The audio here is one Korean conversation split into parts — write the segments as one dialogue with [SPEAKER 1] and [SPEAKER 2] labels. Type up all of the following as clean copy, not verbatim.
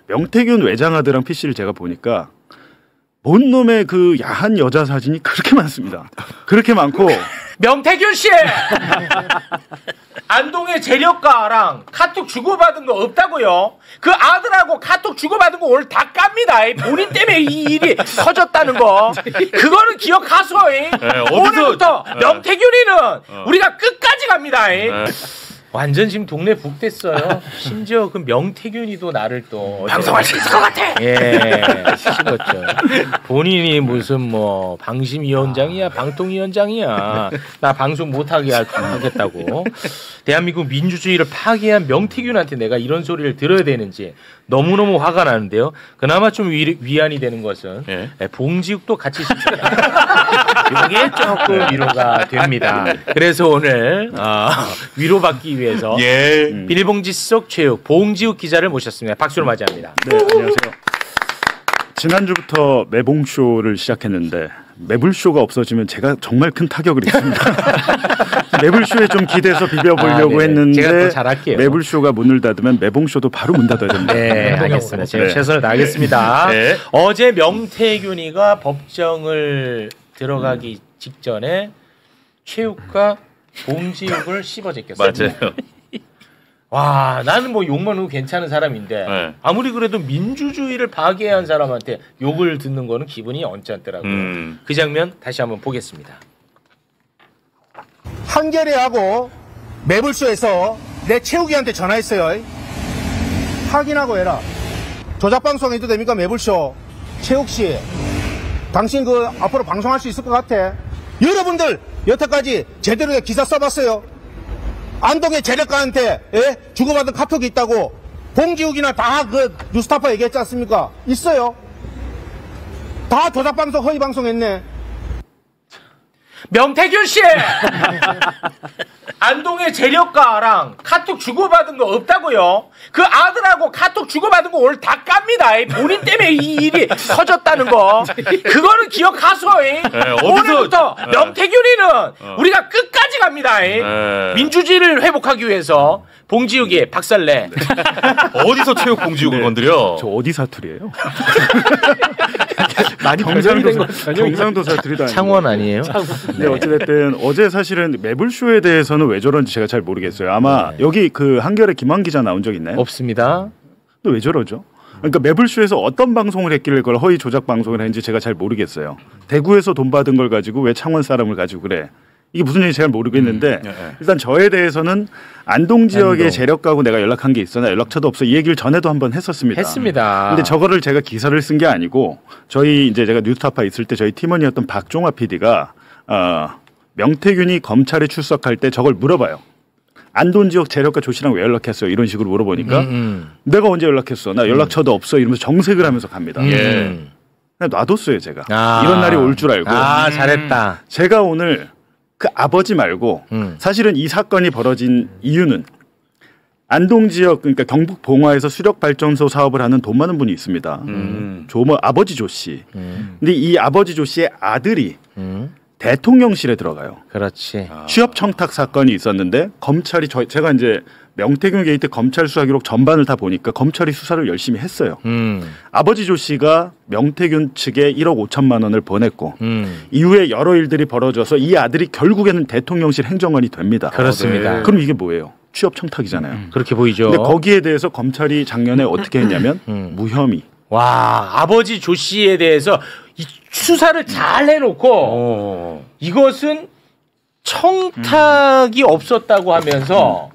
[SPEAKER 1] 명태균 외장하드랑 PC를 제가 보니까 뭔 놈의 그 야한 여자 사진이 그렇게 많습니다. 그렇게 많고
[SPEAKER 2] 명태균 씨 안동의 재력가랑 카톡 주고받은 거 없다고요? 그 아들하고 카톡 주고받은 거 오늘 다 깝니다. 본인 때문에 이 일이 터졌다는 거 그거는 기억하소. 오늘부터 명태균이는 우리가 끝까지 갑니다. 완전 지금 동네 북 됐어요. 심지어 그 명태균이도 나를 또 방송할 수 있을 것 같아. 예, 식었죠. 본인이 무슨 뭐 방심위원장이야, 방통위원장이야. 나 방송 못하게 하겠다고. 대한민국 민주주의를 파괴한 명태균한테 내가 이런 소리를 들어야 되는지 너무너무 화가 나는데요. 그나마 좀 위안이 되는 것은 봉지욱도 같이 이게 조금 위로가 됩니다. 그래서 오늘 위로받기 위해서 비닐봉지 속 최욱 봉지욱 기자를 모셨습니다. 박수로 맞이합니다.
[SPEAKER 1] 네, 안녕하세요. 지난주부터 매봉쇼를 시작했는데 매불쇼가 없어지면 제가 정말 큰 타격을 입습니다. 매불쇼에 좀 기대서 비벼보려고 했는데
[SPEAKER 2] 제가 또 잘할게요.
[SPEAKER 1] 매불쇼가 문을 닫으면 매봉쇼도 바로 문 닫아야 됩니다.
[SPEAKER 2] 네, 알겠습니다. 제가 최선을 다하겠습니다. 네. 어제 명태균이가 법정을 들어가기 직전에 최욱과 봉지욱을 씹어제꼈어요.
[SPEAKER 3] 맞아요.
[SPEAKER 2] 와, 나는 뭐 욕만 하고 괜찮은 사람인데 아무리 그래도 민주주의를 파괴한 사람한테 욕을 듣는 거는 기분이 언짢더라고요. 그 장면 다시 한번 보겠습니다.
[SPEAKER 4] 한겨레하고 매불쇼에서 내 최욱이한테 전화했어요. 확인하고 해라. 조작방송 해도 됩니까? 매불쇼. 최욱씨, 당신 그 앞으로 방송할 수 있을 것 같아? 여러분들 여태까지 제대로 된 기사 써봤어요? 안동의 재력가한테 주고받은 카톡이 있다고 봉지욱이나 다 그 뉴스타파 얘기했지 않습니까? 있어요. 다 조작방송 허위방송 했네.
[SPEAKER 2] 명태균 씨 안동의 재력가랑 카톡 주고받은 거 없다고요? 그 아들하고 카톡 주고받은 거 오늘 다 깝니다. 본인 때문에 이 일이 터졌다는 거 그거는 기억하소. 오늘부터 명태균이는 우리가 끝까지 갑니다. 민주주의를 회복하기 위해서 봉지욱이 박살내.
[SPEAKER 3] 어디서 최욱 봉지욱을 건드려?
[SPEAKER 1] 저 어디 사투리예요? 많이 경상도 사투리도 아니고
[SPEAKER 2] 창원 아니에요?
[SPEAKER 1] 네, 어찌됐든 어제 사실은 매불쇼에 대해서는 왜 저런지 제가 잘 모르겠어요. 아마 여기 그 한겨레 김한 기자 나온 적 있나요?
[SPEAKER 2] 없습니다.
[SPEAKER 1] 또 왜 저러죠? 그러니까 매불쇼에서 어떤 방송을 했길래 그걸 허위 조작 방송을 했는지 제가 잘 모르겠어요. 대구에서 돈 받은 걸 가지고 왜 창원 사람을 가지고 그래? 이게 무슨 얘기인지 잘 모르겠는데 일단 저에 대해서는 안동 지역의 재력가하고 내가 연락한 게 있어. 나 연락처도 없어. 이 얘기를 전에도 한번 했었습니다. 근데 저거를 제가 기사를 쓴 게 아니고 저희 이제 제가 뉴스타파 있을 때 저희 팀원이었던 박종화 PD가 명태균이 검찰에 출석할 때 저걸 물어봐요. 안동 지역 재력가 조 씨랑 왜 연락했어요? 이런 식으로 물어보니까 내가 언제 연락했어? 나 연락처도 없어. 이러면서 정색을 하면서 갑니다. 그냥 놔뒀어요 제가. 이런 날이 올 줄 알고.
[SPEAKER 2] 잘했다.
[SPEAKER 1] 제가 오늘 그 아버지 말고 사실은 이 사건이 벌어진 이유는 안동 지역 그러니까 경북 봉화에서 수력 발전소 사업을 하는 돈 많은 분이 있습니다. 아버지 조 씨. 근데 이 아버지 조 씨의 아들이 대통령실에 들어가요.
[SPEAKER 2] 그렇지.
[SPEAKER 1] 취업 청탁 사건이 있었는데 검찰이 제가 이제 명태균 게이트 검찰 수사 기록 전반을 다 보니까 검찰이 수사를 열심히 했어요. 아버지 조 씨가 명태균 측에 1억 5천만 원을 보냈고 이후에 여러 일들이 벌어져서 이 아들이 결국에는 대통령실 행정관이 됩니다.
[SPEAKER 2] 그렇습니다.
[SPEAKER 1] 그럼 이게 뭐예요? 취업 청탁이잖아요.
[SPEAKER 2] 그렇게 보이죠.
[SPEAKER 1] 근데 거기에 대해서 검찰이 작년에 어떻게 했냐면 무혐의.
[SPEAKER 2] 와, 아버지 조 씨에 대해서 이 수사를 잘 해놓고 이것은 청탁이 없었다고 하면서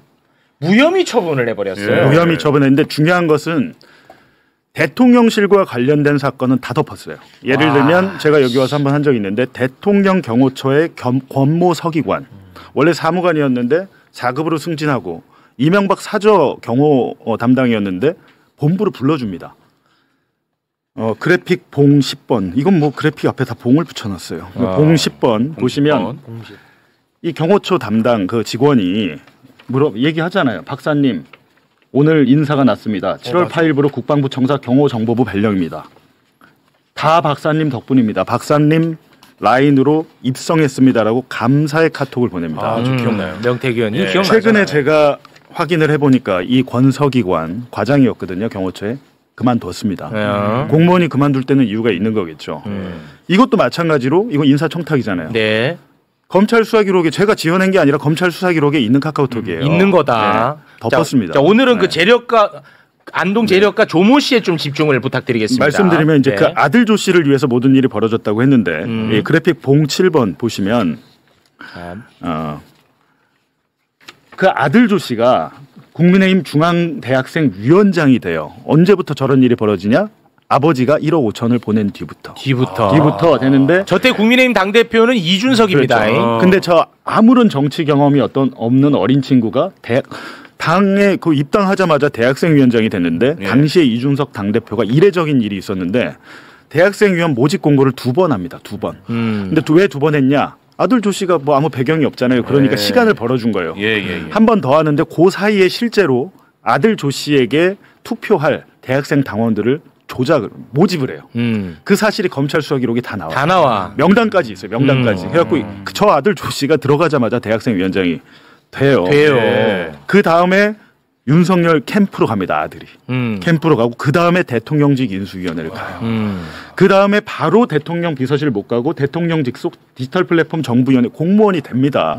[SPEAKER 2] 무혐의 처분을 해버렸어요.
[SPEAKER 1] 무혐의 처분했는데 중요한 것은 대통령실과 관련된 사건은 다 덮었어요. 예를 들면 제가 여기 와서 한번 한 적이 있는데 대통령 경호처의 권모 서기관 원래 사무관이었는데 4급으로 승진하고 이명박 사저 경호 담당이었는데 본부로 불러줍니다. 그래픽 봉 10번. 이건 뭐 그래픽 앞에 다 봉을 붙여놨어요. 봉 10번 보시면 이 경호처 담당 그 직원이 얘기하잖아요. 박사님 오늘 인사가 났습니다. 7월 8일부로 국방부 청사 경호정보부 발령입니다. 다 박사님 덕분입니다. 박사님 라인으로 입성했습니다라고 감사의 카톡을 보냅니다.
[SPEAKER 2] 좀 기억나요. 명태균이 기억나요.
[SPEAKER 1] 최근에 제가 확인을 해보니까 이 권서기관 과장이었거든요. 경호처에 그만뒀습니다. 공무원이 그만둘 때는 이유가 있는 거겠죠. 이것도 마찬가지로 이건 인사청탁이잖아요.
[SPEAKER 2] 네.
[SPEAKER 1] 검찰 수사 기록에 제가 지어낸 게 아니라 검찰 수사 기록에 있는 카카오톡이에요.
[SPEAKER 2] 있는 거다.
[SPEAKER 1] 네, 덮었습니다.
[SPEAKER 2] 자, 오늘은 그 재력가 안동 재력가 조모 씨에 좀 집중을 부탁드리겠습니다.
[SPEAKER 1] 말씀드리면 이제 그 아들 조 씨를 위해서 모든 일이 벌어졌다고 했는데 이 그래픽 봉 7번 보시면 그 아들 조 씨가 국민의힘 중앙대학생 위원장이 돼요. 언제부터 저런 일이 벌어지냐? 아버지가 1억 5천을 보낸 뒤부터 되는데
[SPEAKER 2] 저때 국민의힘 당대표는 이준석입니다.
[SPEAKER 1] 그렇죠. 근데 저 아무런 정치 경험이 없는 어린 친구가 당에 그 입당하자마자 대학생 위원장이 됐는데 당시에 이준석 당대표가 이례적인 일이 있었는데 대학생 위원 모집 공고를 2번 합니다. 2번. 근데 왜 2번 했냐? 아들 조 씨가 뭐 아무 배경이 없잖아요. 그러니까 시간을 벌어준 거예요. 한 번 더 하는데 그 사이에 실제로 아들 조 씨에게 투표할 대학생 당원들을 모집을 해요. 그 사실이 검찰 수사 기록이 다 나와. 명단까지 있어요. 명단까지. 그래갖고 저 아들 조 씨가 들어가자마자 대학생 위원장이 돼요. 그 다음에 윤석열 캠프로 갑니다. 아들이. 캠프로 가고 그 다음에 대통령직 인수위원회를 가요. 그 다음에 바로 대통령 비서실 못 가고 대통령 직속 디지털 플랫폼 정부위원회 공무원이 됩니다.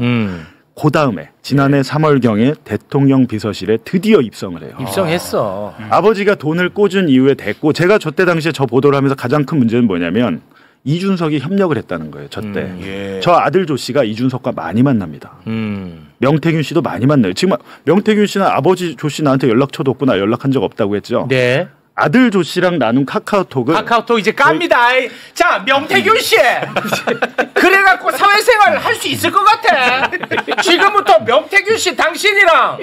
[SPEAKER 1] 그 다음에 지난해 3월경에 대통령 비서실에 드디어 입성을 해요.
[SPEAKER 2] 입성했어.
[SPEAKER 1] 아버지가 돈을 꽂은 이후에 됐고 제가 저때 당시에 저 보도를 하면서 가장 큰 문제는 뭐냐면 이준석이 협력을 했다는 거예요. 저때. 저 아들 조 씨가 이준석과 많이 만납니다. 명태균 씨도 많이 만나요. 지금 명태균 씨는 아버지 조 씨 나한테 연락처도 없고 나 연락한 적 없다고 했죠.
[SPEAKER 2] 네.
[SPEAKER 1] 아들 조 씨랑 나눈 카카오톡
[SPEAKER 2] 이제 깝니다. 자, 명태균 씨. 그래갖고 사회생활 할 수 있을 것 같아. 지금부터 명태균 씨 당신이랑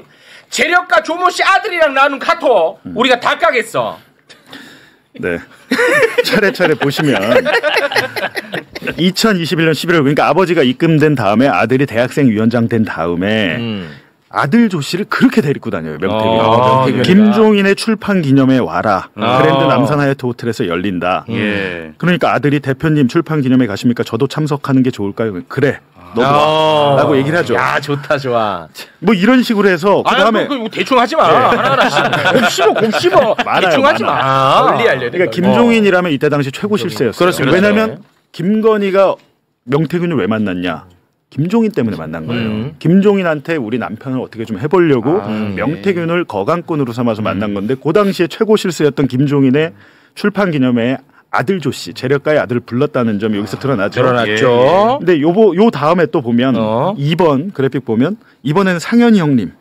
[SPEAKER 2] 재력가 조모 씨 아들이랑 나눈 카톡 우리가 다 까겠어.
[SPEAKER 1] 네. 차례차례 보시면 2021년 11월 그러니까 아버지가 입금된 다음에 아들이 대학생 위원장 된 다음에 아들 조 씨를 그렇게 데리고 다녀요. 명태균. 김종인의 출판 기념회에 와라. 그랜드 남산 하얏트 호텔에서 열린다. 그러니까 아들이 대표님 출판 기념회 가십니까? 저도 참석하는 게 좋을까요? 그래. 너도 와. 라고 얘기를 하죠.
[SPEAKER 2] 야, 좋아.
[SPEAKER 1] 뭐 이런 식으로 해서 그다음에
[SPEAKER 2] 대충 하지 마. 하나하나씩. 곱씹어. 대충 하지 마. 멀리 알려.
[SPEAKER 1] 그러니까 김종인이라면 이때 당시 최고 실세였어요.
[SPEAKER 2] 그렇습니다.
[SPEAKER 1] 왜냐하면 김건희가 명태균을 왜 만났냐? 김종인 때문에 만난 거예요. 김종인한테 우리 남편을 어떻게 좀 해보려고 명태균을 거강꾼으로 삼아서 만난 건데 그 당시에 최고 실세였던 김종인의 출판 기념회에 아들 조 씨, 재력가의 아들을 불렀다는 점이 여기서 드러나죠.
[SPEAKER 2] 드러났죠.
[SPEAKER 1] 근데 요 다음에 또 보면 2번 그래픽 보면 이번에는 상현이 형님.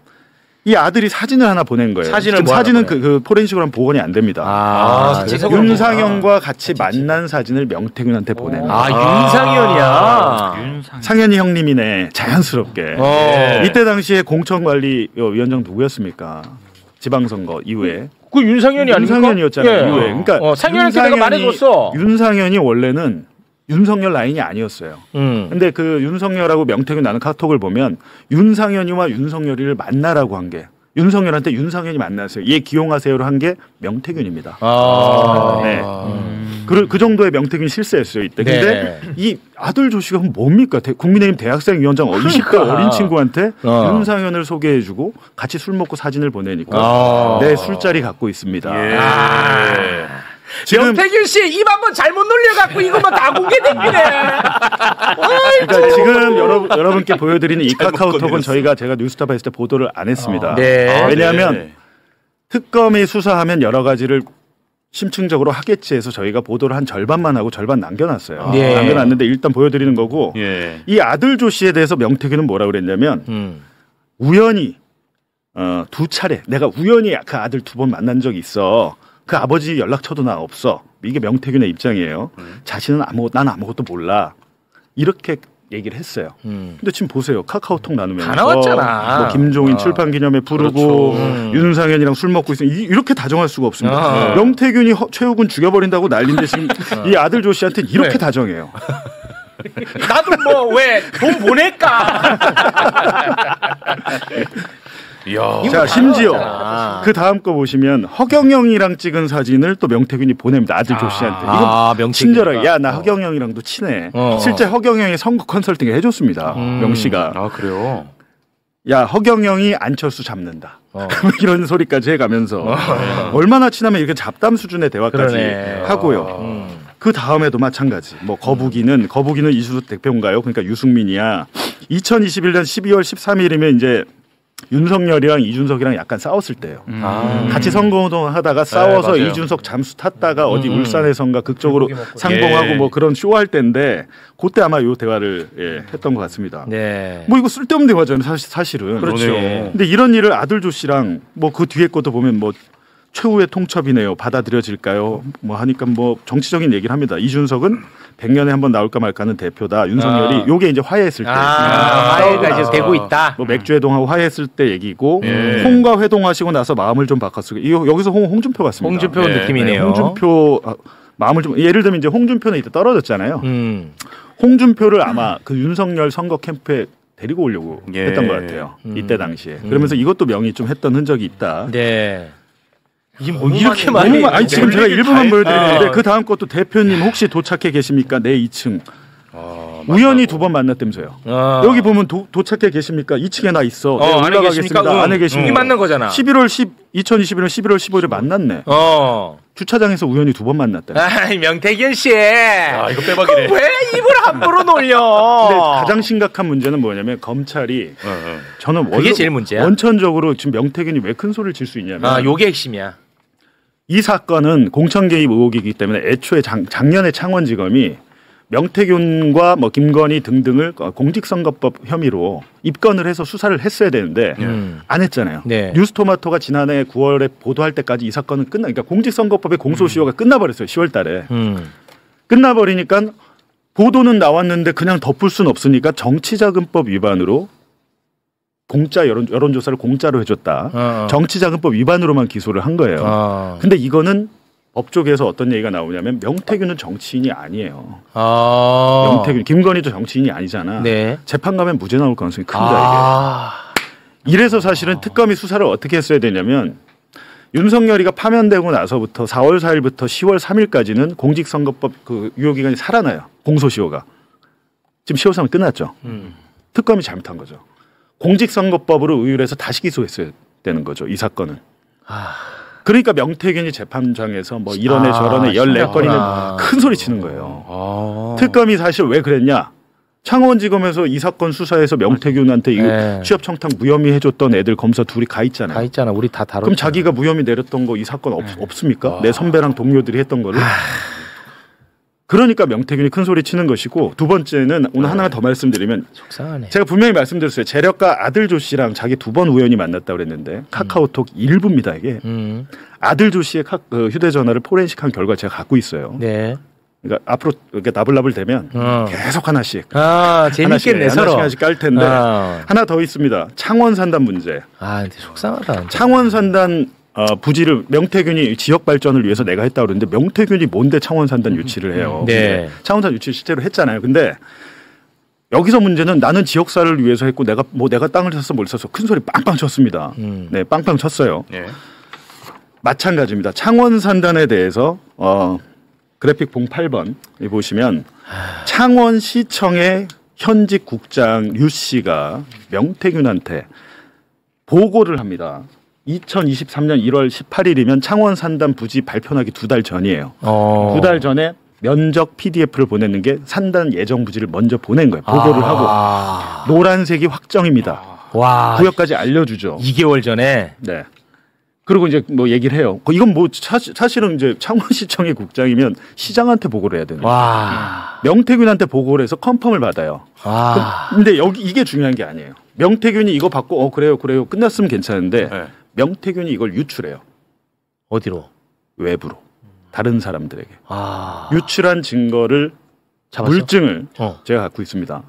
[SPEAKER 1] 이 아들이 사진을 하나 보낸 거예요. 사진은 그 포렌식으로 하면 복원이 안 됩니다. 윤상현과 같이 만난 사진을 명태균한테 보냅니다.
[SPEAKER 2] 윤상현이야.
[SPEAKER 1] 상현이 형님이네. 자연스럽게. 이때 당시에 공천관리위원장 누구였습니까? 지방선거 이후에.
[SPEAKER 2] 그 윤상현이 아닙니까?
[SPEAKER 1] 윤상현이었잖아요. 이후에. 그러니까
[SPEAKER 2] 상현한테 내가 말해줬어.
[SPEAKER 1] 윤상현이 원래는 윤석열 라인이 아니었어요. 근데 그 윤석열하고 명태균 나는 카톡을 보면 윤상현이와 윤석열이를 만나라고 한 게 윤석열한테 윤상현이 만나세요. 얘 기용하세요로 한 게 명태균입니다. 네. 그 정도의 명태균 실세였어요 이때. 근데 이 아들 조 씨가 뭡니까? 국민의힘 대학생 위원장 20대 어린 친구한테 윤상현을 소개해주고 같이 술 먹고 사진을 보내니까 내 술자리 갖고 있습니다.
[SPEAKER 2] 지금 명태균 씨 입 한번 잘못 놀려갖고 이것만 다 공개됩니다.
[SPEAKER 1] 그러니까 지금 여러분께 보여드리는 이 카카오톡은 제가 뉴스타파 했을 때 보도를 안 했습니다. 왜냐하면 특검이 수사하면 여러 가지를 심층적으로 하겠지 해서 저희가 보도를 한 절반만 하고 절반 남겨놨어요. 남겨놨는데 일단 보여드리는 거고 이 아들 조 씨에 대해서 명태균은 뭐라 그랬냐면 우연히 2차례 내가 우연히 그 아들 2번 만난 적이 있어. 그 아버지 연락처도 나 없어. 이게 명태균의 입장이에요. 자신은 난 아무것도 몰라. 이렇게 얘기를 했어요. 근데 지금 보세요. 카카오톡 나누면서
[SPEAKER 2] 다 나왔잖아.
[SPEAKER 1] 뭐 김종인 출판기념회 부르고 윤상현이랑 술 먹고 있으면 이렇게 다정할 수가 없습니다. 명태균이 최욱은 죽여버린다고 난리인데 지금 이 아들 조 씨한테 이렇게 다정해요.
[SPEAKER 2] 나도 뭐 왜 돈 보낼까?
[SPEAKER 1] 자, 심지어 그 다음 거 보시면 허경영이랑 찍은 사진을 또 명태균이 보냅니다. 아들 조 씨한테. 이거 친절하게. 야, 나 허경영이랑도 친해. 실제 허경영이 선거 컨설팅 해줬습니다. 명 씨가.
[SPEAKER 3] 그래요?
[SPEAKER 1] 야 허경영이 안철수 잡는다. 이런 소리까지 해가면서 얼마나 친하면 이렇게 잡담 수준의 대화까지 하고요. 그 다음에도 마찬가지. 뭐 거북이는 이준석 대표인가요? 그러니까 유승민이야. 2021년 12월 13일이면 이제 윤석열이랑 이준석이랑 약간 싸웠을 때예요. 같이 선거운동 하다가 싸워서
[SPEAKER 3] 맞아요.
[SPEAKER 1] 이준석 잠수 탔다가 어디 울산에선가 극적으로 상봉하고 뭐 그런 쇼할 때인데 그때 아마 이 대화를 했던 것 같습니다.
[SPEAKER 2] 네.
[SPEAKER 1] 뭐 이거 쓸데없는 대화잖아요. 사실은.
[SPEAKER 2] 그렇죠.
[SPEAKER 1] 근데 이런 일을 아들 조 씨랑 뭐 그 뒤에 것도 보면 뭐 최후의 통첩이네요. 받아들여질까요? 뭐 하니까 뭐 정치적인 얘기를 합니다. 이준석은 100년에 한 번 나올까 말까 하는 대표다. 윤석열이 요게 이제 화해했을 때.
[SPEAKER 2] 화해가 이제 되고 있다.
[SPEAKER 1] 뭐 맥주 회동하고 화해했을 때 얘기고 홍과 회동하시고 나서 마음을 좀 바꿨어요. 여기서 홍준표 같습니다.
[SPEAKER 2] 홍준표 느낌이네요.
[SPEAKER 1] 홍준표 마음을 좀 예를 들면 이제 홍준표는 이때 떨어졌잖아요. 홍준표를 아마 그 윤석열 선거 캠프에 데리고 오려고 했던 것 같아요. 이때 당시에. 그러면서 이것도 명의 좀 했던 흔적이 있다.
[SPEAKER 2] 네. 이게 뭐 이렇게 많이
[SPEAKER 1] 아니 지금 제가 일부만 보여드리는데 그 다음 것도 대표님 혹시 도착해 계십니까? 내 2층. 우연히 2번 만났다면서요. 여기 보면 도착해 계십니까? 2층에 나 있어. 네,
[SPEAKER 2] 안에 계십니까?
[SPEAKER 1] 안에 계십니까?
[SPEAKER 2] 이 맞는 거잖아.
[SPEAKER 1] 2021년 11월 15일에 만났네. 주차장에서 우연히 2번 만났다.
[SPEAKER 2] 아이 명태균 씨.
[SPEAKER 3] 이거 빼박이네.
[SPEAKER 2] 왜 입을 함부로 놀려?
[SPEAKER 1] 근데 가장 심각한 문제는 뭐냐면 검찰이 저는
[SPEAKER 2] 그게 제일 문제야.
[SPEAKER 1] 원천적으로 지금 명태균이 왜 큰 소리를 질 수 있냐면
[SPEAKER 2] 요게 핵심이야.
[SPEAKER 1] 이 사건은 공천 개입 의혹이기 때문에 애초에 작년에 창원지검이 명태균과 뭐 김건희 등등을 공직선거법 혐의로 입건을 해서 수사를 했어야 되는데 안 했잖아요.
[SPEAKER 2] 네.
[SPEAKER 1] 뉴스토마토가 지난해 9월에 보도할 때까지 이 사건은 그러니까 공직선거법의 공소시효가 끝나버렸어요. 10월달에 끝나버리니까 보도는 나왔는데 그냥 덮을 수는 없으니까 정치자금법 위반으로 공짜 여론조사를 공짜로 해줬다. 정치자금법 위반으로만 기소를 한 거예요. 근데 이거는 법조계에서 어떤 얘기가 나오냐면 명태균은 정치인이 아니에요. 명태균, 김건희도 정치인이 아니잖아. 네. 재판 가면 무죄 나올 가능성이 큽니다. 이게. 이래서 사실은 특검이 수사를 어떻게 했어야 되냐면 윤석열이가 파면되고 나서부터 4월 4일부터 10월 3일까지는 공직선거법 그 유효기간이 살아나요. 공소시효가. 지금 10월 3일 끝났죠. 특검이 잘못한 거죠. 공직선거법으로 의율해서 다시 기소했어야 되는 거죠. 이 사건은. 그러니까 명태균이 재판장에서 뭐 이런애 저런애 14건이는 큰 소리 치는 거예요. 특검이 사실 왜 그랬냐. 창원지검에서 이 사건 수사에서 명태균한테 이거 취업 청탁 무혐의 해줬던 애들 검사 둘이 가 있잖아요.
[SPEAKER 2] 가 있잖아. 우리 다 다뤘잖아.
[SPEAKER 1] 그럼 자기가 무혐의 내렸던 거 이 사건 없습니까? 내 선배랑 동료들이 했던 거를. 그러니까 명태균이 큰 소리 치는 것이고 두 번째는 오늘 하나 더 말씀드리면
[SPEAKER 2] 속상하네.
[SPEAKER 1] 제가 분명히 말씀드렸어요. 재력가 아들 조 씨랑 자기 2번 우연히 만났다고 그랬는데 카카오톡 일부입니다. 이게. 아들 조 씨의 휴대전화를 포렌식한 결과 제가 갖고 있어요.
[SPEAKER 2] 네.
[SPEAKER 1] 그러니까 앞으로 이렇게 나불나불 되면 계속 하나씩.
[SPEAKER 2] 재밌겠네 서로.
[SPEAKER 1] 하나씩 깔 텐데 하나 더 있습니다. 창원 산단 문제.
[SPEAKER 2] 근데 속상하다.
[SPEAKER 1] 창원 산단 부지를 명태균이 지역 발전을 위해서 내가 했다고 그러는데 명태균이 뭔데 창원 산단 유치를 해요.
[SPEAKER 2] 네.
[SPEAKER 1] 창원 산단 유치 실제로 했잖아요. 근데 여기서 문제는 나는 지역사를 위해서 했고 내가 땅을 샀어 뭘 샀어 큰 소리 빵빵 쳤습니다. 네, 빵빵 쳤어요.
[SPEAKER 3] 네.
[SPEAKER 1] 마찬가지입니다. 창원 산단에 대해서 그래픽 봉 8번 보시면 창원시청의 현직 국장 류 씨가 명태균한테 보고를 합니다. 2023년 1월 18일이면 창원 산단 부지 발표나기 2달 전이에요. 2달 전에 면적 PDF를 보내는 게 산단 예정 부지를 먼저 보낸 거예요. 보고를 하고 노란색이 확정입니다. 구역까지 알려주죠.
[SPEAKER 2] 2개월 전에.
[SPEAKER 1] 네. 그리고 이제 뭐 얘기를 해요. 이건 뭐 사실은 이제 창원시청의 국장이면 시장한테 보고를 해야 되는 거예요. 명태균한테 보고를 해서 컨펌을 받아요. 근데 여기 이게 중요한 게 아니에요. 명태균이 이거 받고 그래요 끝났으면 괜찮은데 명태균이 이걸 유출해요.
[SPEAKER 2] 어디로?
[SPEAKER 1] 외부로. 다른 사람들에게. 유출한 증거를 잡았어? 물증을 제가 갖고 있습니다.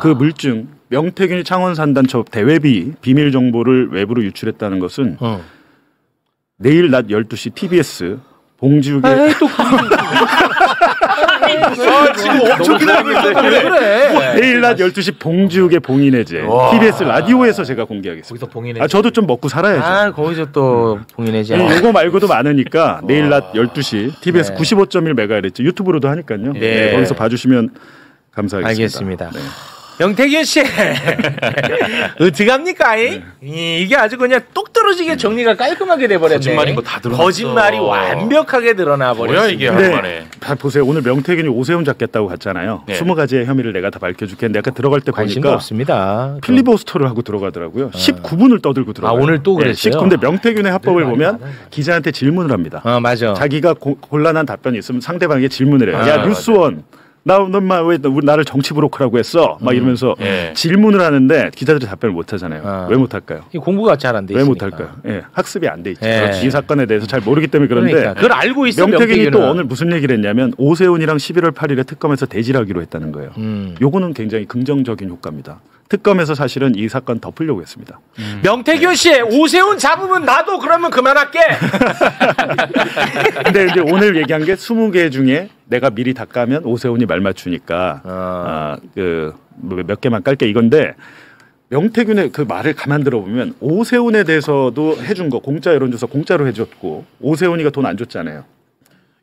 [SPEAKER 1] 그 물증 명태균이 창원 산단 대외비 비밀 정보를 외부로 유출했다는 것은 내일 낮 12시 TBS 봉지욱의
[SPEAKER 3] 지금 엄청 기다리고 있는데
[SPEAKER 2] 그래.
[SPEAKER 1] 내일 낮 12시 봉지욱의 봉인해제 TBS 라디오에서 제가 공개하겠습니다.
[SPEAKER 2] 거기서 봉인해제.
[SPEAKER 1] 저도 좀 먹고 살아야죠.
[SPEAKER 2] 거기서 또 봉인해제.
[SPEAKER 1] 이거 말고도 많으니까 내일 낮 12시 TBS 95.1MHz 유튜브로도 하니까요. 거기서 봐주시면 감사하겠습니다.
[SPEAKER 2] 알겠습니다.
[SPEAKER 1] 네.
[SPEAKER 2] 명태균 씨 어떡합니까? 이게 아주 그냥 똑 떨어지게 정리가 깔끔하게 돼버렸네.
[SPEAKER 3] 거짓말인 거 다 드러났어.
[SPEAKER 2] 거짓말이 완벽하게 드러나 버렸어.
[SPEAKER 3] 뭐야 이게 한만에.
[SPEAKER 1] 다 보세요. 오늘 명태균이 오세훈 잡겠다고 갔잖아요.
[SPEAKER 3] 네.
[SPEAKER 1] 20가지의 혐의를 내가 다 밝혀줄게. 내가 들어갈 때
[SPEAKER 2] 관심도
[SPEAKER 1] 보니까
[SPEAKER 2] 없습니다.
[SPEAKER 1] 필리버스터를 하고 들어가더라고요. 19분을 떠들고 들어가요.
[SPEAKER 2] 오늘 또 그랬어요?
[SPEAKER 1] 근데 명태균의 합법을 보면 기자한테 질문을 합니다.
[SPEAKER 2] 맞아.
[SPEAKER 1] 자기가 곤란한 답변이 있으면 상대방에게 질문을 해요. 야 뉴스원. 넌 왜 나를 정치 브로커라고 했어? 막 이러면서 질문을 하는데 기자들이 답변을 못 하잖아요. 왜 못 할까요?
[SPEAKER 2] 공부가 잘 안 돼 있으니까.
[SPEAKER 1] 왜 못 할까요? 예, 학습이 안 돼 있죠. 이 사건에 대해서 잘 모르기 때문에 그런데
[SPEAKER 2] 그러니까. 그걸 알고 있어.
[SPEAKER 1] 명태균이 또 오늘 무슨 얘기를 했냐면 오세훈이랑 11월 8일에 특검에서 대질하기로 했다는 거예요. 요거는 굉장히 긍정적인 효과입니다. 특검에서 사실은 이 사건 덮으려고 했습니다.
[SPEAKER 2] 명태균 씨 오세훈 잡으면 나도 그러면 그만할게.
[SPEAKER 1] 근데 이제 오늘 얘기한 게 20개 중에 내가 미리 다 까면 오세훈이 말 맞추니까 몇 개만 깔게 이건데 명태균의 그 말을 가만 들어보면 오세훈에 대해서도 해준 거 공짜 여론조사 공짜로 해줬고 오세훈이가 돈 안 줬잖아요.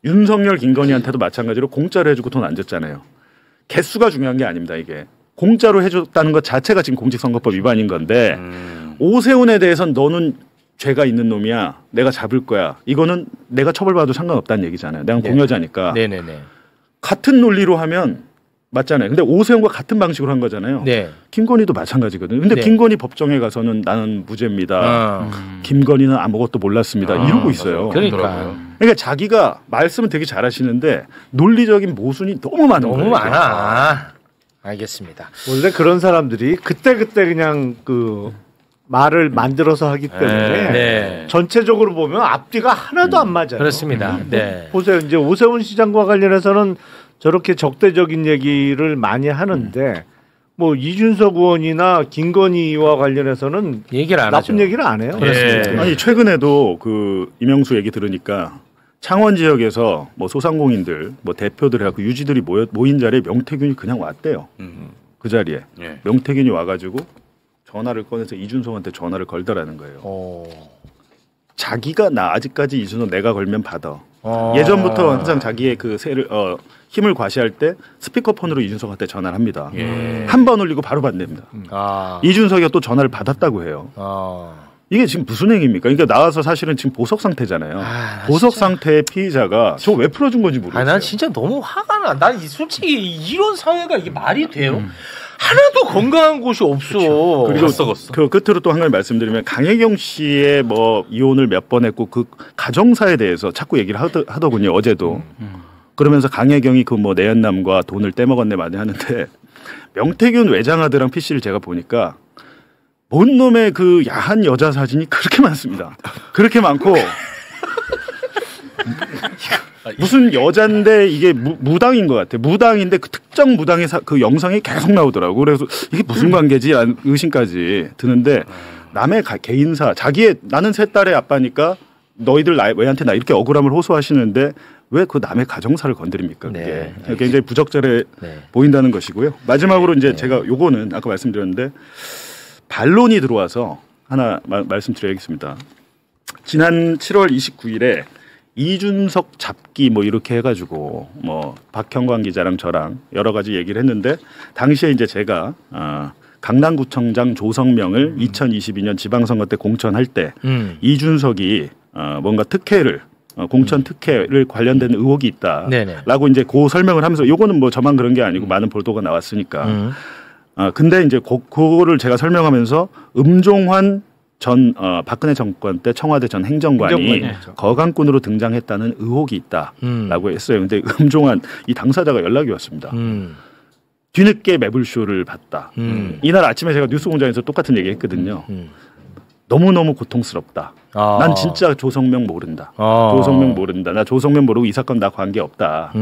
[SPEAKER 1] 윤석열 김건희한테도 마찬가지로 공짜로 해주고 돈 안 줬잖아요. 개수가 중요한 게 아닙니다. 이게 공짜로 해줬다는 것 자체가 지금 공직선거법 위반인 건데 오세훈에 대해서는 너는 죄가 있는 놈이야. 내가 잡을 거야. 이거는 내가 처벌받아도 상관없다는 얘기잖아요. 내가 공여자니까.
[SPEAKER 2] 네네네.
[SPEAKER 1] 같은 논리로 하면 맞잖아요. 근데 오세훈과 같은 방식으로 한 거잖아요.
[SPEAKER 2] 네.
[SPEAKER 1] 김건희도 마찬가지거든요. 근데 김건희 법정에 가서는 나는 무죄입니다. 김건희는 아무것도 몰랐습니다. 이러고 있어요.
[SPEAKER 2] 그러니까
[SPEAKER 1] 자기가 말씀은 되게 잘하시는데 논리적인 모순이 너무 많은 거예요.
[SPEAKER 2] 너무 많아. 알겠습니다.
[SPEAKER 5] 원래 그런 사람들이 그때그때 그냥 그 말을 만들어서 하기 때문에 전체적으로 보면 앞뒤가 하나도 안 맞아요.
[SPEAKER 2] 그렇습니다. 네.
[SPEAKER 5] 보세요. 이제 오세훈 시장과 관련해서는 저렇게 적대적인 얘기를 많이 하는데 뭐 이준석 의원이나 김건희와 관련해서는
[SPEAKER 2] 얘기를 안
[SPEAKER 5] 나쁜
[SPEAKER 2] 하죠.
[SPEAKER 5] 얘기를 안 해요.
[SPEAKER 2] 그렇습니다.
[SPEAKER 1] 아니 최근에도 그 이명수 얘기 들으니까 창원 지역에서 뭐 소상공인들 뭐 대표들 해갖고 유지들이 모인 자리에 명태균이 그냥 왔대요. 그 자리에 명태균이 와가지고 전화를 꺼내서 이준석한테 전화를 걸더라는 거예요. 자기가 나 아직까지 이준석 내가 걸면 받아. 예전부터 항상 자기의 그 힘을 과시할 때 스피커폰으로 이준석한테 전화를 합니다. 한 번 울리고 바로 받냅니다. 이준석이가 또 전화를 받았다고 해요. 이게 지금 무슨 행위입니까? 그러니까 나와서 사실은 지금 보석 상태잖아요. 보석 상태의 피의자가 저 왜 풀어준 건지 모르겠어요.
[SPEAKER 2] 난 진짜 너무 화가 나. 난 솔직히 이런 사회가 이게 말이 돼요? 하나도 건강한 곳이 없어.
[SPEAKER 1] 그리고 그 끝으로 또 한 가지 말씀드리면 강혜경 씨의 뭐 이혼을 몇 번 했고 그 가정사에 대해서 자꾸 얘기를 하더군요. 어제도. 그러면서 강혜경이 그 뭐 내연남과 돈을 떼먹었네 많이 하는데 명태균 외장하드랑 PC를 제가 보니까 뭔 놈의 그 야한 여자 사진이 그렇게 많습니다. 그렇게 많고 무슨 여잔데 이게 무당인 것 같아. 무당인데 그 특정 무당의 그 영상이 계속 나오더라고. 그래서 이게 무슨 관계지? 라는 의심까지 드는데 남의 개인사 자기의 나는 세 딸의 아빠니까 너희들 왜한테 나 이렇게 억울함을 호소하시는데 왜 그 남의 가정사를 건드립니까? 그게 굉장히 부적절해 보인다는 것이고요. 마지막으로 이제 제가 요거는 아까 말씀드렸는데 반론이 들어와서 하나 말씀드려야겠습니다. 지난 7월 29일에 이준석 잡기 뭐 이렇게 해가지고 뭐 박형광 기자랑 저랑 여러 가지 얘기를 했는데 당시에 이제 제가 강남구청장 조성명을 2022년 지방선거 때 공천할 때 이준석이 뭔가 특혜를 공천 특혜를 관련된 의혹이 있다라고 이제 그 설명을 하면서 요거는 뭐 저만 그런 게 아니고 많은 보도가 나왔으니까 근데 이제 그거를 제가 설명하면서 음종환 전 박근혜 정권 때 청와대 전 행정관이 거강꾼으로 등장했다는 의혹이 있다라고 했어요. 근데 음종환 이 당사자가 연락이 왔습니다. 뒤늦게 매불쇼를 봤다. 이날 아침에 제가 뉴스공장에서 똑같은 얘기했거든요. 너무너무 고통스럽다. 난 진짜 조성명 모른다. 조성명 모른다. 나 조성명 모르고 이 사건 나 관계 없다.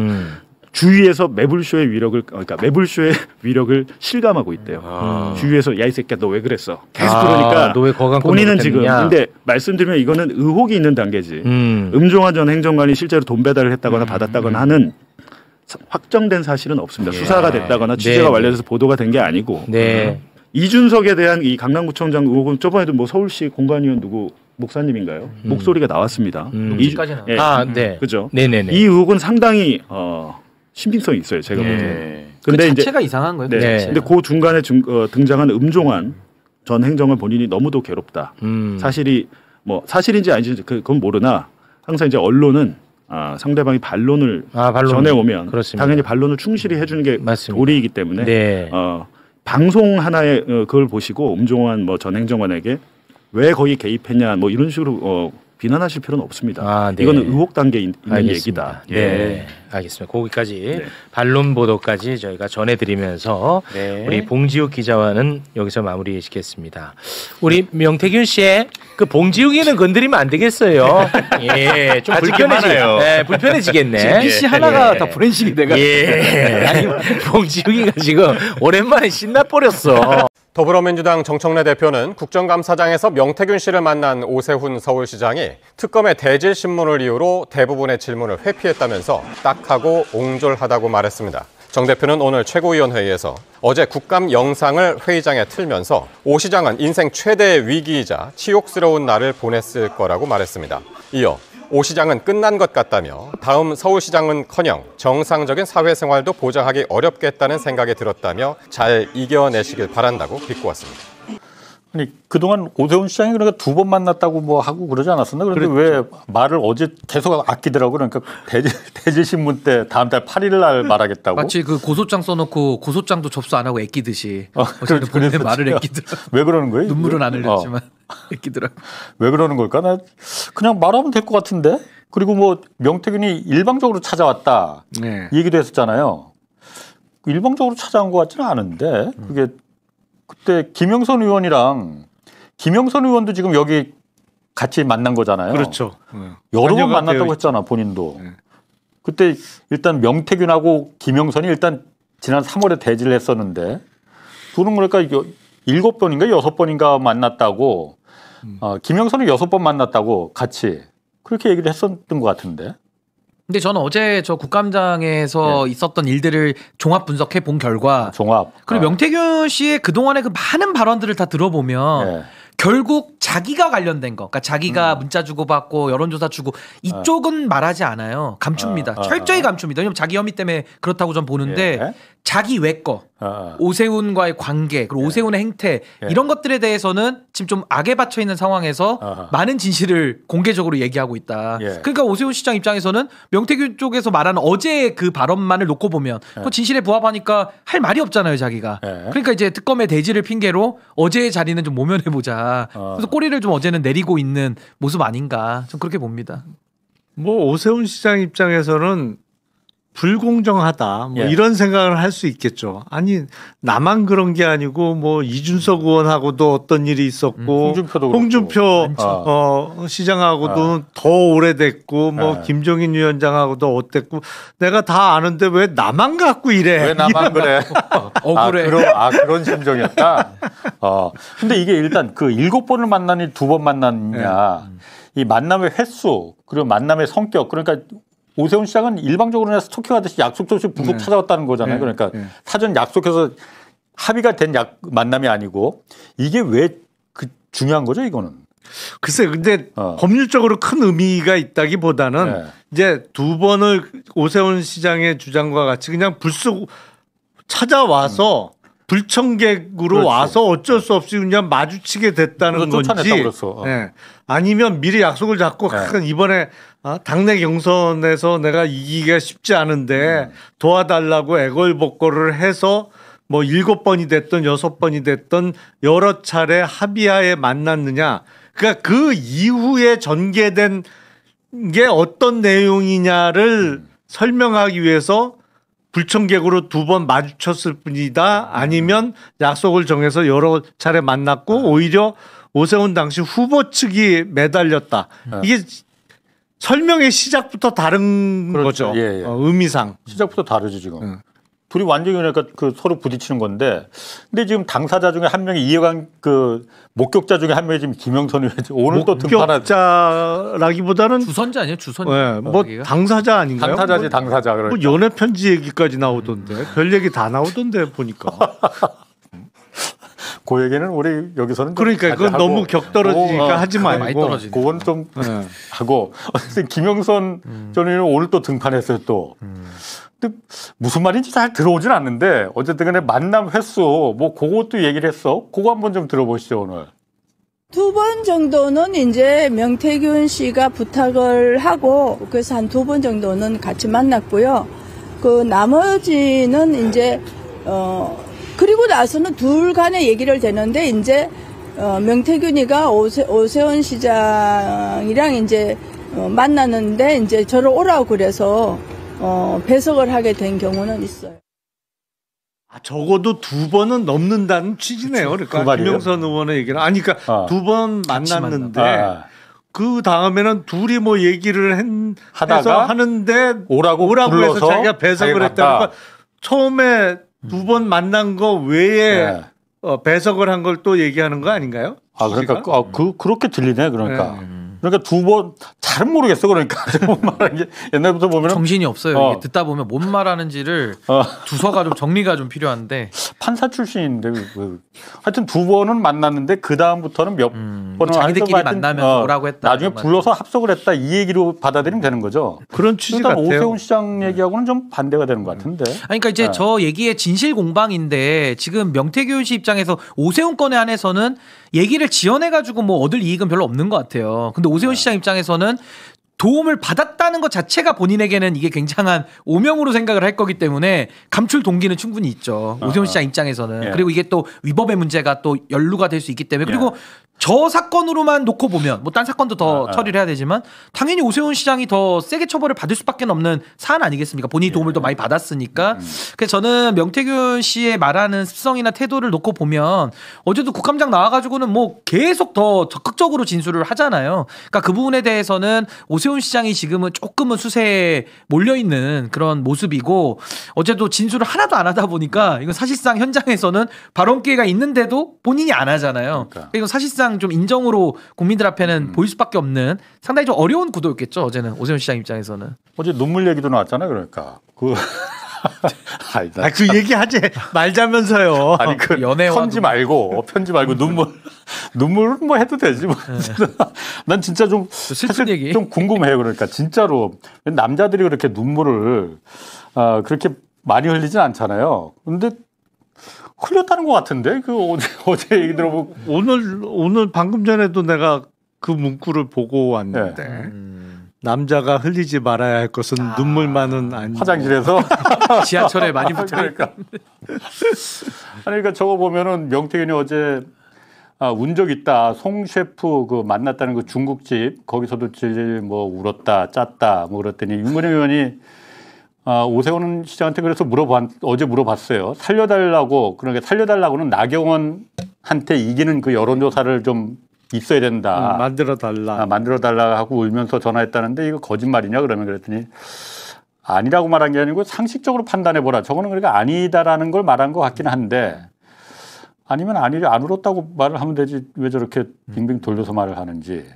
[SPEAKER 1] 주위에서 매불쇼의 위력을 그러니까 매불쇼의 위력을 실감하고 있대요. 주위에서 야 이 새끼야 너 왜 그랬어? 계속 그러니까
[SPEAKER 2] 너 왜
[SPEAKER 1] 본인은 지금 근데 말씀드리면 이거는 의혹이 있는 단계지. 음종환 전 행정관이 실제로 돈 배달을 했다거나 받았다거나 하는 확정된 사실은 없습니다. 수사가 됐다거나 취재가 완료돼서 보도가 된 게 아니고 이준석에 대한 이 강남구청장 의혹은 저번에도 뭐 서울시 공관위원 누구 목사님인가요? 목소리가 나왔습니다.
[SPEAKER 2] 까지 그죠?
[SPEAKER 1] 이 의혹은 상당히 신빙성이 있어요. 제가 보기에는.
[SPEAKER 3] 예.
[SPEAKER 1] 근데
[SPEAKER 6] 그 자체가 이상한 거예요.
[SPEAKER 1] 네.
[SPEAKER 6] 그
[SPEAKER 1] 근데 그 중간에 등장한 음종환 전 행정을 본인이 너무도 괴롭다. 사실이 뭐 사실인지 아닌지 그건 모르나 항상 이제 언론은 상대방이 반론을 전해오면
[SPEAKER 2] 그렇습니다.
[SPEAKER 1] 당연히 반론을 충실히 해주는 게
[SPEAKER 2] 맞습니다.
[SPEAKER 1] 도리이기 때문에
[SPEAKER 2] 네.
[SPEAKER 1] 방송 하나에 그걸 보시고 음종환 뭐 전 행정관에게 왜 거기 개입했냐 뭐 이런 식으로 비난하실 필요는 없습니다.
[SPEAKER 2] 네.
[SPEAKER 1] 이거는 의혹 단계에 있는
[SPEAKER 2] 알겠습니다.
[SPEAKER 1] 얘기다.
[SPEAKER 2] 네, 알겠습니다. 거기까지
[SPEAKER 1] 네.
[SPEAKER 2] 반론 보도까지 저희가 전해드리면서
[SPEAKER 3] 네.
[SPEAKER 2] 우리 봉지욱 기자와는 여기서 마무리시겠습니다. 우리 명태균 씨의 그 봉지욱이는 건드리면 안 되겠어요. 예, 좀 불편해지네요. 네, 불편해지겠네.
[SPEAKER 6] PC 하나가
[SPEAKER 2] 예.
[SPEAKER 6] 다 브랜싱이 돼가.
[SPEAKER 2] 예, 아니 봉지욱이가 지금 오랜만에 신나버렸어.
[SPEAKER 7] 더불어민주당 정청래 대표는 국정감사장에서 명태균 씨를 만난 오세훈 서울시장이 특검의 대질 신문을 이유로 대부분의 질문을 회피했다면서 딱하고 옹졸하다고 말했습니다. 정 대표는 오늘 최고위원회의에서 어제 국감 영상을 회의장에 틀면서 오 시장은 인생 최대의 위기이자 치욕스러운 날을 보냈을 거라고 말했습니다. 이어 오 시장은 끝난 것 같다며 다음 서울시장은커녕 정상적인 사회생활도 보장하기 어렵겠다는 생각이 들었다며 잘 이겨내시길 바란다고 비꼬았습니다.
[SPEAKER 3] 아니 그동안 오세훈 시장이 그러니까 2번 만났다고 뭐 하고 그러지 않았었나? 그런데 왜 말을 어제 계속 아끼더라고. 그러니까 대질신문 때 다음 달 8일 날 말하겠다고.
[SPEAKER 6] 마치 그 고소장 써놓고 고소장도 접수 안 하고 애끼듯이 어제는
[SPEAKER 3] 그래서
[SPEAKER 6] 본인의 말을 애끼더라.
[SPEAKER 3] 왜 그러는 거예요?
[SPEAKER 6] 눈물은 안 흘렸지만 애끼더라.
[SPEAKER 3] 왜 그러는 걸까? 나 그냥 말하면 될 것 같은데. 그리고 뭐 명태균이 일방적으로 찾아왔다
[SPEAKER 5] 네.
[SPEAKER 3] 얘기도 했었잖아요. 일방적으로 찾아온 것 같지는 않은데 그게 그때 김영선 의원도 지금 여기 같이 만난 거잖아요.
[SPEAKER 5] 그렇죠.
[SPEAKER 3] 여러 번
[SPEAKER 5] 관여가
[SPEAKER 3] 만났다고
[SPEAKER 5] 되어
[SPEAKER 3] 했잖아 본인도.
[SPEAKER 5] 네.
[SPEAKER 3] 그때 일단 명태균하고 김영선이 일단 지난 3월에 대지를 했었는데 둘은 그러니까 7번인가 6번인가 만났다고 김영선은 6번 만났다고 같이 그렇게 얘기를 했었던 것 같은데.
[SPEAKER 6] 근데 저는 어제 저 국감장에서 있었던 일들을 종합 분석해 본 결과
[SPEAKER 3] 종합.
[SPEAKER 6] 그리고 명태균 씨의 그동안의 그 많은 발언들을 다 들어보면
[SPEAKER 3] 예.
[SPEAKER 6] 결국 자기가 관련된 거, 그러니까 자기가 문자 주고받고 여론조사 주고 이쪽은 말하지 않아요. 감춥니다. 철저히 감춥니다. 왜냐면 자기 혐의 때문에 그렇다고 전 보는데
[SPEAKER 3] 예.
[SPEAKER 6] 자기 외 거, 오세훈과의 관계, 그리고 오세훈의 행태 이런 것들에 대해서는 지금 좀 악에 받쳐 있는 상황에서 많은 진실을 공개적으로 얘기하고 있다.
[SPEAKER 3] 예.
[SPEAKER 6] 그러니까 오세훈 시장 입장에서는 명태균 쪽에서 말하는 어제의 그 발언만을 놓고 보면 그 진실에 부합하니까 할 말이 없잖아요, 자기가. 그러니까 이제 특검의 대지를 핑계로 어제의 자리는 좀 모면해 보자. 그래서 꼬리를 좀 어제는 내리고 있는 모습 아닌가 좀 그렇게 봅니다.
[SPEAKER 5] 뭐 오세훈 시장 입장에서는 불공정하다 뭐
[SPEAKER 3] 예.
[SPEAKER 5] 이런 생각을 할 수 있겠죠. 아니 나만 그런 게 아니고 뭐 이준석 의원하고도 어떤 일이 있었고
[SPEAKER 3] 홍준표도
[SPEAKER 5] 홍준표 시장하고도 더 오래됐고 뭐
[SPEAKER 3] 예.
[SPEAKER 5] 김종인 위원장하고도 어땠고 내가 다 아는데 왜 나만 갖고 이래?
[SPEAKER 3] 왜 나만 그래?
[SPEAKER 6] 억울해.
[SPEAKER 3] 그런 심정이었다. 근데 이게 일단 그 7번을 만나니 2번 만났냐. 이 만남의 횟수 그리고 만남의 성격 그러니까 오세훈 시장은 일방적으로 그냥 스토킹하듯이 약속도 없이 불쑥 찾아왔다는 거잖아요. 그러니까 사전 약속해서 합의가 된 만남이 아니고 이게 왜 그 중요한 거죠, 이거는?
[SPEAKER 5] 글쎄, 근데 법률적으로 큰 의미가 있다기보다는 이제 2번을 오세훈 시장의 주장과 같이 그냥 불쑥 찾아와서 불청객으로
[SPEAKER 3] 그렇지.
[SPEAKER 5] 와서 어쩔 수 없이 그냥 마주치게 됐다는 건지 네. 아니면 미리 약속을 잡고 이번에 당내 경선에서 내가 이기기가 쉽지 않은데 도와달라고 애걸복걸을 해서 뭐 7번이 됐든 6번이 됐든 여러 차례 합의하에 만났느냐. 그러니까 그 이후에 전개된 게 어떤 내용이냐를 설명하기 위해서 불청객으로 2번 마주쳤을 뿐이다. 아니면 약속을 정해서 여러 차례 만났고 오히려 오세훈 당시 후보 측이 매달렸다. 이게 설명의 시작부터 다른
[SPEAKER 3] 그렇죠.
[SPEAKER 5] 거죠.
[SPEAKER 3] 예, 예.
[SPEAKER 5] 의미상.
[SPEAKER 3] 시작부터 다르죠 지금. 둘이 완전히 그러니까 그 서로 부딪히는 건데, 근데 지금 당사자 중에 한 명이 이해관 그 목격자 중에 한 명이 지금 김영선 의원 오늘 또 등판한
[SPEAKER 5] 목격자라기보다는
[SPEAKER 6] 주선자 아니에요? 주선자.
[SPEAKER 5] 네, 뭐 당사자 아닌가요?
[SPEAKER 3] 당사자지 당사자.
[SPEAKER 5] 뭐
[SPEAKER 3] 그러니까.
[SPEAKER 5] 연애 편지 얘기까지 나오던데 별 얘기 다 나오던데 보니까.
[SPEAKER 3] 그 얘기는 우리 여기서는
[SPEAKER 5] 그러니까 그건 너무 격떨어지니까 하지 말고.
[SPEAKER 6] 많이 떨어지네.
[SPEAKER 3] 그건 좀 하고. 어쨌든 김영선 전 의원은 오늘 또 등판했어요 또. 근데 무슨 말인지 잘 들어오진 않는데 어쨌든 간에 만남 횟수 뭐 그것도 얘기를 했어. 그거 한번 좀 들어보시죠 오늘.
[SPEAKER 8] 2번 정도는 이제 명태균 씨가 부탁을 하고 그래서 한 2번 정도는 같이 만났고요. 그 나머지는 이제 그리고 나서는 둘 간의 얘기를 되는데 이제 명태균이가 오세훈 시장이랑 이제 만났는데 이제 저를 오라고 그래서 배석을 하게 된 경우는 있어요.
[SPEAKER 5] 적어도 2번은 넘는다는 취지네요. 그러니까 김영선 의원의 얘기는 그러니까 2번 만났는데 그 다음에는 둘이 뭐 얘기를 해서 하는데 오라고 해서 자기가 배석을 했다니까 처음에 2번 만난 거 외에 배석을 한 걸 또 얘기하는 거 아닌가요?
[SPEAKER 3] 그러니까 그렇게 들리네. 그러니까 2번 잘은 모르겠어. 그러니까 뭔 말하는 게 옛날부터 보면
[SPEAKER 6] 정신이 없어요. 이게 듣다 보면 뭔 말하는지를 주소가 좀 정리가 좀 필요한데
[SPEAKER 3] 판사 출신인데 하여튼 2번은 만났는데 그 다음부터는 몇 번은
[SPEAKER 6] 자기들끼리 만나면 뭐라고 했다.
[SPEAKER 3] 나중에 불러서 합석을 했다 이 얘기로 받아들이면 되는 거죠.
[SPEAKER 5] 그런 취지 같아요.
[SPEAKER 3] 오세훈 시장 얘기하고는 좀 반대가 되는 것 같은데.
[SPEAKER 6] 그러니까 이제 저 얘기의 진실 공방인데 지금 명태균 씨 입장에서 오세훈 건에 한해서는 얘기를 지어내가지고 뭐 얻을 이익은 별로 없는 것 같아요. 근데 오세훈 시장 입장에서는 도움을 받았다는 것 자체가 본인에게는 이게 굉장한 오명으로 생각을 할 거기 때문에 감출 동기는 충분히 있죠. 오세훈 시장 입장에서는. 그리고 이게 또 위법의 문제가 또 연루가 될 수 있기 때문에 그리고 저 사건으로만 놓고 보면 뭐 딴 사건도 더 처리를 해야 되지만 당연히 오세훈 시장이 더 세게 처벌을 받을 수밖에 없는 사안 아니겠습니까? 본인이 도움을 더 많이 받았으니까. 그래서 저는 명태균 씨의 말하는 습성이나 태도를 놓고 보면 어제도 국감장 나와가지고는 뭐 계속 더 적극적으로 진술을 하잖아요. 그러니까 그 부분에 대해서는 오세훈 시장이 지금은 조금은 수세에 몰려있는 그런 모습이고 어제도 진술을 하나도 안 하다 보니까 이건 사실상 현장에서는 발언 기회가 있는데도 본인이 안 하잖아요. 그러니까 이건 사실상 좀 인정으로 국민들 앞에는 보일 수밖에 없는 상당히 좀 어려운 구도였겠죠. 어제는 오세훈 시장 입장에서는.
[SPEAKER 3] 어제 눈물 얘기도 나왔잖아요. 그러니까 그
[SPEAKER 5] 얘기 하지 말자면서요.
[SPEAKER 3] 아니 그 편지 말고 눈물은 뭐 해도 되지 뭐. 난 진짜 좀
[SPEAKER 6] 슬픈 얘기
[SPEAKER 3] 좀 궁금해요. 그러니까 진짜로 남자들이 그렇게 눈물을 그렇게 많이 흘리진 않잖아요. 근데 흘렸다는 것 같은데 그 어제 얘기 들어보고
[SPEAKER 5] 오늘 방금 전에도 내가 그 문구를 보고 왔는데 남자가 흘리지 말아야 할 것은 눈물만은 아니.
[SPEAKER 3] 화장실에서
[SPEAKER 6] 지하철에 많이 붙으니까.
[SPEAKER 3] 그러니까 저거 보면은 명태균이 어제 운 적 있다. 송 셰프 그 만났다는 그 중국집 거기서도 제일 뭐 울었다 짰다 뭐 그랬더니 윤건영 의원이 오세훈 시장한테 그래서 어제 물어봤어요. 그러니까 살려달라고는 나경원한테 이기는 그 여론조사를 좀 있어야 된다. 만들어달라 하고 울면서 전화했다는데 이거 거짓말이냐 그러면 그랬더니 아니라고 말한 게 아니고 상식적으로 판단해보라. 저거는 그러니까 아니다라는 걸 말한 것 같긴 한데 아니면 안 울었다고 말을 하면 되지 왜 저렇게 빙빙 돌려서 말을 하는지.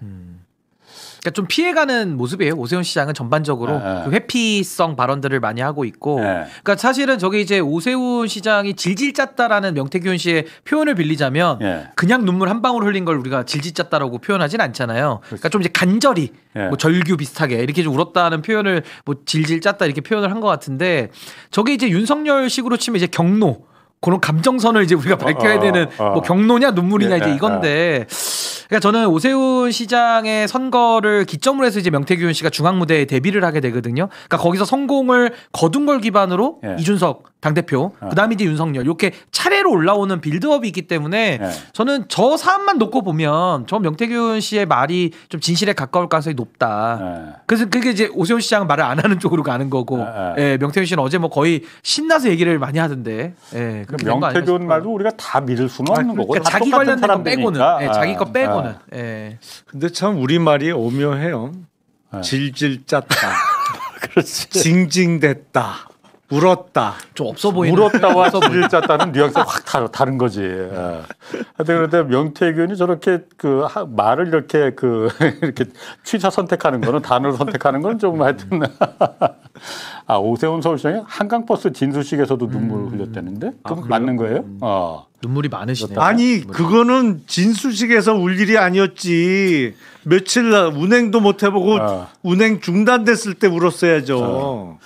[SPEAKER 6] 그러니까 좀 피해가는 모습이에요. 오세훈 시장은 전반적으로 그 회피성 발언들을 많이 하고 있고, 그러니까 사실은 저게 이제 오세훈 시장이 질질 짰다라는 명태균 씨의 표현을 빌리자면 그냥 눈물 한 방울 흘린 걸 우리가 질질 짰다라고 표현하진 않잖아요. 그러니까 좀 이제 간절히 뭐 절규 비슷하게 이렇게 좀 울었다는 표현을 뭐 질질 짰다 이렇게 표현을 한 것 같은데 저게 이제 윤석열식으로 치면 이제 경로. 그런 감정선을 이제 우리가 밝혀야 되는 뭐 경로냐 눈물이냐 이제 이건데. 그러니까 저는 오세훈 시장의 선거를 기점으로 해서 이제 명태균 씨가 중앙무대에 데뷔를 하게 되거든요. 그러니까 거기서 성공을 거둔 걸 기반으로 이준석 당대표, 그다음에 이제 윤석열 이렇게 차례로 올라오는 빌드업이 있기 때문에 저는 저 사안만 놓고 보면 저 명태균 씨의 말이 좀 진실에 가까울 가능성이 높다. 그래서 그게 이제 오세훈 시장은 말을 안 하는 쪽으로 가는 거고, 명태균 씨는 어제 뭐 거의 신나서 얘기를 많이 하던데.
[SPEAKER 3] 명태균 말도 우리가 다 믿을 수는 없는 거고.
[SPEAKER 6] 그러니까 자기 관련된 거 빼고는, 자기 거 빼고는.
[SPEAKER 5] 근데 참 우리 말이 오묘해요. 질질 짰다. 그렇지. 징징댔다. 울었다.
[SPEAKER 6] 좀 없어 보이는.
[SPEAKER 3] 울었다와 질질 짰다는 뉘앙스가 확 다른 거지. 그런데 명태균이 저렇게 그 말을 이렇게 이렇게 취사 선택하는 거는 단어를 선택하는 건 좀 하여튼. 오세훈 서울시장이 한강버스 진수식에서도 눈물 흘렸다는데? 그건 맞는 거예요?
[SPEAKER 6] 눈물이 많으시네요.
[SPEAKER 5] 아니 그거는 진수식에서 울 일이 아니었지. 며칠 운행도 못 해보고 운행 중단됐을 때 울었어야죠.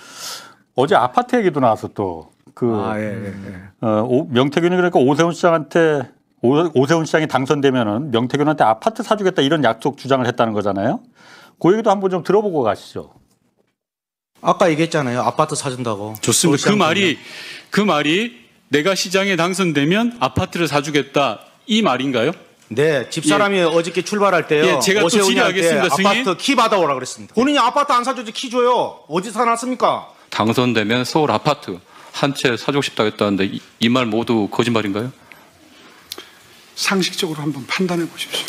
[SPEAKER 3] 어제 아파트 얘기도 나와서 또 명태균이 그러니까 오세훈 시장이 당선되면은 명태균한테 아파트 사주겠다 이런 약속 주장을 했다는 거잖아요. 그 얘기도 한번 좀 들어보고 가시죠.
[SPEAKER 4] 아까 얘기했잖아요. 아파트 사준다고.
[SPEAKER 9] 좋습니다. 그 말이 내가 시장에 당선되면 아파트를 사주겠다 이 말인가요?
[SPEAKER 4] 네, 집사람이 어저께 출발할 때요.
[SPEAKER 9] 제가 또 질의하겠습니다.
[SPEAKER 4] 아파트 키 받아오라 그랬습니다. 본인이 아파트 안 사줘도 키 줘요. 어디서 사놨습니까?
[SPEAKER 10] 당선되면 서울 아파트 한 채 사주고 싶다고 했다는데 이 말 모두 거짓말인가요?
[SPEAKER 9] 상식적으로 한번 판단해 보십시오.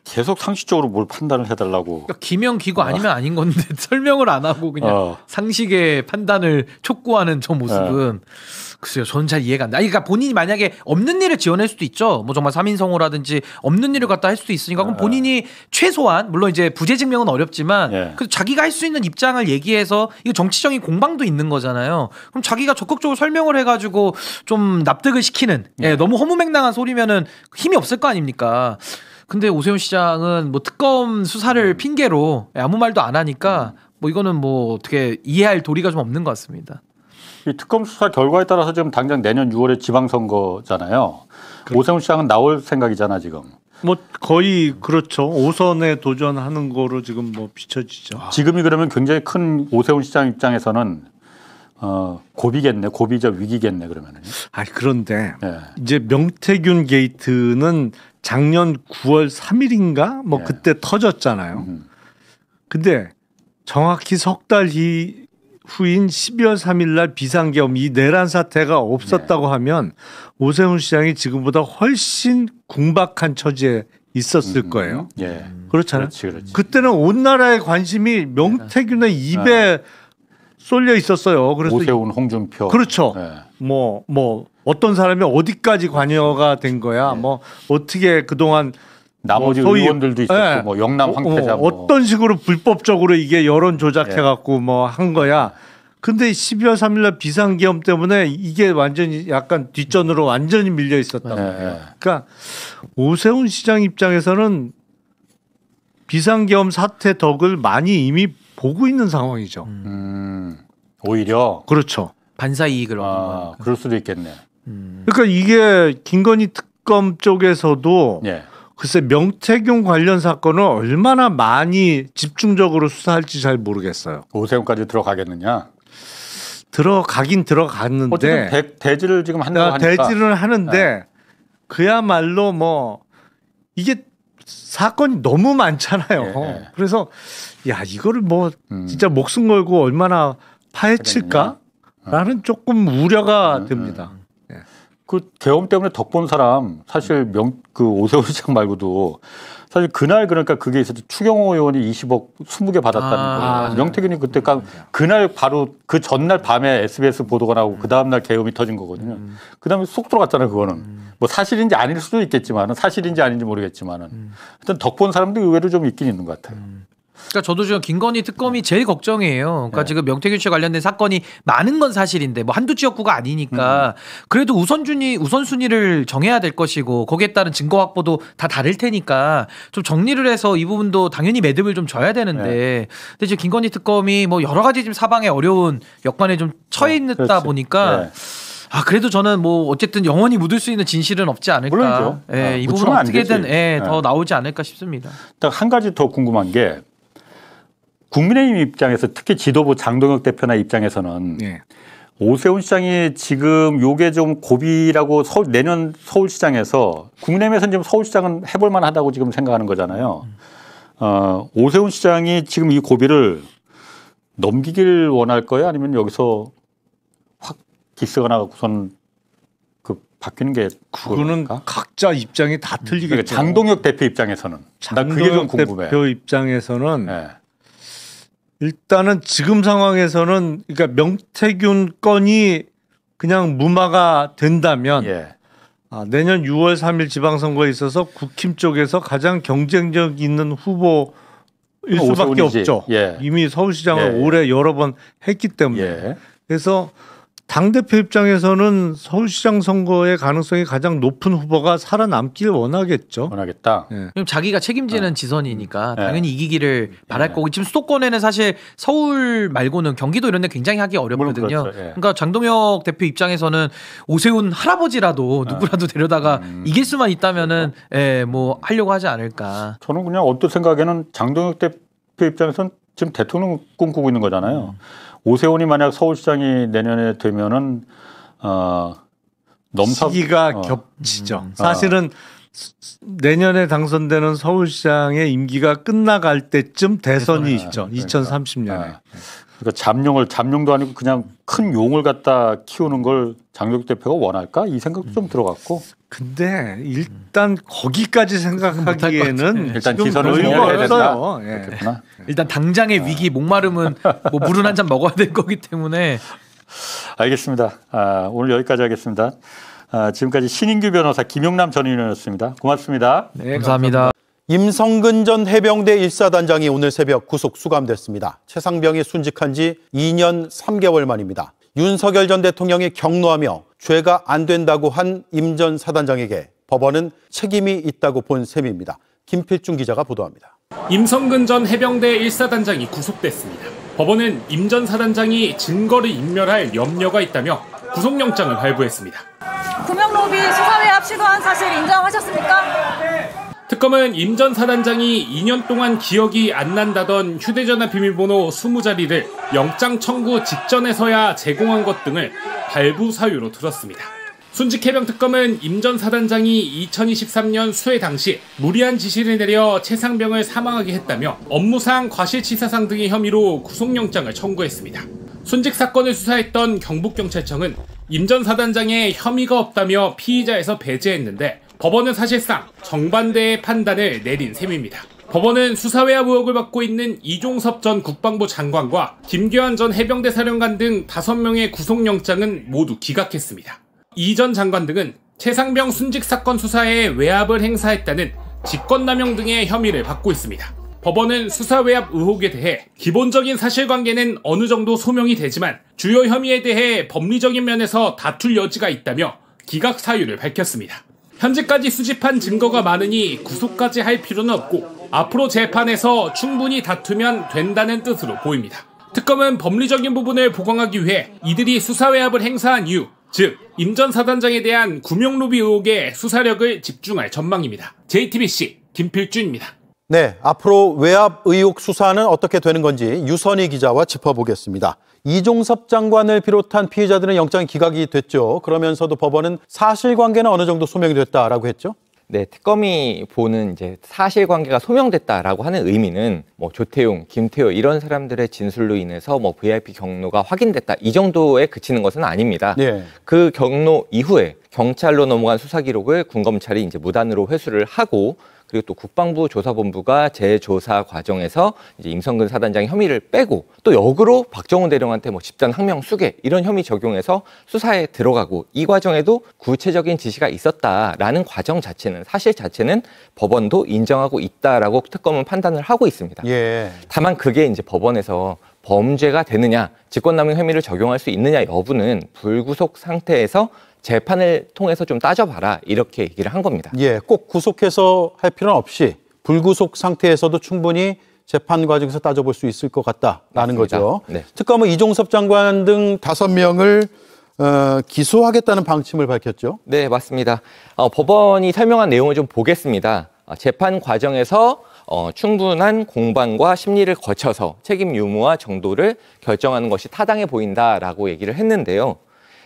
[SPEAKER 3] 계속 상식적으로 뭘 판단을 해달라고.
[SPEAKER 6] 그러니까 기명기고 아니면 아닌 건데 설명을 안 하고 그냥 상식의 판단을 촉구하는 저 모습은 글쎄요, 저는 잘 이해가 안 돼. 그러니까 본인이 만약에 없는 일을 지원할 수도 있죠. 뭐 정말 3인성호라든지 없는 일을 갖다 할 수도 있으니까 그럼 본인이 최소한 물론 이제 부재 증명은 어렵지만 그래도 자기가 할 수 있는 입장을 얘기해서 이거 정치적인 공방도 있는 거잖아요. 그럼 자기가 적극적으로 설명을 해가지고 좀 납득을 시키는 너무 허무맹랑한 소리면은 힘이 없을 거 아닙니까? 근데 오세훈 시장은 뭐 특검 수사를 핑계로 아무 말도 안 하니까 뭐 이거는 뭐 어떻게 이해할 도리가 좀 없는 것 같습니다.
[SPEAKER 3] 이 특검 수사 결과에 따라서 지금 당장 내년 6월에 지방선거잖아요. 오세훈 시장은 나올 생각이잖아 지금.
[SPEAKER 5] 뭐 거의 그렇죠. 5선에 도전하는 거로 지금 뭐 비춰지죠.
[SPEAKER 3] 지금이 그러면 굉장히 큰 오세훈 시장 입장에서는 고비겠네, 고비적 위기겠네 그러면은.
[SPEAKER 5] 그런데 이제 명태균 게이트는 작년 9월 3일인가 뭐 그때 터졌잖아요. 근데 정확히 석 달 후인 12월 3일 날 비상계엄 이 내란 사태가 없었다고 하면 오세훈 시장이 지금보다 훨씬 궁박한 처지에 있었을 거예요. 그렇잖아요.
[SPEAKER 3] 그렇지.
[SPEAKER 5] 그때는 온 나라의 관심이 명태균의 입에 쏠려 있었어요. 그래서
[SPEAKER 3] 오세훈, 홍준표.
[SPEAKER 5] 그렇죠. 뭐 어떤 사람이 어디까지 관여가 된 거야. 뭐 어떻게 그동안
[SPEAKER 3] 나머지 의원들도 있었고 뭐 영남 황태자
[SPEAKER 5] 어떤 식으로 불법적으로 이게 여론 조작해 갖고 뭐 한 거야. 근데 12월 3일 날 비상계엄 때문에 이게 완전히 약간 뒷전으로 완전히 밀려 있었단 말이에요. 그러니까 오세훈 시장 입장에서는 비상계엄 사태 덕을 많이 이미 보고 있는 상황이죠.
[SPEAKER 3] 오히려
[SPEAKER 5] 그렇죠.
[SPEAKER 6] 반사 이익을 얻는 거니까.
[SPEAKER 3] 그럴 수도 있겠네.
[SPEAKER 5] 그러니까 이게 김건희 특검 쪽에서도 글쎄 명태균 관련 사건을 얼마나 많이 집중적으로 수사할지 잘 모르겠어요.
[SPEAKER 3] 오세훈까지 들어가겠느냐?
[SPEAKER 5] 들어가긴 들어갔는데
[SPEAKER 3] 어쨌든 대지를 지금 한다고 하니까.
[SPEAKER 5] 대지를 하는데 그야말로 뭐 이게 사건이 너무 많잖아요. 그래서 야 이거를 뭐 진짜 목숨 걸고 얼마나 파헤칠까라는 조금 우려가 됩니다.
[SPEAKER 3] 그 계엄 때문에 덕본 사람 사실 그 오세훈 시장 말고도 사실 그날 그러니까 그게 있었죠. 추경호 의원이 20억 20개 받았다는 거예요. 명태균이 그때 그날 바로 그 전날 밤에 SBS 보도가 나오고 그 다음날 계엄이 터진 거거든요. 그다음에 쏙 들어갔잖아요. 그거는 뭐 사실인지 아닐 수도 있겠지만은 사실인지 아닌지 모르겠지만은 하여튼 덕본 사람도 의외로 좀 있긴 있는 것 같아요.
[SPEAKER 6] 그러니까 저도 지금 김건희 특검이 제일 걱정이에요. 그러니까 지금 명태균 씨 관련된 사건이 많은 건 사실인데 뭐 한두 지역구가 아니니까 그래도 우선순위를 정해야 될 것이고 거기에 따른 증거 확보도 다 다를 테니까 좀 정리를 해서 이 부분도 당연히 매듭을 좀 져야 되는데 근데 지금 김건희 특검이 뭐 여러 가지 지금 사방에 어려운 여건에 좀 처해 있다 보니까 그래도 저는 뭐 어쨌든 영원히 묻을 수 있는 진실은 없지 않을까. 이 부분은 어떻게든 더 나오지 않을까 싶습니다.
[SPEAKER 3] 한 가지 더 궁금한 게 국민의힘 입장에서 특히 지도부 장동혁 대표나 입장에서는 오세훈 시장이 지금 요게 좀 고비라고 내년 서울시장에서 국민의힘에서는 지금 서울시장은 해볼 만하다고 지금 생각하는 거잖아요. 오세훈 시장이 지금 이 고비를 넘기길 원할 거예요? 아니면 여기서 확 기스가 나가고선 바뀌는 게
[SPEAKER 5] 그거는 각자 입장이 다 틀리겠죠.
[SPEAKER 3] 그러니까 장동혁 대표 입장에서는 나 그게 좀 궁금해.
[SPEAKER 5] 대표 입장에서는 일단은 지금 상황에서는 그러니까 명태균 건이 그냥 무마가 된다면 내년 6월 3일 지방선거에 있어서 국힘 쪽에서 가장 경쟁력 있는 후보일 수밖에 없죠. 이미 서울시장을 올해 여러 번 했기 때문에. 그래서 당대표 입장에서는 서울시장 선거의 가능성이 가장 높은 후보가 살아남길 원하겠죠.
[SPEAKER 3] 원하겠다.
[SPEAKER 6] 그럼 자기가 책임지는 지선이니까 당연히 이기기를 바랄 거고 지금 수도권에는 사실 서울 말고는 경기도 이런 데 굉장히 하기 어렵거든요.
[SPEAKER 3] 그렇죠.
[SPEAKER 6] 그러니까 장동혁 대표 입장에서는 오세훈 할아버지라도 누구라도 데려다가 이길 수만 있다면은 뭐 하려고 하지 않을까.
[SPEAKER 3] 저는 그냥 어떤 생각에는 장동혁 대표 입장에서는 지금 대통령 꿈꾸고 있는 거잖아요. 오세훈이 만약 서울시장이 내년에 되면은
[SPEAKER 5] 시기가 겹치죠. 사실은 내년에 당선되는 서울시장의 임기가 끝나갈 때쯤 대선이 있죠. 2030년에.
[SPEAKER 3] 그러니까 잠룡도 아니고 그냥 큰 용을 갖다 키우는 걸 장동혁 대표가 원할까? 이 생각도 좀 들어갔고.
[SPEAKER 5] 근데 일단 거기까지 생각하기에는
[SPEAKER 3] 일단
[SPEAKER 5] 지금
[SPEAKER 3] 기선을
[SPEAKER 5] 여유가
[SPEAKER 3] 된다.
[SPEAKER 5] 없어요.
[SPEAKER 6] 일단 당장의 위기 목마름은 뭐 물은 한 잔 먹어야 될 거기 때문에.
[SPEAKER 3] 알겠습니다. 오늘 여기까지 하겠습니다. 지금까지 신인규 변호사 김용남 전 의원이었습니다. 고맙습니다.
[SPEAKER 6] 네, 감사합니다.
[SPEAKER 11] 임성근 전 해병대 1사단장이 오늘 새벽 구속 수감됐습니다. 최상병이 순직한 지 2년 3개월 만입니다. 윤석열 전 대통령이 격노하며 죄가 안 된다고 한 임 전 사단장에게 법원은 책임이 있다고 본 셈입니다. 김필중 기자가 보도합니다.
[SPEAKER 12] 임성근 전 해병대 1사단장이 구속됐습니다. 법원은 임 전 사단장이 증거를 인멸할 염려가 있다며 구속영장을 발부했습니다.
[SPEAKER 13] 구명로비 수사외압 시도한 사실 인정하셨습니까?
[SPEAKER 12] 특검은 임 전 사단장이 2년 동안 기억이 안 난다던 휴대전화 비밀번호 20자리를 영장 청구 직전에서야 제공한 것 등을 발부 사유로 들었습니다. 순직해병특검은 임 전 사단장이 2023년 수해 당시 무리한 지시를 내려 최상병을 사망하게 했다며 업무상 과실치사상 등의 혐의로 구속영장을 청구했습니다. 순직 사건을 수사했던 경북경찰청은 임 전 사단장의 혐의가 없다며 피의자에서 배제했는데 법원은 사실상 정반대의 판단을 내린 셈입니다. 법원은 수사외압 의혹을 받고 있는 이종섭 전 국방부 장관과 김교환 전 해병대 사령관 등 5명의 구속영장은 모두 기각했습니다. 이 전 장관 등은 최상병 순직 사건 수사에 외압을 행사했다는 직권남용 등의 혐의를 받고 있습니다. 법원은 수사외압 의혹에 대해 기본적인 사실관계는 어느 정도 소명이 되지만 주요 혐의에 대해 법리적인 면에서 다툴 여지가 있다며 기각 사유를 밝혔습니다. 현재까지 수집한 증거가 많으니 구속까지 할 필요는 없고 앞으로 재판에서 충분히 다투면 된다는 뜻으로 보입니다. 특검은 법리적인 부분을 보강하기 위해 이들이 수사외압을 행사한 이유, 즉 임 전 사단장에 대한 구명로비 의혹에 수사력을 집중할 전망입니다. JTBC 김필준입니다.
[SPEAKER 11] 네, 앞으로 외압 의혹 수사는 어떻게 되는 건지 유선희 기자와 짚어보겠습니다. 이종섭 장관을 비롯한 피의자들은 영장 기각이 됐죠. 그러면서도 법원은 사실관계는 어느 정도 소명이 됐다라고 했죠.
[SPEAKER 14] 네, 특검이 보는 이제 사실관계가 소명됐다라고 하는 의미는 뭐 조태용, 김태호 이런 사람들의 진술로 인해서 뭐 VIP 경로가 확인됐다 이 정도에 그치는 것은 아닙니다.
[SPEAKER 11] 네.
[SPEAKER 14] 그 경로 이후에 경찰로 넘어간 수사 기록을 군검찰이 이제 무단으로 회수를 하고 그리고 또 국방부 조사본부가 재조사 과정에서 이제 임성근 사단장의 혐의를 빼고 또 역으로 박정훈 대령한테 뭐 집단 항명 수괴 이런 혐의 적용해서 수사에 들어가고 이 과정에도 구체적인 지시가 있었다라는 과정 자체는 사실 자체는 법원도 인정하고 있다라고 특검은 판단을 하고 있습니다.
[SPEAKER 11] 예.
[SPEAKER 14] 다만 그게 이제 법원에서 범죄가 되느냐, 직권남용 혐의를 적용할 수 있느냐 여부는 불구속 상태에서 재판을 통해서 좀 따져봐라 이렇게 얘기를 한 겁니다.
[SPEAKER 11] 예, 꼭 구속해서 할 필요는 없이 불구속 상태에서도 충분히 재판 과정에서 따져볼 수 있을 것 같다라는
[SPEAKER 14] 맞습니다.
[SPEAKER 11] 거죠.
[SPEAKER 14] 네.
[SPEAKER 11] 특검은 이종섭 장관 등 5명을 기소하겠다는 방침을 밝혔죠.
[SPEAKER 14] 네, 맞습니다. 법원이 설명한 내용을 좀 보겠습니다. 재판 과정에서 충분한 공방과 심리를 거쳐서 책임 유무와 정도를 결정하는 것이 타당해 보인다라고 얘기를 했는데요.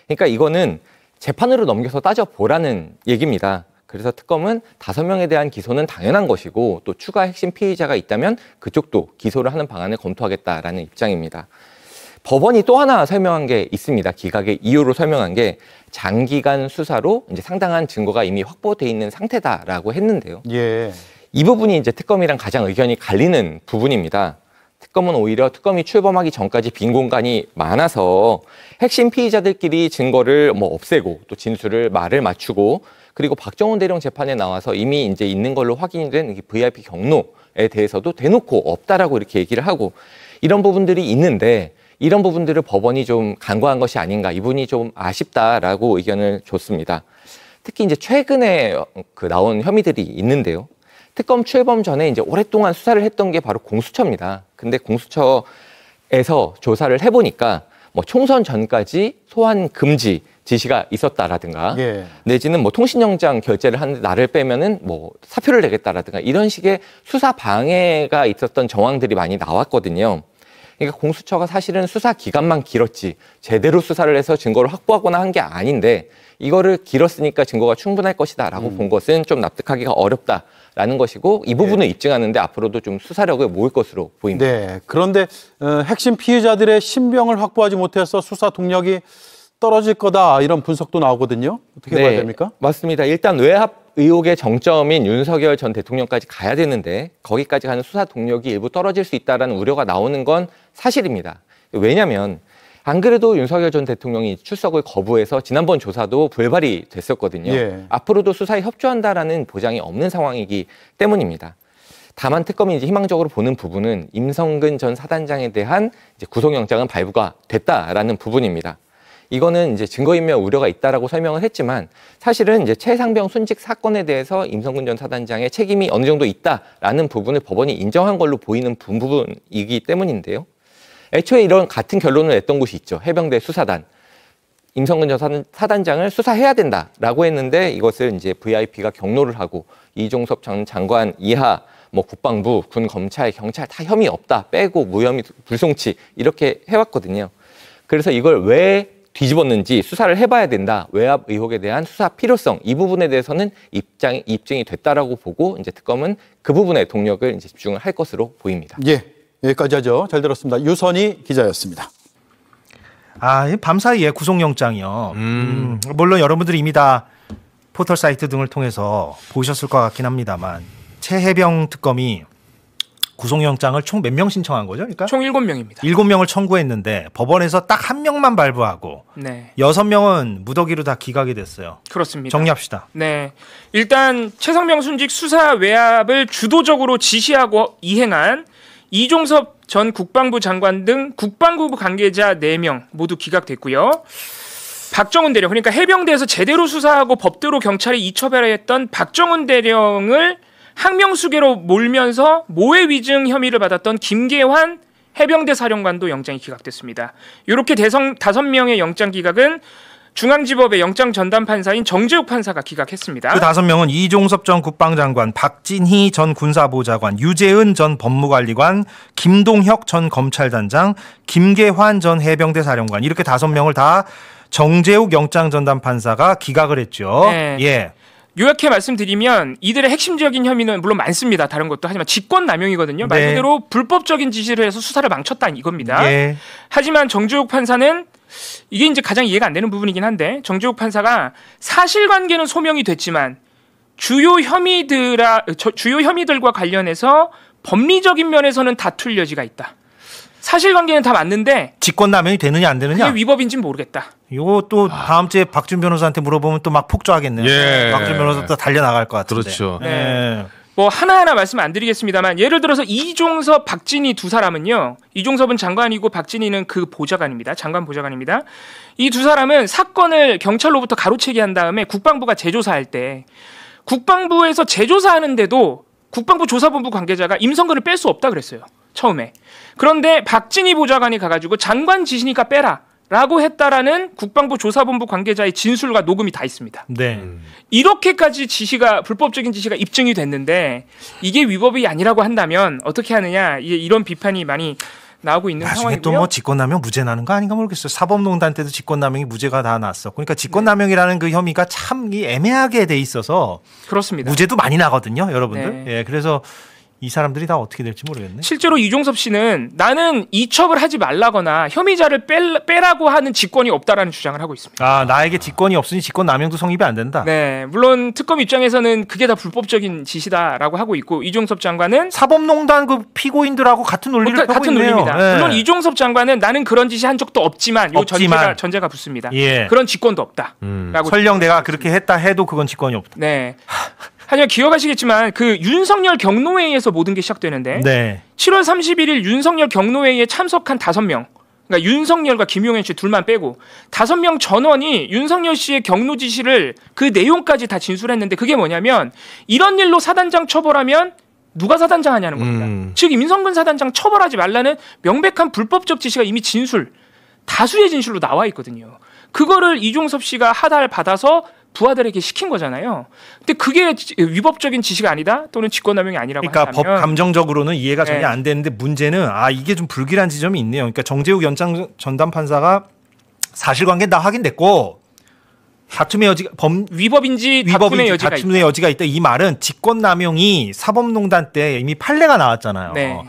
[SPEAKER 14] 그러니까 이거는 재판으로 넘겨서 따져보라는 얘기입니다. 그래서 특검은 5명에 대한 기소는 당연한 것이고 또 추가 핵심 피의자가 있다면 그쪽도 기소를 하는 방안을 검토하겠다라는 입장입니다. 법원이 또 하나 설명한 게 있습니다. 기각의 이유로 설명한 게 장기간 수사로 이제 상당한 증거가 이미 확보돼 있는 상태다라고 했는데요.
[SPEAKER 11] 예.
[SPEAKER 14] 이 부분이 이제 특검이랑 가장 의견이 갈리는 부분입니다. 특검은 오히려 특검이 출범하기 전까지 빈 공간이 많아서 핵심 피의자들끼리 증거를 뭐 없애고 또 진술을 말을 맞추고 그리고 박정훈 대령 재판에 나와서 이미 이제 있는 걸로 확인이 된 VIP 경로에 대해서도 대놓고 없다라고 이렇게 얘기를 하고 이런 부분들이 있는데 이런 부분들을 법원이 좀 간과한 것이 아닌가, 이분이 좀 아쉽다라고 의견을 줬습니다. 특히 이제 최근에 나온 혐의들이 있는데요. 특검 출범 전에 이제 오랫동안 수사를 했던 게 바로 공수처입니다. 근데 공수처에서 조사를 해보니까 뭐 총선 전까지 소환 금지 지시가 있었다라든가, 내지는 뭐 통신영장 결재를 하는데 나를 빼면은 뭐 사표를 내겠다라든가 이런 식의 수사 방해가 있었던 정황들이 많이 나왔거든요. 그러니까 공수처가 사실은 수사 기간만 길었지 제대로 수사를 해서 증거를 확보하거나 한 게 아닌데 이거를 길었으니까 증거가 충분할 것이다라고 본 것은 좀 납득하기가 어렵다라는 것이고 이 부분을 입증하는데 앞으로도 좀 수사력을 모을 것으로 보입니다.
[SPEAKER 11] 네. 그런데 핵심 피의자들의 신병을 확보하지 못해서 수사 동력이 떨어질 거다 이런 분석도 나오거든요. 어떻게 봐야 됩니까?
[SPEAKER 14] 맞습니다. 일단 외압 의혹의 정점인 윤석열 전 대통령까지 가야 되는데 거기까지 가는 수사 동력이 일부 떨어질 수 있다는 우려가 나오는 건 사실입니다. 왜냐하면 안 그래도 윤석열 전 대통령이 출석을 거부해서 지난번 조사도 불발이 됐었거든요. 앞으로도 수사에 협조한다라는 보장이 없는 상황이기 때문입니다. 다만 특검이 이제 희망적으로 보는 부분은 임성근 전 사단장에 대한 이제 구속영장은 발부가 됐다라는 부분입니다. 이거는 이제 증거인멸 우려가 있다라고 설명을 했지만 사실은 이제 최상병 순직 사건에 대해서 임성근 전 사단장의 책임이 어느 정도 있다라는 부분을 법원이 인정한 걸로 보이는 부분이기 때문인데요. 애초에 이런 같은 결론을 냈던 곳이 있죠. 해병대 수사단. 임성근 전 사단장을 수사해야 된다라고 했는데 이것을 이제 VIP가 경로를 하고 이종섭 전 장관 이하 뭐 국방부, 군, 검찰, 경찰 다 혐의 없다 빼고 무혐의 불송치 이렇게 해왔거든요. 그래서 이걸 왜 뒤집었는지 수사를 해봐야 된다. 외압 의혹에 대한 수사 필요성 이 부분에 대해서는 입증이 됐다라고 보고 이제 특검은 그 부분에 동력을 이제 집중을 할 것으로 보입니다.
[SPEAKER 11] 예, 여기까지 하죠. 잘 들었습니다. 유선희 기자였습니다.
[SPEAKER 15] 밤사이에 구속영장이요. 물론 여러분들이 이미 다 포털 사이트 등을 통해서 보셨을 것 같긴 합니다만 최혜병 특검이 구속영장을 총 몇 명 신청한 거죠? 그러니까
[SPEAKER 2] 총 7명입니다.
[SPEAKER 15] 7명을 청구했는데 법원에서 딱 1명만 발부하고 6명은 무더기로 다 기각이 됐어요.
[SPEAKER 2] 그렇습니다.
[SPEAKER 15] 정리합시다.
[SPEAKER 2] 네, 일단 최상병 순직 수사 외압을 주도적으로 지시하고 이행한 이종섭 전 국방부 장관 등 국방부 관계자 4명 모두 기각됐고요. 박정훈 대령, 그러니까 해병대에서 제대로 수사하고 법대로 경찰이 이처벌했던 박정훈 대령을 항명수계로 몰면서 모해 위증 혐의를 받았던 김계환 해병대 사령관도 영장이 기각됐습니다. 이렇게 5명의 영장 기각은 중앙지법의 영장 전담 판사인 정재욱 판사가 기각했습니다.
[SPEAKER 15] 그 5명은 이종섭 전 국방장관, 박진희 전 군사보좌관, 유재은 전 법무관리관, 김동혁 전 검찰단장, 김계환 전 해병대 사령관 이렇게 5명을 다 정재욱 영장 전담 판사가 기각을 했죠.
[SPEAKER 2] 네.
[SPEAKER 15] 예.
[SPEAKER 2] 요약해 말씀드리면 이들의 핵심적인 혐의는 물론 많습니다. 다른 것도 하지만 직권남용이거든요. 말 그대로 불법적인 지시를 해서 수사를 망쳤다 이겁니다. 하지만 정재욱 판사는 이게 이제 가장 이해가 안 되는 부분이긴 한데 정재욱 판사가 사실관계는 소명이 됐지만 주요 혐의들과 관련해서 법리적인 면에서는 다툴 여지가 있다. 사실관계는 다 맞는데
[SPEAKER 15] 직권남용이 되느냐 안 되느냐
[SPEAKER 2] 그게 위법인지는 모르겠다.
[SPEAKER 15] 이거 또 다음 주에 박준 변호사한테 물어보면 또 막 폭주하겠네요. 박준 변호사 또 달려나갈 것 같은데.
[SPEAKER 5] 그렇죠.
[SPEAKER 2] 뭐 하나하나 말씀 안 드리겠습니다만 예를 들어서 이종섭, 박진희 두 사람은요. 이종섭은 장관이고 박진희는 그 보좌관입니다. 장관 보좌관입니다. 이 두 사람은 사건을 경찰로부터 가로채기 한 다음에 국방부가 재조사할 때 국방부에서 재조사하는데도 국방부 조사본부 관계자가 임성근을 뺄 수 없다 그랬어요. 처음에. 그런데 박진희 보좌관이 가가지고 장관 지시니까 빼라 라고 했다라는 국방부 조사본부 관계자의 진술과 녹음이 다 있습니다. 이렇게까지 불법적인 지시가 입증이 됐는데 이게 위법이 아니라고 한다면 어떻게 하느냐 이런 비판이 많이 나오고 있는
[SPEAKER 15] 나중에
[SPEAKER 2] 상황이고요.
[SPEAKER 15] 또 뭐 직권남용 무죄 나는 거 아닌가 모르겠어요. 사법농단 때도 직권남용이 무죄가 다 났었고, 그러니까 직권남용이라는 그 혐의가 참 애매하게 돼 있어서
[SPEAKER 2] 그렇습니다.
[SPEAKER 15] 무죄도 많이 나거든요, 여러분들. 예, 그래서 이 사람들이 다 어떻게 될지 모르겠네.
[SPEAKER 2] 실제로 이종섭 씨는 나는 이첩을 하지 말라거나 혐의자를 빼라고 하는 직권이 없다라는 주장을 하고 있습니다.
[SPEAKER 15] 나에게 직권이 없으니 직권남용도 성립이 안 된다.
[SPEAKER 2] 네, 물론 특검 입장에서는 그게 다 불법적인 지시다라고 하고 있고 이종섭 장관은
[SPEAKER 15] 사법농단 그 피고인들하고 같은 논리를 펴고 있네요.
[SPEAKER 2] 논리입니다. 물론 이종섭 장관은 나는 그런 지시 한 적도 없지만 전제가 붙습니다. 그런 직권도 없다.
[SPEAKER 15] 설령 내가 그렇게 했다 해도 그건 직권이 없다.
[SPEAKER 2] 네. 하지만 기억하시겠지만 그 윤석열 경로회의에서 모든 게 시작되는데 7월 31일 윤석열 경로회의에 참석한 5명
[SPEAKER 16] 그러니까 윤석열과 김용현 씨 둘만 빼고 5명 전원이 윤석열 씨의 경로 지시를 그 내용까지 다 진술했는데 그게 뭐냐면 이런 일로 사단장 처벌하면 누가 사단장 하냐는 겁니다. 즉 임성근 사단장 처벌하지 말라는 명백한 불법적 지시가 이미 다수의 진술로 나와 있거든요. 그거를 이종섭 씨가 하달 받아서 부하들에게 시킨 거잖아요. 근데 그게 위법적인 지시가 아니다 또는 직권남용이 아니라고
[SPEAKER 15] 그러니까
[SPEAKER 16] 한다면
[SPEAKER 15] 법 감정적으로는 이해가 전혀 안 되는데 문제는 이게 좀 불길한 지점이 있네요. 그러니까 정재욱 연장 전담 판사가 사실관계는 다 확인됐고 다툼의 여지가
[SPEAKER 16] 위법인지
[SPEAKER 15] 다툼의 여지가 있다. 이 말은 직권남용이 사법농단 때 이미 판례가 나왔잖아요.
[SPEAKER 16] 네.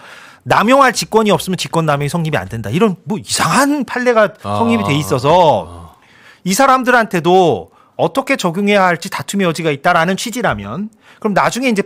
[SPEAKER 15] 남용할 직권이 없으면 직권남용이 성립이 안 된다. 이런 뭐 이상한 판례가 성립이 돼 있어서 이 사람들한테도 어떻게 적용해야 할지 다툼의 여지가 있다라는 취지라면 그럼 나중에 이제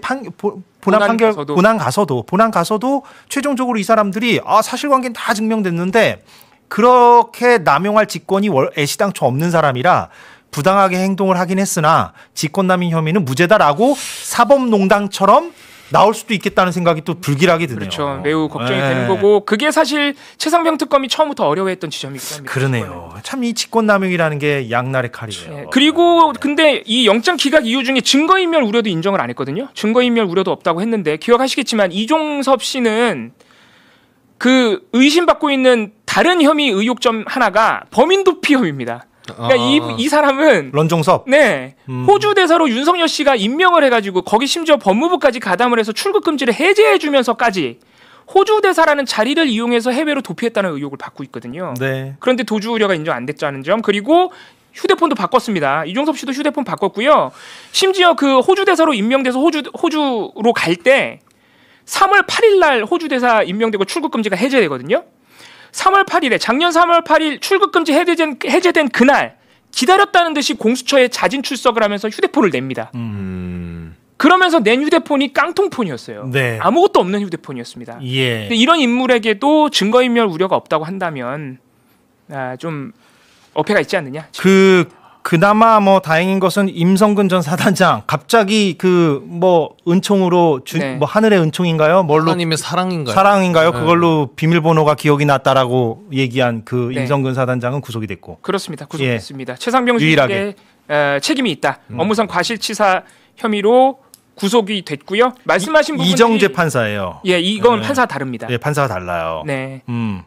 [SPEAKER 15] 본안 가서도 최종적으로 이 사람들이 사실관계는 다 증명됐는데 그렇게 남용할 직권이 애시당초 없는 사람이라 부당하게 행동을 하긴 했으나 직권남용 혐의는 무죄다라고 사법농단처럼 나올 수도 있겠다는 생각이 또 불길하게 드네요.
[SPEAKER 16] 그렇죠. 매우 걱정이 되는 거고 그게 사실 최상병 특검이 처음부터 어려워했던 지점이기도 합니다.
[SPEAKER 15] 그러네요. 참 이 직권남용이라는 게 양날의 칼이에요.
[SPEAKER 16] 네. 그리고 근데 이 영장 기각 이유 중에 증거인멸 우려도 인정을 안 했거든요. 증거인멸 우려도 없다고 했는데 기억하시겠지만 이종섭 씨는 그 의심받고 있는 다른 혐의 의혹점 하나가 범인 도피 혐의입니다. 그러니까 이 사람은
[SPEAKER 15] 런종섭
[SPEAKER 16] 호주 대사로 윤석열 씨가 임명을 해가지고 거기 심지어 법무부까지 가담을 해서 출국 금지를 해제해주면서까지 호주 대사라는 자리를 이용해서 해외로 도피했다는 의혹을 받고 있거든요.
[SPEAKER 15] 네.
[SPEAKER 16] 그런데 도주 우려가 인정 안 됐다는 점 그리고 휴대폰도 바꿨습니다. 이종섭 씨도 휴대폰 바꿨고요. 심지어 그 호주 대사로 임명돼서 호주로 갈 때 3월 8일 날 호주 대사 임명되고 출국 금지가 해제되거든요. 3월 8일에 작년 3월 8일 출국금지 해제된 그날 기다렸다는 듯이 공수처에 자진 출석을 하면서 휴대폰을 냅니다. 그러면서 낸 휴대폰이 깡통폰이었어요.
[SPEAKER 15] 네.
[SPEAKER 16] 아무것도 없는 휴대폰이었습니다.
[SPEAKER 15] 예.
[SPEAKER 16] 근데 이런 인물에게도 증거인멸 우려가 없다고 한다면 좀 어폐가 있지 않느냐.
[SPEAKER 15] 그나마 뭐 다행인 것은 임성근 전 사단장 갑자기 그 뭐 은총으로 뭐 하늘의 은총인가요?
[SPEAKER 17] 하나님의 사랑인가요?
[SPEAKER 15] 사랑인가요? 그걸로 비밀번호가 기억이 났다라고 얘기한 그 임성근 사단장은 구속이 됐고.
[SPEAKER 16] 그렇습니다. 구속됐습니다. 최상병 씨에게 책임이 있다. 업무상 과실치사 혐의로 구속이 됐고요. 말씀하신 부분이
[SPEAKER 15] 이정재 판사예요.
[SPEAKER 16] 예, 이건 판사가 다릅니다.
[SPEAKER 15] 예, 판사가 달라요.
[SPEAKER 16] 네.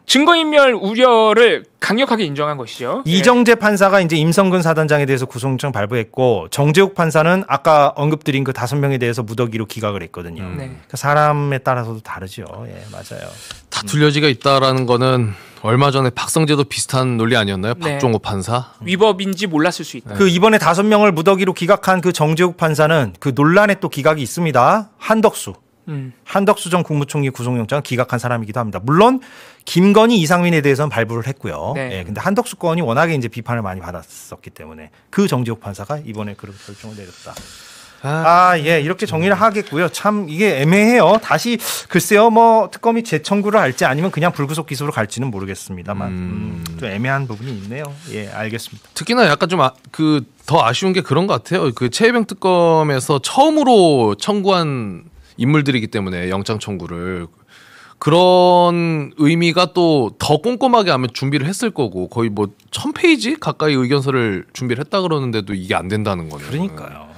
[SPEAKER 16] 증거인멸 우려를 강력하게 인정한 것이죠.
[SPEAKER 15] 이정재 판사가 이제 임성근 사단장에 대해서 구속영장 발부했고 정재욱 판사는 아까 언급드린 그 5명에 대해서 무더기로 기각을 했거든요. 그러니까 사람에 따라서도 다르죠. 예, 맞아요.
[SPEAKER 17] 다툴 여지가 있다라는 거는 얼마 전에 박성재도 비슷한 논리 아니었나요? 박종호 판사?
[SPEAKER 16] 위법인지 몰랐을 수 있다.
[SPEAKER 15] 그 이번에 5명을 무더기로 기각한 그 정재욱 판사는 그 논란에 또 기각이 있습니다. 한덕수 전 국무총리 구속영장을 기각한 사람이기도 합니다. 물론 김건희, 이상민에 대해서는 발부를 했고요. 예, 근데 한덕수 건이 워낙에 이제 비판을 많이 받았었기 때문에 그 정재욱 판사가 이번에 그런 결정을 내렸다. 예, 이렇게 정리를 하겠고요. 참 이게 애매해요. 다시 글쎄요, 뭐 특검이 재청구를 할지 아니면 그냥 불구속 기소로 갈지는 모르겠습니다만 좀 애매한 부분이 있네요. 예, 알겠습니다.
[SPEAKER 17] 특히나 약간 좀 더 아쉬운 게 그런 것 같아요. 그 최혜병 특검에서 처음으로 청구한 인물들이기 때문에 영장 청구를 그런 의미가 또 더 꼼꼼하게 하면 준비를 했을 거고 거의 뭐 1000페이지 가까이 의견서를 준비를 했다 그러는데도 이게 안 된다는 거네요.
[SPEAKER 15] 그러니까요.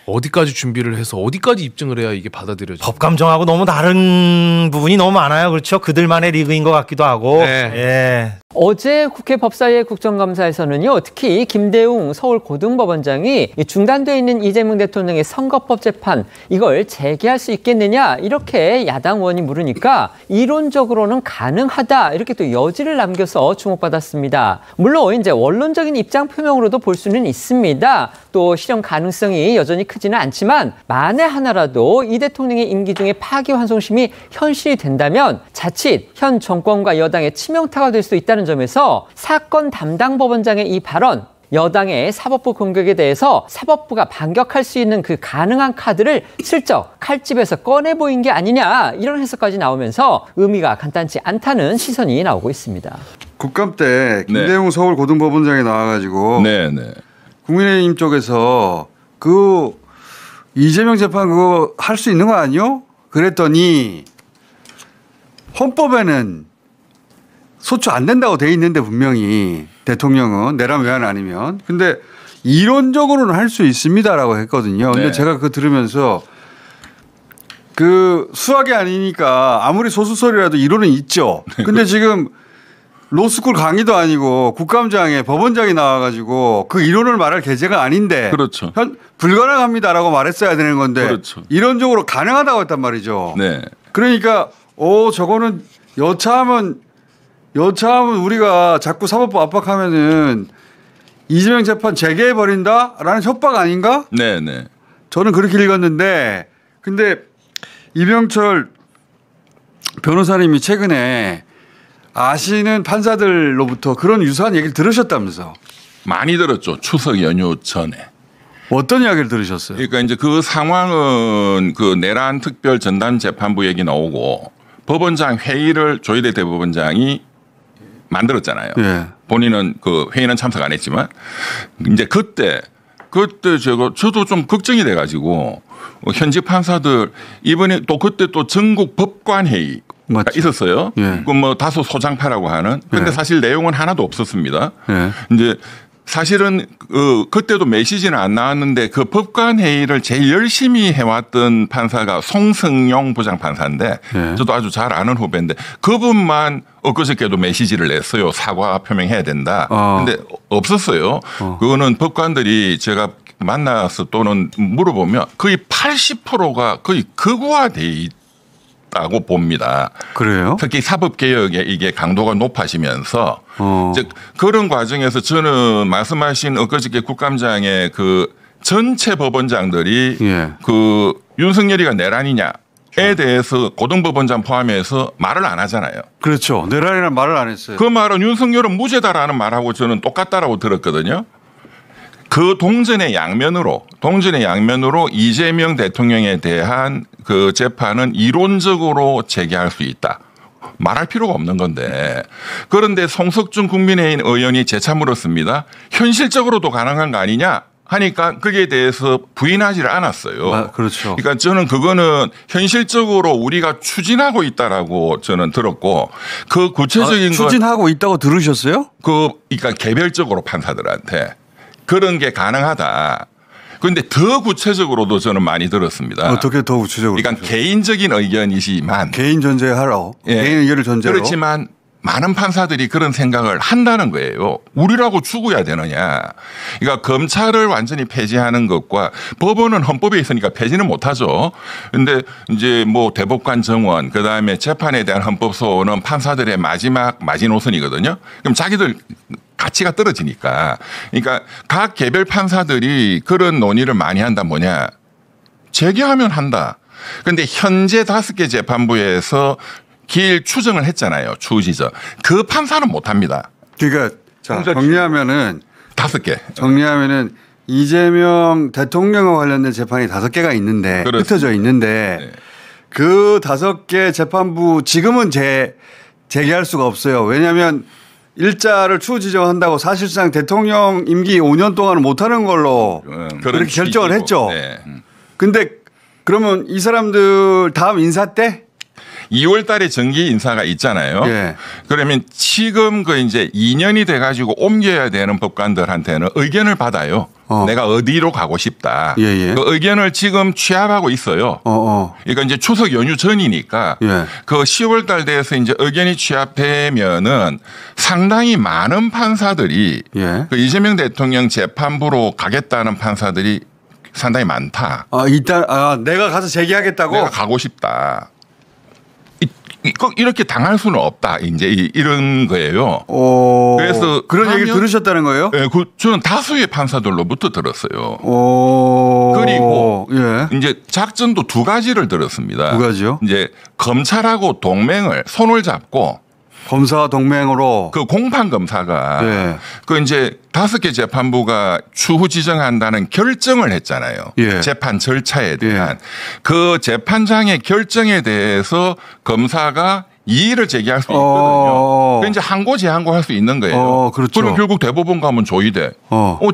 [SPEAKER 17] 어디까지 준비를 해서 어디까지 입증을 해야 이게 받아들여져요?
[SPEAKER 15] 법 감정하고 너무 다른 부분이 너무 많아요. 그렇죠? 그들만의 리그인 것 같기도 하고. 예.
[SPEAKER 18] 어제 국회 법사위의 국정감사에서는요, 특히 김대웅 서울고등법원장이 중단되어 있는 이재명 대통령의 선거법 재판 이걸 재개할 수 있겠느냐 이렇게 야당 의원이 물으니까 이론적으로는 가능하다 이렇게 또 여지를 남겨서 주목받았습니다. 물론 이제 원론적인 입장 표명으로도 볼 수는 있습니다. 또 실현 가능성이 여전히 크지는 않지만 만에 하나라도 이 대통령의 임기 중에 파기환송심이 현실이 된다면 자칫 현 정권과 여당의 치명타가 될 수 있다는 점에서 사건 담당 법원장의 이 발언 여당의 사법부 공격에 대해서 사법부가 반격할 수 있는 그 가능한 카드를 슬쩍 칼집에서 꺼내 보인 게 아니냐 이런 해석까지 나오면서 의미가 간단치 않다는 시선이 나오고 있습니다.
[SPEAKER 19] 국감 때 김대웅 서울고등법원장이 나와가지고 국민의힘 쪽에서 그 이재명 재판 그거 할 수 있는 거 아니요? 그랬더니 헌법에는 소추 안 된다고 돼 있는데 분명히 대통령은 내란 외환 아니면. 근데 이론적으로는 할 수 있습니다라고 했거든요. 근데
[SPEAKER 20] 네.
[SPEAKER 19] 제가 그거 들으면서 그 수학이 아니니까 아무리 소수설이라도 이론은 있죠. 근데 지금 로스쿨 강의도 아니고 국감장에 법원장이 나와가지고 그 이론을 말할 계제가 아닌데.
[SPEAKER 20] 그렇죠.
[SPEAKER 19] 불가능합니다라고 말했어야 되는 건데.
[SPEAKER 20] 그렇죠.
[SPEAKER 19] 이론적으로 가능하다고 했단 말이죠.
[SPEAKER 20] 네.
[SPEAKER 19] 그러니까 저거는 여차하면 우리가 자꾸 사법부 압박하면은 이재명 재판 재개해버린다라는 협박 아닌가?
[SPEAKER 20] 네네.
[SPEAKER 19] 저는 그렇게 읽었는데 근데 이병철 변호사님이 최근에 아시는 판사들로부터 그런 유사한 얘기를 들으셨다면서.
[SPEAKER 20] 많이 들었죠. 추석 연휴 전에.
[SPEAKER 19] 어떤 이야기를 들으셨어요?
[SPEAKER 20] 그러니까 이제 그 상황은 그 내란 특별 전담 재판부 얘기 나오고 법원장 회의를 조희대 대법원장이 만들었잖아요.
[SPEAKER 19] 예.
[SPEAKER 20] 본인은 그 회의는 참석 안 했지만 이제 그때 저도 좀 걱정이 돼가지고 현직 판사들 이번에 또 그때 또 전국 법관 회의가 있었어요.
[SPEAKER 19] 예.
[SPEAKER 20] 그 뭐 다소 소장파라고 하는. 근데
[SPEAKER 19] 예.
[SPEAKER 20] 사실 내용은 하나도 없었습니다.
[SPEAKER 19] 예.
[SPEAKER 20] 이제 사실은 그때도 메시지는 안 나왔는데 그 법관 회의를 제일 열심히 해왔던 판사가 송승용 부장판사인데
[SPEAKER 19] 예.
[SPEAKER 20] 저도 아주 잘 아는 후배인데 그분만 엊그저께도 메시지를 냈어요. 사과 표명해야 된다. 근데 없었어요. 그거는 법관들이 제가 만나서 또는 물어보면 거의 80%가 거의 극우화돼 있다고 봅니다.
[SPEAKER 19] 그래요?
[SPEAKER 20] 특히 사법개혁에 이게 강도가 높아지면서 즉 그런 과정에서 저는 말씀하신 엊그저께 국감장에 그 전체 법원장들이 그 윤석열이가 내란이냐 에 대해서 고등법원장 포함해서 말을 안 하잖아요.
[SPEAKER 19] 그렇죠. 내란이라는 말을 안 했어요.
[SPEAKER 20] 그 말은 윤석열은 무죄다라는 말하고 저는 똑같다라고 들었거든요. 그 동전의 양면으로 이재명 대통령에 대한 그 재판은 이론적으로 재개할 수 있다. 말할 필요가 없는 건데. 그런데 송석준 국민의힘 의원이 재차 물었습니다. 현실적으로도 가능한 거 아니냐? 하니까 거기에 대해서 부인하지를 않았어요.
[SPEAKER 19] 그렇죠.
[SPEAKER 20] 그러니까 저는 그거는 현실적으로 우리가 추진하고 있다라고 저는 들었고 그 구체적인
[SPEAKER 19] 추진하고 있다고 들으셨어요?
[SPEAKER 20] 그러니까 개별적으로 판사들한테 그런 게 가능하다. 그런데 더 구체적으로도 저는 많이 들었습니다.
[SPEAKER 19] 어떻게 더 구체적으로?
[SPEAKER 20] 그러니까 개인적인 의견이지만
[SPEAKER 19] 개인 전제하러 개인 의견을 전제로
[SPEAKER 20] 그렇지만 많은 판사들이 그런 생각을 한다는 거예요. 우리라고 죽어야 되느냐. 그러니까 검찰을 완전히 폐지하는 것과 법원은 헌법에 있으니까 폐지는 못하죠. 그런데 이제 뭐 대법관 정원 그다음에 재판에 대한 헌법 소원은 판사들의 마지막 마지노선이거든요. 그럼 자기들 가치가 떨어지니까. 그러니까 각 개별 판사들이 그런 논의를 많이 한다 뭐냐. 재개하면 한다. 그런데 현재 5개 재판부에서 길 추정을 했잖아요. 추지정. 그 판사는 못 합니다.
[SPEAKER 19] 그러니까 자, 정리하면은
[SPEAKER 20] 5개.
[SPEAKER 19] 정리하면은 이재명 대통령과 관련된 재판이 5개가 있는데 흩어져 있는데 그 5개 재판부 지금은 재개할 수가 없어요. 왜냐하면 일자를 추후 지정한다고 사실상 대통령 임기 5년 동안은 못하는 걸로 그렇게 결정을 했죠. 그런데 그러면 이 사람들 다음 인사 때
[SPEAKER 20] 2월 달에 정기 인사가 있잖아요.
[SPEAKER 19] 예.
[SPEAKER 20] 그러면 지금 그 이제 2년이 돼 가지고 옮겨야 되는 법관들한테는 의견을 받아요. 내가 어디로 가고 싶다.
[SPEAKER 19] 예예.
[SPEAKER 20] 그 의견을 지금 취합하고 있어요. 그러니까 이제 추석 연휴 전이니까 그 10월 달 돼서 이제 의견이 취합되면은 상당히 많은 판사들이 그 이재명 대통령 재판부로 가겠다는 판사들이 상당히 많다.
[SPEAKER 19] 일단 내가 가서 재개하겠다고?
[SPEAKER 20] 내가 가고 싶다. 이렇게 당할 수는 없다. 이제 이런 거예요. 그래서
[SPEAKER 19] 그런 얘기를 들으셨다는 거예요?
[SPEAKER 20] 네, 저는 다수의 판사들로부터 들었어요. 그리고 이제 작전도 2가지를 들었습니다.
[SPEAKER 19] 2가지요?
[SPEAKER 20] 이제 검찰하고 동맹을 손을 잡고
[SPEAKER 19] 검사와 동맹으로
[SPEAKER 20] 그 공판 검사가 그 이제 5개 재판부가 추후 지정한다는 결정을 했잖아요. 재판 절차에 대한 그 재판장의 결정에 대해서 검사가 이의를 제기할 수 있거든요. 그 이제 항고 재항고 할 수 있는 거예요.
[SPEAKER 19] 그렇죠.
[SPEAKER 20] 그럼 결국 대법원 가면 조의대.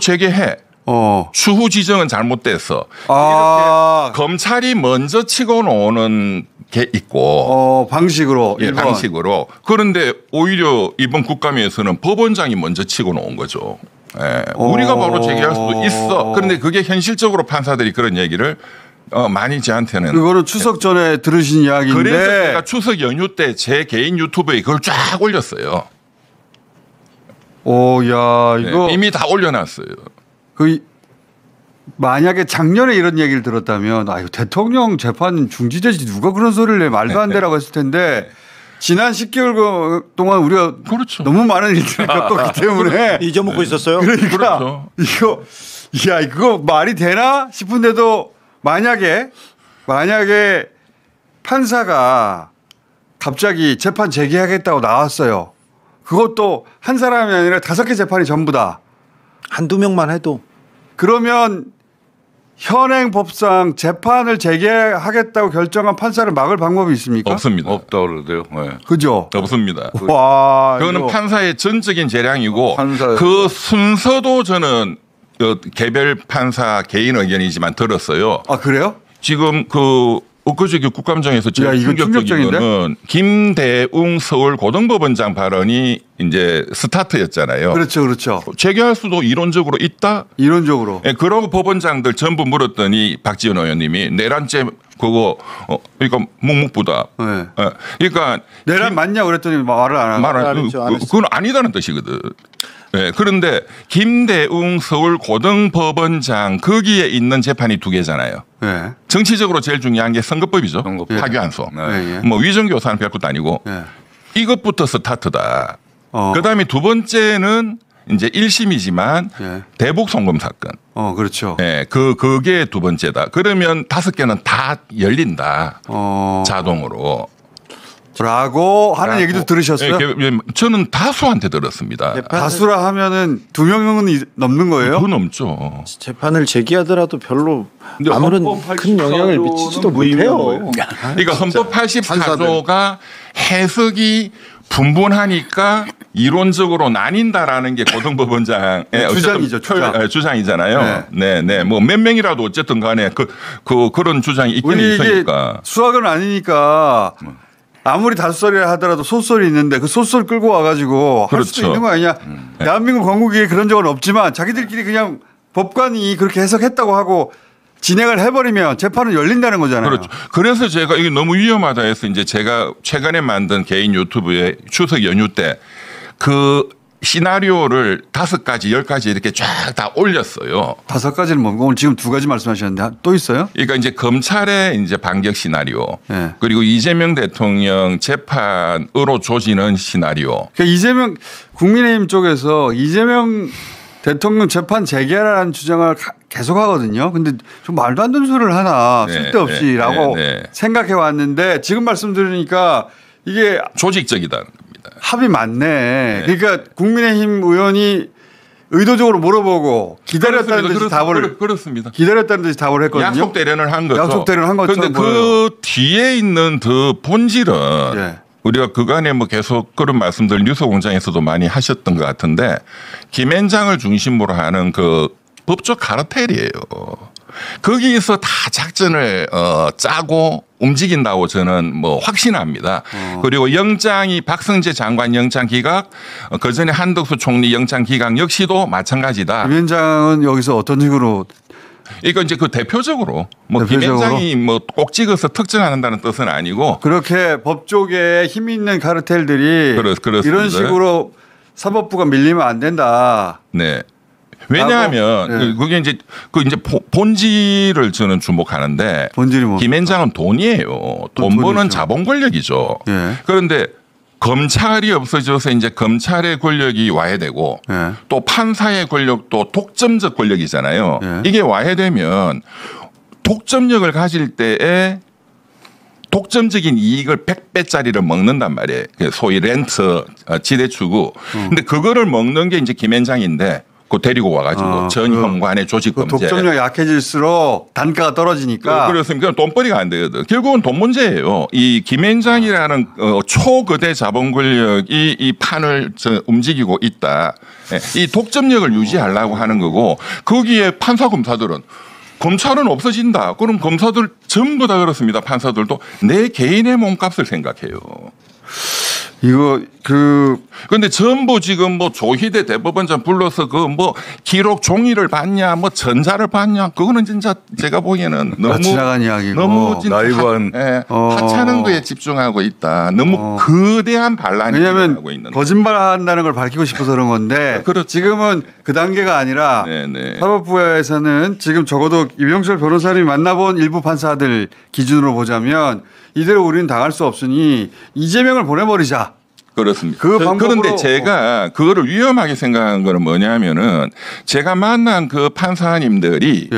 [SPEAKER 20] 재개해. 추후 지정은 잘못됐어. 이렇게 검찰이 먼저 치고 오는 게 있고
[SPEAKER 19] 방식으로
[SPEAKER 20] 예, 방식으로. 그런데 오히려 이번 국감에서는 법원장이 먼저 치고 놓은 거죠. 예, 우리가 바로 제기할 수도 있어. 그런데 그게 현실적으로 판사들이 그런 얘기를 많이 저한테는.
[SPEAKER 19] 그거는 추석 전에 들으신 이야기인데.
[SPEAKER 20] 그래서 제가 추석 연휴 때 제 개인 유튜브에 그걸 쫙 올렸어요.
[SPEAKER 19] 이거
[SPEAKER 20] 네, 이미 다 올려놨어요.
[SPEAKER 19] 만약에 작년에 이런 얘기를 들었다면 이거 대통령 재판 중지되지 누가 그런 소리를 내 말도 안 되라고 했을 텐데 지난 10개월 동안 우리가
[SPEAKER 20] 그렇죠.
[SPEAKER 19] 너무 많은 일들을 겪었기 때문에
[SPEAKER 11] 잊어먹고 있었어요.
[SPEAKER 19] 그러니까
[SPEAKER 20] 그렇죠.
[SPEAKER 19] 이거 말이 되나 싶은데도 만약에 판사가 갑자기 재판 재개하겠다고 나왔어요. 그것도 한 사람이 아니라 5개 재판이 전부다.
[SPEAKER 11] 한두 명만 해도.
[SPEAKER 19] 그러면 현행 법상 재판을 재개하겠다고 결정한 판사를 막을 방법이 있습니까?
[SPEAKER 20] 없습니다.
[SPEAKER 21] 없다 그러대요. 네.
[SPEAKER 19] 그죠?
[SPEAKER 20] 없습니다.
[SPEAKER 19] 와,
[SPEAKER 20] 그거는 판사의 전적인 재량이고 그 순서도 저는 개별 판사 개인 의견이지만 들었어요.
[SPEAKER 19] 그래요?
[SPEAKER 20] 지금 엊그저께 국감장에서 제일 충격적인 거는 김대웅 서울 고등법원장 발언이 이제 스타트였잖아요.
[SPEAKER 19] 그렇죠.
[SPEAKER 20] 재개할 수도 이론적으로 있다?
[SPEAKER 19] 이론적으로.
[SPEAKER 20] 네, 그러고 법원장들 전부 물었더니 박지원 의원님이 내란죄 그거 그러니까 묵묵부다.
[SPEAKER 19] 네.
[SPEAKER 20] 그러니까
[SPEAKER 19] 내란 맞냐 그랬더니 말을 안 하고.
[SPEAKER 20] 그건 아니다는 뜻이거든. 네, 그런데 김대웅 서울 고등법원장 거기에 있는 재판이 2개잖아요.
[SPEAKER 19] 네.
[SPEAKER 20] 정치적으로 제일 중요한 게 선거법이죠. 파기환송. 뭐 위정교사는 별것도 아니고 이것부터 스타트다. 그다음에 두 번째는 이제 1심이지만 대북 송금 사건.
[SPEAKER 19] 그렇죠.
[SPEAKER 20] 네, 그게 두 번째다. 그러면 5개는 다 열린다. 자동으로.
[SPEAKER 19] 라고 하는 얘기도 들으셨어요?
[SPEAKER 20] 저는 다수한테 들었습니다.
[SPEAKER 19] 다수라 하면은 2명은 넘는 거예요?
[SPEAKER 20] 더 넘죠.
[SPEAKER 11] 재판을 제기하더라도 별로 아무런 큰 영향을 미치지도 못해요.
[SPEAKER 20] 그러니까 헌법 84조가 해석이 분분하니까 이론적으로 나뉜다라는 게 고등법원장의
[SPEAKER 19] 주장이죠.
[SPEAKER 20] 주장이잖아요. 네. 뭐 몇 명이라도 어쨌든 간에 그런 주장이 있긴 있으니까.
[SPEAKER 19] 수학은 아니니까 아무리 다수설이라 하더라도 소설이 있는데 그 소설 끌고 와가지고 할 수도 있는 거 아니냐. 대한민국 건국에 그런 적은 없지만 자기들끼리 그냥 법관이 그렇게 해석했다고 하고 진행을 해버리면 재판은 열린다는 거잖아요.
[SPEAKER 20] 그렇죠. 그래서 제가 이게 너무 위험하다 해서 이제 제가 최근에 만든 개인 유튜브에 추석 연휴 때 그 시나리오를 5가지, 10가지 이렇게 쫙 다 올렸어요.
[SPEAKER 19] 5가지는 뭔가 오늘 지금 2가지 말씀하셨는데 또 있어요?
[SPEAKER 20] 그러니까 이제 검찰의 이제 반격 시나리오 그리고 이재명 대통령 재판으로 조지는 시나리오.
[SPEAKER 19] 그러니까 이재명 국민의힘 쪽에서 이재명 대통령 재판 재개하라는 주장을 계속 하거든요. 근데 좀 말도 안 되는 소리를 하나 쓸데없이라고 생각해 왔는데 지금 말씀 들으니까 이게
[SPEAKER 20] 조직적이다.
[SPEAKER 19] 합이 많네. 그러니까 국민의힘 의원이 의도적으로 물어보고 기다렸다는 듯이 답을
[SPEAKER 20] 그렇습니다.
[SPEAKER 19] 기다렸다는 듯이 답을 했거든요.
[SPEAKER 20] 약속 대련을 한 거죠.
[SPEAKER 19] 약속 대련을 한 거죠.
[SPEAKER 20] 그런데 그 뒤에 있는 그 본질은 우리가 그간에 뭐 계속 그런 말씀들 뉴스공장에서도 많이 하셨던 것 같은데 김앤장을 중심으로 하는 그 법적 카르텔이에요. 거기에서 다 작전을 짜고 움직인다고 저는 뭐 확신합니다. 그리고 영장이 박성재 장관 영장 기각, 그 전에 한덕수 총리 영장 기각 역시도 마찬가지다.
[SPEAKER 19] 김앤장은 여기서 어떤 식으로?
[SPEAKER 20] 이거 이제 그 대표적으로 뭐 김앤장이 뭐 꼭 찍어서 특정한다는 뜻은 아니고
[SPEAKER 19] 그렇게 법 쪽에 힘 있는 카르텔들이 이런 식으로 사법부가 밀리면 안 된다.
[SPEAKER 20] 네. 왜냐하면 그게 이제 본질을 저는 주목하는데
[SPEAKER 19] 본질이 뭐?
[SPEAKER 20] 김앤장은 돈이에요. 돈 버는 자본 권력이죠. 그런데 검찰이 없어져서 이제 검찰의 권력이 와야 되고 또 판사의 권력도 독점적 권력이잖아요. 이게 와야 되면 독점력을 가질 때에 독점적인 이익을 100배짜리를 먹는단 말이에요. 소위 렌트, 지대추구. 근데 그거를 먹는 게 이제 김앤장인데 그 데리고 와가지고 전 현관의 조직 범죄.
[SPEAKER 19] 독점력이 약해질수록 단가가 떨어지니까.
[SPEAKER 20] 그렇습니다. 돈벌이가 안 되거든. 결국은 돈 문제예요. 이 김앤장이라는 초거대 자본 권력이 이 판을 움직이고 있다. 이 독점력을 유지하려고 하는 거고 거기에 판사 검사들은 검찰은 없어진다. 그럼 검사들 전부 다 그렇습니다. 판사들도 내 개인의 몸값을 생각해요.
[SPEAKER 19] 이거
[SPEAKER 20] 근데 전부 지금 뭐 조희대 대법원장 불러서 그 뭐 기록 종이를 받냐 뭐 전자를 받냐 그거는 진짜 제가 보기에는 너무
[SPEAKER 19] 지나간 이야기고
[SPEAKER 20] 너무 진짜
[SPEAKER 19] 나이브한
[SPEAKER 20] 하찮은 거에 집중하고 있다. 너무 거대한 반란이
[SPEAKER 19] 왜냐하면
[SPEAKER 20] 하고 있는
[SPEAKER 19] 거짓말한다는 걸 밝히고 싶어서 그런 건데 지금은 그 단계가 아니라 사법부에서는 지금 적어도 이병철 변호사님이 만나본 일부 판사들 기준으로 보자면 이대로 우리는 당할 수 없으니 이재명을 보내버리자.
[SPEAKER 20] 그렇습니다.
[SPEAKER 19] 방법으로
[SPEAKER 20] 그런데 제가 그거를 위험하게 생각한 거는 뭐냐면은 제가 만난 그 판사님들이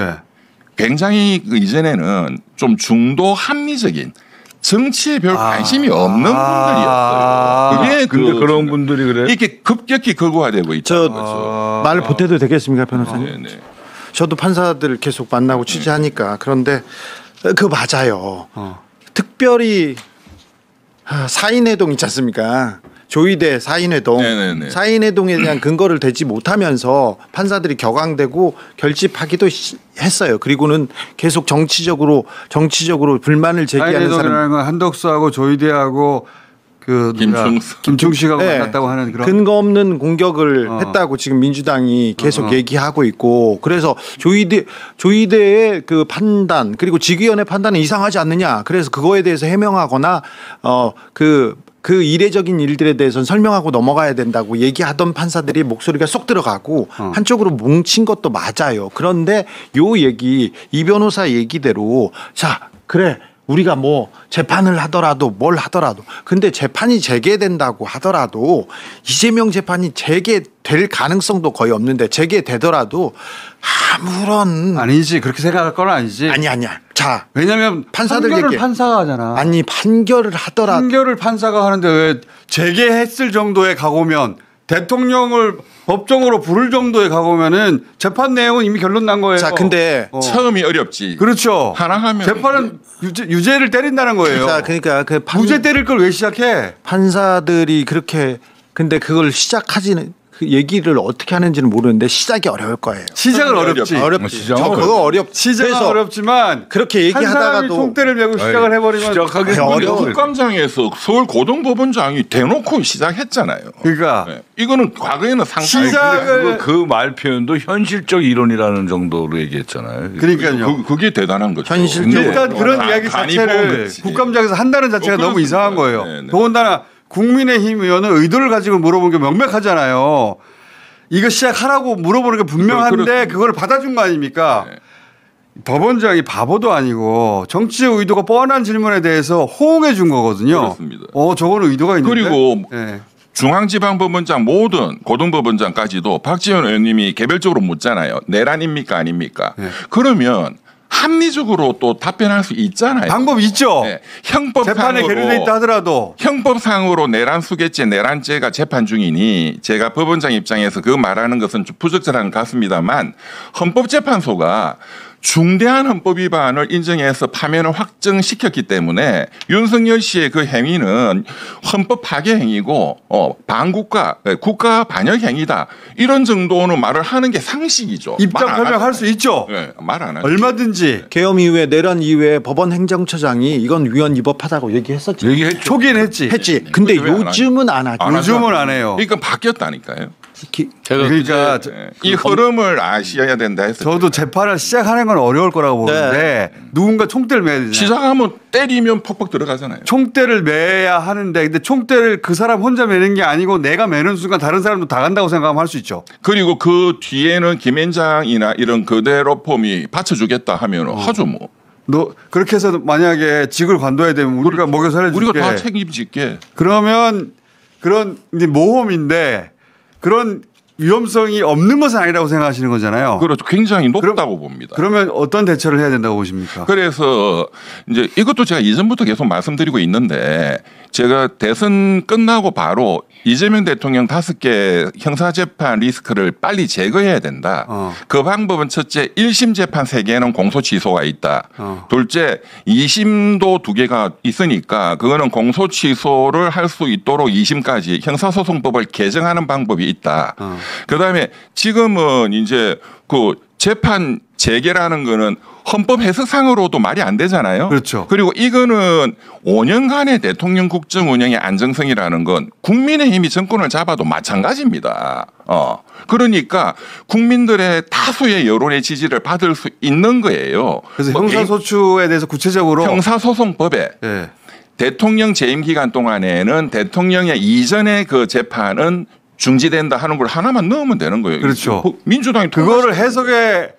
[SPEAKER 20] 굉장히 이전에는 좀 중도 합리적인 정치에 별 관심이 없는 분들이었어요.
[SPEAKER 1] 근데 그런 분들이 그래요?
[SPEAKER 20] 이렇게 급격히 극우화되고 있다는 거죠.
[SPEAKER 21] 말을 보태도 되겠습니까, 변호사님? 저도 판사들 계속 만나고 취재하니까 그런데 그거 맞아요. 특별히 사인회동 있지 않습니까? 조희대 사인회동. 사인회동에 대한 근거를 대지 못하면서 판사들이 격앙되고 결집하기도 했어요. 그리고는 계속 정치적으로 불만을 제기하는 사람.
[SPEAKER 19] 한덕수하고 조희대하고 김충식하고 만났다고 하는 그런
[SPEAKER 21] 근거 없는 공격을 했다고 지금 민주당이 계속 얘기하고 있고, 그래서 조희대의 그 판단 그리고 직위원회 판단은 이상하지 않느냐, 그래서 그거에 대해서 해명하거나 그 이례적인 일들에 대해서는 설명하고 넘어가야 된다고 얘기하던 판사들이 목소리가 쏙 들어가고 한쪽으로 뭉친 것도 맞아요. 그런데 이 변호사 얘기대로 자 그래 우리가 뭐 재판을 하더라도 뭘 하더라도 근데 재판이 재개된다고 하더라도 이재명 재판이 재개될 가능성도 거의 없는데 재개되더라도 아무런
[SPEAKER 19] 아니지 그렇게 생각할 건 아니지.
[SPEAKER 21] 아니야. 자
[SPEAKER 19] 왜냐하면 판결을 판사가 하잖아.
[SPEAKER 21] 아니 판결을 하더라도
[SPEAKER 19] 판결을 판사가 하는데 왜 재개했을 정도의 각오면 대통령을 법정으로 부를 정도의 각오면은 재판 내용은 이미 결론 난 거예요.
[SPEAKER 21] 자, 근데
[SPEAKER 20] 처음이 어렵지.
[SPEAKER 19] 그렇죠.
[SPEAKER 20] 하나 하면
[SPEAKER 19] 재판은 유죄를 때린다는 거예요.
[SPEAKER 21] 자, 그러니까
[SPEAKER 19] 무죄 때릴 걸 왜 시작해?
[SPEAKER 21] 판사들이 그렇게 근데 그걸 시작하지는 그 얘기를 어떻게 하는지는 모르는데 시작이 어려울 거예요.
[SPEAKER 19] 시작은 어렵지.
[SPEAKER 21] 그거 어렵지.
[SPEAKER 19] 시작은 어렵지만
[SPEAKER 21] 그렇게 얘기하다가도
[SPEAKER 19] 총대를 메고 시작을 해버리면
[SPEAKER 20] 국감장에서 서울 고등법원장이 대놓고 시작했잖아요.
[SPEAKER 19] 그러니까
[SPEAKER 20] 이거는 과거에는
[SPEAKER 1] 시작을 그 말 표현도 현실적 이론이라는 정도로 얘기했잖아요.
[SPEAKER 19] 그러니까요.
[SPEAKER 20] 그게 대단한 거죠.
[SPEAKER 19] 일단 그런 이야기 자체를 국감장에서 한다는 자체가 너무 이상한 거예요. 더군다나 국민의힘 의원은 의도를 가지고 물어본 게 명백하잖아요. 이거 시작하라고 물어보는 게 분명한데 그걸 받아준 거 아닙니까? 법원장이 바보도 아니고 정치의 의도가 뻔한 질문에 대해서 호응해 준 거거든요.
[SPEAKER 20] 그렇습니다.
[SPEAKER 19] 저거는 의도가 있는데.
[SPEAKER 20] 그리고 중앙지방법원장 모든 고등법원장까지도 박지원 의원님이 개별적으로 묻잖아요. 내란입니까 아닙니까? 그러면 합리적으로 또 답변할 수 있잖아요.
[SPEAKER 19] 방법 있죠.
[SPEAKER 20] 형법상으로
[SPEAKER 19] 재판에 계류돼 있다 하더라도
[SPEAKER 20] 형법상으로 내란 수괴죄, 내란죄가 재판 중이니 제가 법원장 입장에서 그 말하는 것은 좀 부적절한 것 같습니다만 헌법재판소가 중대한 헌법 위반을 인정해서 파면을 확정시켰기 때문에 윤석열 씨의 그 행위는 헌법 파괴 행위고 반국가, 국가 반역 행위다. 이런 정도는 말을 하는 게 상식이죠.
[SPEAKER 19] 입장 표명할 수 있죠.
[SPEAKER 20] 말 안 하죠.
[SPEAKER 19] 얼마든지.
[SPEAKER 21] 계엄 이후에 내란 이후에 법원 행정처장이 이건 위헌 위법하다고 얘기했었죠.
[SPEAKER 19] 얘기했죠. 초기는 했지.
[SPEAKER 21] 근데 요즘은 안 하죠.
[SPEAKER 19] 요즘은 안 해요.
[SPEAKER 20] 그러니까 바뀌었다니까요.
[SPEAKER 19] 그러니까
[SPEAKER 20] 이 흐름을 아셔야 된다 해서
[SPEAKER 19] 저도 재판을 시작하는 건 어려울 거라고 보는데 누군가 총대를 매야 되잖아요.
[SPEAKER 20] 시작하면 때리면 퍽퍽 들어가잖아요.
[SPEAKER 19] 총대를 매야 하는데 근데 총대를 그 사람 혼자 매는 게 아니고 내가 매는 순간 다른 사람도 다 간다고 생각하면 할 수 있죠.
[SPEAKER 20] 그리고 그 뒤에는 김앤장이나 이런 그대로 폼이 받쳐주겠다 하면 하죠 뭐.
[SPEAKER 19] 너 그렇게 해서 만약에 직을 관둬야 되면 우리가 먹여 살려줄게.
[SPEAKER 20] 우리가 다 책임질게.
[SPEAKER 19] 그러면 그런 이제 모험인데 그런 위험성이 없는 것은 아니라고 생각하시는 거잖아요.
[SPEAKER 20] 그렇죠. 굉장히 높다고 봅니다.
[SPEAKER 19] 그러면 어떤 대처를 해야 된다고 보십니까?
[SPEAKER 20] 그래서 이제 이것도 제가 이전부터 계속 말씀드리고 있는데 제가 대선 끝나고 바로 이재명 대통령 5개 형사재판 리스크를 빨리 제거해야 된다. 그 방법은 첫째 1심 재판 3개는 공소 취소가 있다. 둘째 2심도 2개가 있으니까 그거는 공소 취소를 할 수 있도록 2심까지 형사소송법을 개정하는 방법이 있다. 그다음에 지금은 이제 그 재판 재개라는 거는 헌법 해석상으로도 말이 안 되잖아요.
[SPEAKER 19] 그렇죠.
[SPEAKER 20] 그리고 이거는 5년간의 대통령 국정 운영의 안정성이라는 건 국민의힘이 정권을 잡아도 마찬가지입니다. 그러니까 국민들의 다수의 여론의 지지를 받을 수 있는 거예요.
[SPEAKER 19] 그래서 형사소추에 대해서 구체적으로
[SPEAKER 20] 형사소송법에
[SPEAKER 19] 네.
[SPEAKER 20] 대통령 재임 기간 동안에는 대통령의 이전의 그 재판은 중지된다 하는 걸 하나만 넣으면 되는 거예요.
[SPEAKER 19] 그렇죠.
[SPEAKER 20] 민주당이
[SPEAKER 19] 그거를 해석에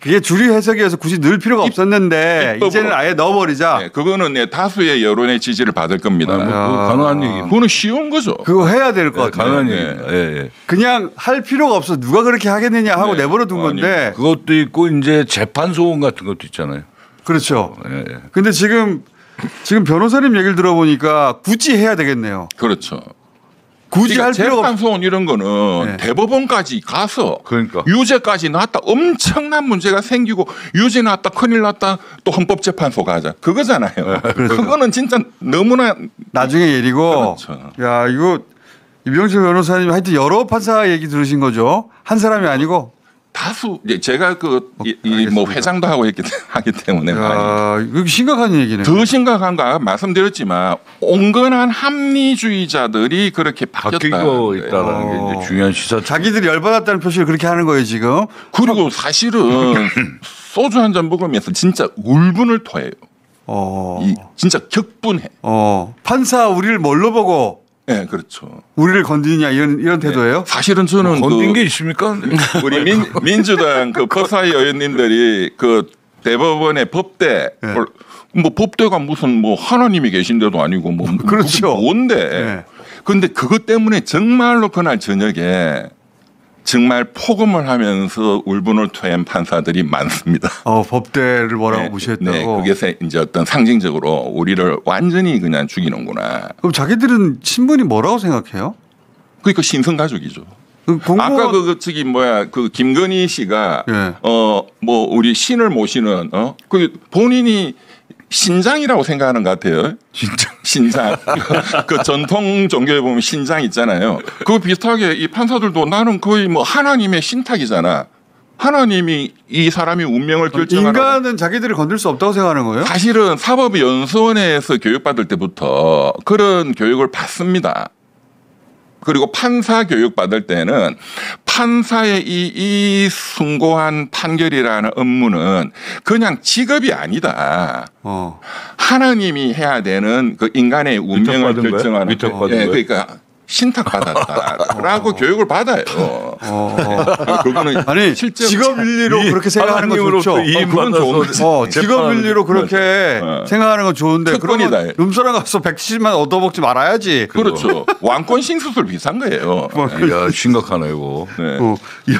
[SPEAKER 19] 그게 주류 해석이어서 굳이 넣을 필요가 없었는데 이제는 아예 넣어버리자.
[SPEAKER 20] 네, 그거는 다수의 여론의 지지를 받을 겁니다.
[SPEAKER 7] 가능한 얘기.
[SPEAKER 20] 그거는 쉬운 거죠.
[SPEAKER 19] 그거 해야 될 것 같아요.
[SPEAKER 7] 가능한 얘기입니다. 예.
[SPEAKER 19] 그냥 할 필요가 없어. 누가 그렇게 하겠느냐 하고 내버려 둔 건데.
[SPEAKER 7] 그것도 있고 이제 재판 소원 같은 것도 있잖아요.
[SPEAKER 19] 그렇죠. 근데 지금 변호사님 얘기를 들어보니까 굳이 해야 되겠네요.
[SPEAKER 20] 그렇죠.
[SPEAKER 19] 굳이 할 필요가
[SPEAKER 20] 재판 소원 이런 거는 대법원까지 가서 유죄까지 나왔다 엄청난 문제가 생기고 유죄 나왔다 큰일 났다 또 헌법재판소 가자 그거잖아요. 그거는 진짜 너무나
[SPEAKER 19] 나중에 일이고.
[SPEAKER 20] 그렇죠.
[SPEAKER 19] 야 이거 이병철 변호사님 하여튼 여러 판사 얘기 들으신 거죠? 한 사람이 아니고.
[SPEAKER 20] 다수 제가 뭐 회장도 하고 하기 때문에
[SPEAKER 19] 이거 심각한 얘기네요.
[SPEAKER 20] 더 심각한 거 말씀드렸지만 온건한 합리주의자들이 그렇게
[SPEAKER 7] 바뀌고 있다는 게 이제 중요한 시사.
[SPEAKER 19] 자기들이 열받았다는 표시를 그렇게 하는 거예요 지금.
[SPEAKER 20] 그리고 사실은 소주 한 잔 먹으면서 진짜 울분을 토해요. 진짜 격분해.
[SPEAKER 19] 판사 우리를 뭘로 보고.
[SPEAKER 20] 네, 그렇죠.
[SPEAKER 19] 우리를 건드리냐 이런 태도예요?
[SPEAKER 20] 사실은 저는
[SPEAKER 7] 건든 게 있습니까?
[SPEAKER 20] 우리 민주당 그 법사위 의원님들이 그 대법원의 법대 뭐 법대가 무슨 뭐 하나님이 계신데도 아니고 뭐
[SPEAKER 19] 그렇죠.
[SPEAKER 20] 뭔데? 근데 그것 때문에 정말로 그날 저녁에 정말 폭음을 하면서 울분을 토한 판사들이 많습니다.
[SPEAKER 19] 법대를 뭐라고 무시했다고.
[SPEAKER 20] 네, 그게 이제 어떤 상징적으로 우리를 완전히 그냥 죽이는구나.
[SPEAKER 19] 그럼 자기들은 신분이 뭐라고 생각해요?
[SPEAKER 20] 그러니까 신성가족이죠. 아까 그 김건희 씨가 뭐 우리 신을 모시는 그 본인이 신장이라고 생각하는 것 같아요. 신장. 그 전통 종교에 보면 신장 있잖아요. 그거 비슷하게 이 판사들도 나는 거의 뭐 하나님의 신탁이잖아. 하나님이 이 사람이 운명을 결정하는.
[SPEAKER 19] 인간은 자기들을 건들 수 없다고 생각하는 거예요?
[SPEAKER 20] 사실은 사법연수원에서 교육받을 때부터 그런 교육을 받습니다. 그리고 판사 교육 받을 때는 판사의 이 숭고한 판결이라는 업무는 그냥 직업이 아니다. 하나님이 해야 되는 그 인간의 운명을 결정하는. 그러니까 신탁받았다라고 교육을 받아요. 그거는
[SPEAKER 19] 아니 직업 윤리로 그렇게 생각하는 건 좋죠.
[SPEAKER 20] 그건 좋은데
[SPEAKER 19] 직업 윤리로 그렇게 생각하는 건 좋은데 그러면 룸사롱 가서 170만 얻어먹지 말아야지.
[SPEAKER 20] 그렇죠. 왕권 신수술 비싼 거예요.
[SPEAKER 7] 야, 심각하네 이거.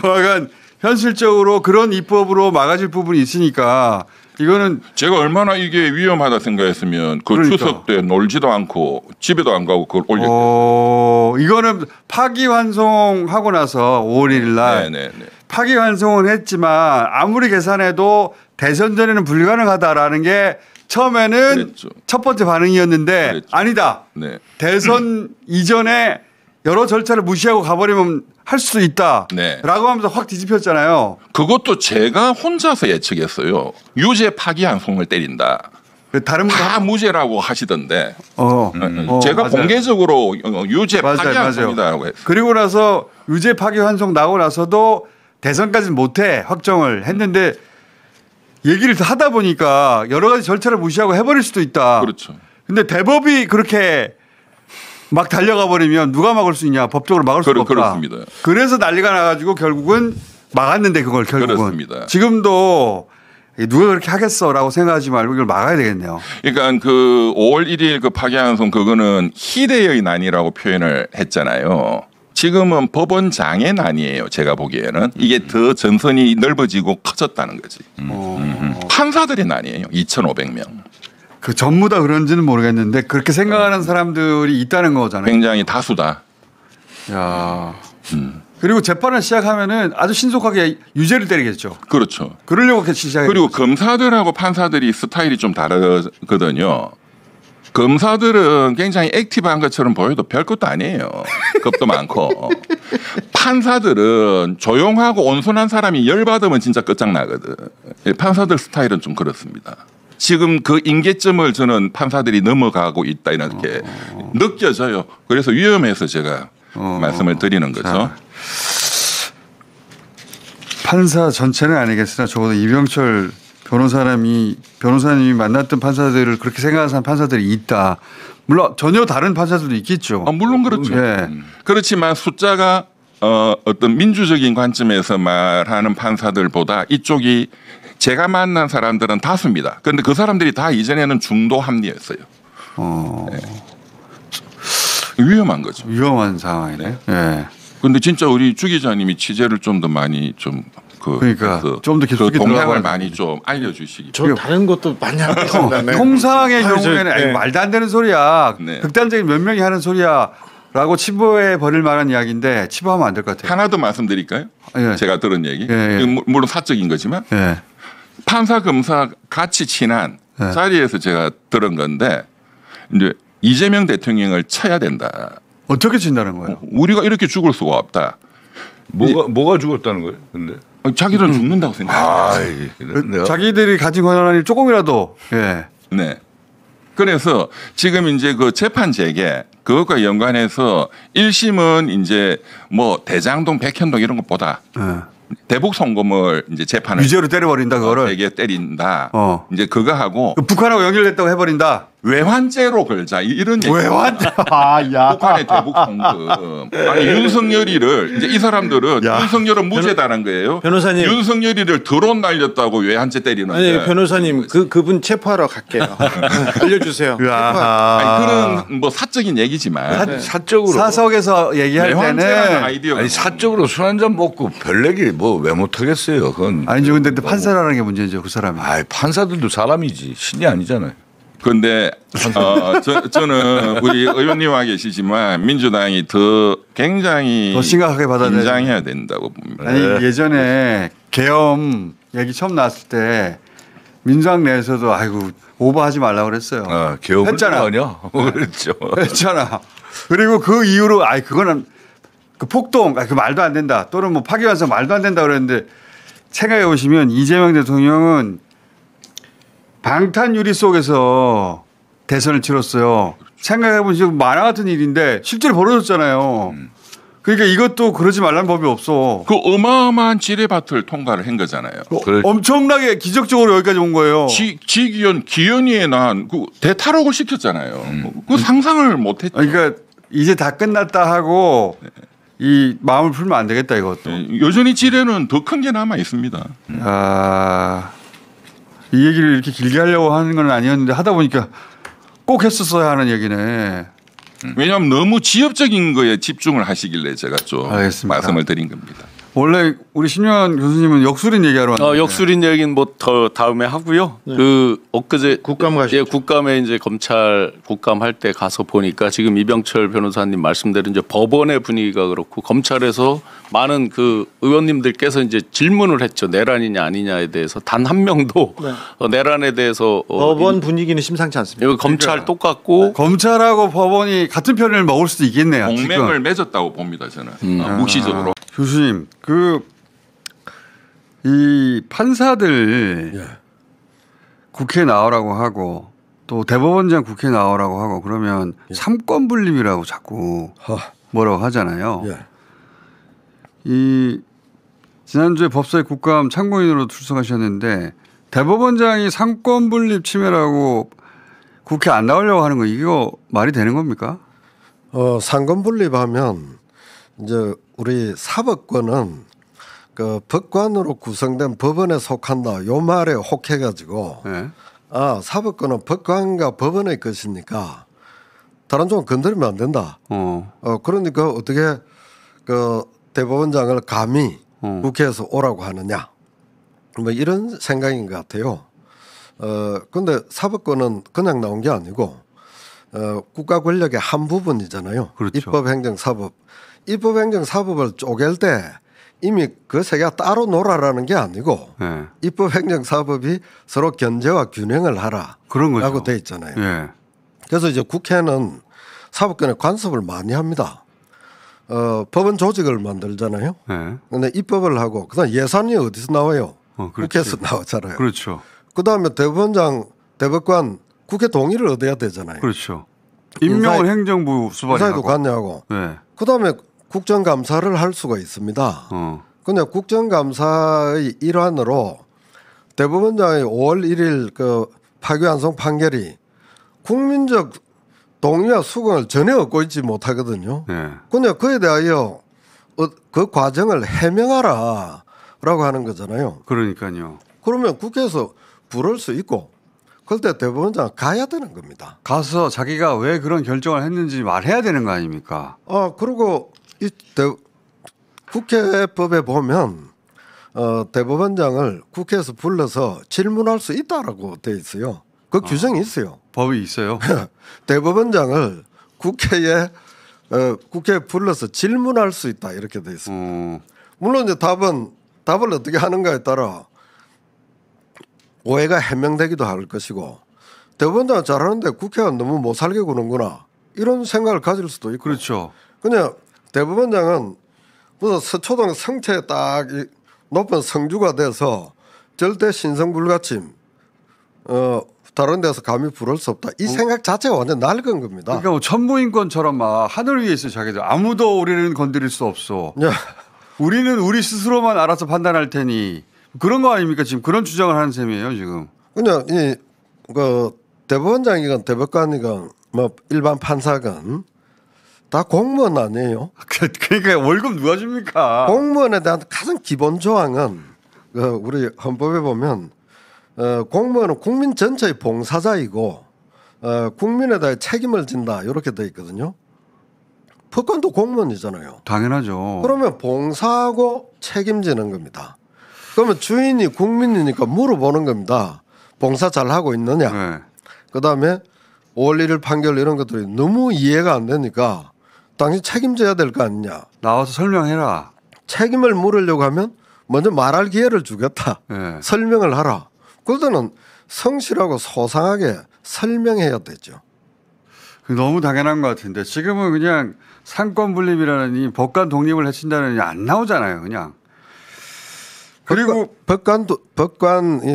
[SPEAKER 19] 여하간 현실적으로 그런 입법으로 막아질 부분이 있으니까 이거는
[SPEAKER 20] 제가 얼마나 이게 위험하다 생각했으면 추석 때 놀지도 않고 집에도 안 가고 그걸 올렸어요.
[SPEAKER 19] 이거는 파기환송하고 나서 5월 1일 날 파기환송은 했지만 아무리 계산해도 대선 전에는 불가능하다라는 게 처음에는 첫 번째 반응이었는데 아니다. 대선 이전에 여러 절차를 무시하고 가버리면 할 수 있다라고 하면서 확 뒤집혔잖아요.
[SPEAKER 20] 그것도 제가 혼자서 예측했어요. 유죄 파기환송을 때린다. 다 무죄라고 하시던데 제가
[SPEAKER 19] 맞아요.
[SPEAKER 20] 공개적으로 유죄 파기환송이다라고 했어요.
[SPEAKER 19] 그리고 나서 유죄 파기환송 나오고 나서도 대선까지는 못해 확정을 했는데 얘기를 하다 보니까 여러 가지 절차를 무시하고 해버릴 수도 있다.
[SPEAKER 20] 그렇죠.
[SPEAKER 19] 근데 대법이 그렇게 막 달려가 버리면 누가 막을 수 있냐. 법적으로 막을 수가 없다.
[SPEAKER 20] 그렇습니다.
[SPEAKER 19] 그래서 난리가 나가지고 결국은 막았는데 그걸 결국은.
[SPEAKER 20] 그렇습니다.
[SPEAKER 19] 지금도 누가 그렇게 하겠어라고 생각하지 말고 이걸 막아야 되겠네요.
[SPEAKER 20] 그러니까 그 5월 1일 그 파기환송 그거는 희대의 난이라고 표현을 했잖아요. 지금은 법원장의 난이에요. 제가 보기에는. 이게 더 전선이 넓어지고 커졌다는 거지. 판사들의 난이에요. 2,500명.
[SPEAKER 19] 그 전부 다 그런지는 모르겠는데 그렇게 생각하는 사람들이 있다는 거잖아요.
[SPEAKER 20] 굉장히 다수다.
[SPEAKER 19] 야. 그리고 재판을 시작하면은 아주 신속하게 유죄를 때리겠죠.
[SPEAKER 20] 그렇죠.
[SPEAKER 19] 그러려고 시작해.
[SPEAKER 20] 그리고 검사들하고 판사들이 스타일이 좀 다르거든요. 검사들은 굉장히 액티브한 것처럼 보여도 별것도 아니에요. 겁도 많고. 판사들은 조용하고 온순한 사람이 열받으면 진짜 끝장나거든. 판사들 스타일은 좀 그렇습니다. 지금 그 임계점을 저는 판사들이 넘어가고 있다 이렇게 느껴져요. 그래서 위험해서 제가 말씀을 드리는 거죠.
[SPEAKER 19] 자, 판사 전체는 아니겠으나 적어도 이병철 변호사님이 만났던 판사들을 그렇게 생각하는 판사들이 있다. 물론 전혀 다른 판사들도 있겠죠.
[SPEAKER 20] 물론 그렇죠.
[SPEAKER 19] 네.
[SPEAKER 20] 그렇지만 숫자가 어떤 민주적인 관점에서 말하는 판사들보다 이쪽이 제가 만난 사람들은 다수입니다. 그런데 그 사람들이 다 이전에는 중도 합리였어요. 네. 위험한 거죠.
[SPEAKER 19] 위험한 상황이네. 네.
[SPEAKER 20] 그런데 진짜 우리 주 기자님이 취재를 좀 더 많이 좀
[SPEAKER 19] 그러니까 좀 더
[SPEAKER 20] 그 동향을 많이 좀 알려주시기.
[SPEAKER 21] 저 다른 것도 많이 하고 있습니다.
[SPEAKER 19] 통상의 경우에는 아니, 말도 안 되는 소리야.
[SPEAKER 20] 네.
[SPEAKER 19] 극단적인 몇 명이 하는 소리야라고 치부해 버릴 만한 이야기인데 치부하면 안 될 것 같아요.
[SPEAKER 20] 하나 더 말씀드릴까요?
[SPEAKER 19] 예.
[SPEAKER 20] 제가 들은 얘기.
[SPEAKER 19] 예.
[SPEAKER 20] 물론 사적인 거지만
[SPEAKER 19] 예.
[SPEAKER 20] 판사 검사 같이 친한
[SPEAKER 19] 예.
[SPEAKER 20] 자리에서 제가 들은 건데 이제 이재명 대통령을 쳐야 된다.
[SPEAKER 19] 어떻게 친다는 거예요?
[SPEAKER 20] 우리가 이렇게 죽을 수가 없다.
[SPEAKER 7] 뭐가 죽었다는 거예요? 근데
[SPEAKER 20] 자기들은 죽는다고 생각해요.
[SPEAKER 19] 자기들이 가진 권한이 조금이라도
[SPEAKER 20] 네. 그래서 지금 이제 그 재판 재개 그것과 연관해서 1심은 이제 뭐 대장동, 백현동 이런 것보다 대북 송금을 이제 재판을
[SPEAKER 19] 유죄로 때려버린다 그거를
[SPEAKER 20] 재개 때린다. 이제 그거 하고
[SPEAKER 19] 북한하고 연결됐다고 해버린다.
[SPEAKER 20] 외환죄로 걸자 이런 얘기.
[SPEAKER 19] 외환죄. 야.
[SPEAKER 20] 북한의 대북 송금. 아니 윤석열이를 이제 이 사람들은 윤석열은 무죄다는 거예요.
[SPEAKER 21] 변호사님.
[SPEAKER 20] 윤석열이를 드론 날렸다고 외환죄 때리는데.
[SPEAKER 21] 아니 변호사님 그분 체포하러 갈게요. 알려주세요.
[SPEAKER 20] 아니, 그런 뭐 사적인 얘기지만
[SPEAKER 7] 사적으로
[SPEAKER 19] 사석에서 얘기할 때는
[SPEAKER 7] 아니 사적으로 술 한잔 먹고 별 얘기 뭐 왜 못하겠어요. 그건
[SPEAKER 19] 아니죠. 근데 판사라는 게 문제죠. 그 사람이.
[SPEAKER 7] 아 판사들도 사람이지 신이 아니잖아요.
[SPEAKER 20] 그런데 저는 우리 의원님와 계시지만 민주당이 굉장히
[SPEAKER 19] 더 심각하게 받아들여야
[SPEAKER 20] 긴장해야 된다고 봅니다.
[SPEAKER 19] 아니 예전에 계엄 얘기 처음 나왔을 때 민주당 내에서도 아이고 오버하지 말라고 그랬어요.
[SPEAKER 7] 계엄을
[SPEAKER 19] 했잖아.
[SPEAKER 7] 하냐? 그랬죠.
[SPEAKER 19] 했잖아. 그리고 그 이후로 그거는 그 폭동 그 말도 안 된다 또는 뭐 파기환송 말도 안 된다 그랬는데 생각해 보시면 이재명 대통령은 방탄유리 속에서 대선을 치렀어요. 생각해 보면 지금 만화 같은 일인데 실제로 벌어졌잖아요. 그러니까 이것도 그러지 말라는 법이 없어.
[SPEAKER 20] 그 어마어마한 지뢰밭을 통과를 한 거잖아요.
[SPEAKER 19] 엄청나게 기적적으로 여기까지 온 거예요.
[SPEAKER 20] 기현이에 난 그 대탈옥을 시켰잖아요. 그 상상을 못했죠.
[SPEAKER 19] 그러니까 이제 다 끝났다 하고 이 마음을 풀면 안 되겠다 이것도.
[SPEAKER 20] 여전히 지뢰는 더 큰 게 남아 있습니다.
[SPEAKER 19] 이 얘기를 이렇게 길게 하려고 하는 건 아니었는데 하다 보니까 꼭 했었어야 하는 얘기네.
[SPEAKER 20] 왜냐하면 너무 지엽적인 거에 집중을 하시길래 제가 좀 말씀을 드린 겁니다.
[SPEAKER 19] 원래 우리 신유한 교수님은 역술인 얘기하러 왔는데.
[SPEAKER 8] 역술인 얘기는 뭐 더 다음에 하고요.
[SPEAKER 21] 네.
[SPEAKER 8] 그 엊그제
[SPEAKER 21] 국감 가시죠.
[SPEAKER 8] 국감에 이제 검찰 국감 할 때 가서 보니까 지금 이병철 변호사님 말씀대로 이제 법원의 분위기가 그렇고 검찰에서 많은 그 의원님들께서 이제 질문을 했죠. 내란이냐 아니냐에 대해서 단 한 명도 내란에 대해서
[SPEAKER 21] 법원 분위기는 심상치 않습니다.
[SPEAKER 8] 검찰 똑같고
[SPEAKER 19] 검찰하고 법원이 같은 편을 먹을 수도 있겠네요.
[SPEAKER 20] 동맹을 맺었다고 봅니다 저는. 묵시적으로.
[SPEAKER 19] 교수님 이 판사들 국회에 나오라고 하고 또 대법원장 국회에 나오라고 하고 그러면 삼권 분립이라고 자꾸 뭐라고 하잖아요. 이 지난주에 법사위 국감 참고인으로 출석하셨는데 대법원장이 삼권 분립 침해라고 국회 안 나오려고 하는 거 이거 말이 되는 겁니까?
[SPEAKER 22] 상권 분립하면 이제 우리 사법권은 그 법관으로 구성된 법원에 속한다. 요 말에 혹해가지고 사법권은 법관과 법원의 것이니까 다른 쪽은 건드리면 안 된다. 그러니까 어떻게 그 대법원장을 감히 국회에서 오라고 하느냐. 뭐 이런 생각인 것 같아요. 근데 사법권은 그냥 나온 게 아니고 국가 권력의 한 부분이잖아요.
[SPEAKER 19] 그렇죠.
[SPEAKER 22] 입법, 행정, 사법. 입법, 행정, 사법을 쪼갤 때 이미 그 세 개가 따로 놀아라는 게 아니고 입법, 행정, 사법이 서로 견제와 균형을 하라.
[SPEAKER 19] 그런 거죠.
[SPEAKER 22] 라고 돼 있잖아요. 그래서 이제 국회는 사법권에 간섭을 많이 합니다. 법원 조직을 만들잖아요. 근데 입법을 하고 그다음 예산이 어디서 나와요? 국회에서 나오잖아요.
[SPEAKER 19] 그렇죠.
[SPEAKER 22] 그다음에 대법원장, 대법관 국회 동의를 얻어야 되잖아요.
[SPEAKER 19] 그렇죠. 임명을 행정부 수반이
[SPEAKER 22] 인사에도
[SPEAKER 19] 하고.
[SPEAKER 22] 관여하고. 그다음에 국정감사를 할 수가 있습니다. 근데 국정감사의 일환으로 대법원장의 5월 1일 그 파기환송 판결이 국민적 동의와 수긍을 전혀 얻고 있지 못하거든요. 근데 그에 대하여 그 과정을 해명하라라고 하는 거잖아요.
[SPEAKER 19] 그러니까요.
[SPEAKER 22] 그러면 국회에서 부를 수 있고 그럴 때 대법원장 가야 되는 겁니다.
[SPEAKER 19] 가서 자기가 왜 그런 결정을 했는지 말해야 되는 거 아닙니까?
[SPEAKER 22] 그리고 이 국회법에 보면 대법원장을 국회에서 불러서 질문할 수 있다라고 돼 있어요. 그 규정이 있어요.
[SPEAKER 19] 법이 있어요.
[SPEAKER 22] 대법원장을 국회에 불러서 질문할 수 있다 이렇게 돼 있습니다. 물론 이제 답을 어떻게 하는가에 따라 오해가 해명되기도 할 것이고 대법원장 잘하는데 국회가 너무 못 살게 구는구나 이런 생각을 가질 수도 있고.
[SPEAKER 19] 그렇죠.
[SPEAKER 22] 그냥 대법원장은 무슨 서초동 성체에 딱 높은 성주가 돼서 절대 신성불가침 다른 데서 감히 부를 수 없다. 이 생각 자체가 완전 낡은 겁니다.
[SPEAKER 19] 그러니까 뭐 천부인권처럼 막 하늘 위에 있어 자기들 아무도 우리는 건드릴 수 없어. 우리는 우리 스스로만 알아서 판단할 테니 그런 거 아닙니까? 지금 그런 주장을 하는 셈이에요 지금.
[SPEAKER 22] 그냥 그 대법원장이건 대법관이건 뭐 일반 판사건 다 공무원 아니에요?
[SPEAKER 19] 그러니까 월급 누가 줍니까?
[SPEAKER 22] 공무원에 대한 가장 기본 조항은 우리 헌법에 보면 공무원은 국민 전체의 봉사자이고 국민에 대해 책임을 진다 이렇게 돼 있거든요. 법관도 공무원이잖아요.
[SPEAKER 19] 당연하죠.
[SPEAKER 22] 그러면 봉사하고 책임지는 겁니다. 그러면 주인이 국민이니까 물어보는 겁니다. 봉사 잘하고 있느냐. 그다음에 5월 1일 판결 이런 것들이 너무 이해가 안 되니까 당신 책임져야 될 거 아니냐.
[SPEAKER 19] 나와서 설명해라.
[SPEAKER 22] 책임을 물으려고 하면 먼저 말할 기회를 주겠다. 설명을 하라. 그럴 때는 성실하고 소상하게 설명해야 되죠.
[SPEAKER 19] 너무 당연한 것 같은데 지금은 그냥 상권 분립이라는 법관 독립을 해친다는 안 나오잖아요. 그냥.
[SPEAKER 22] 그리고 법관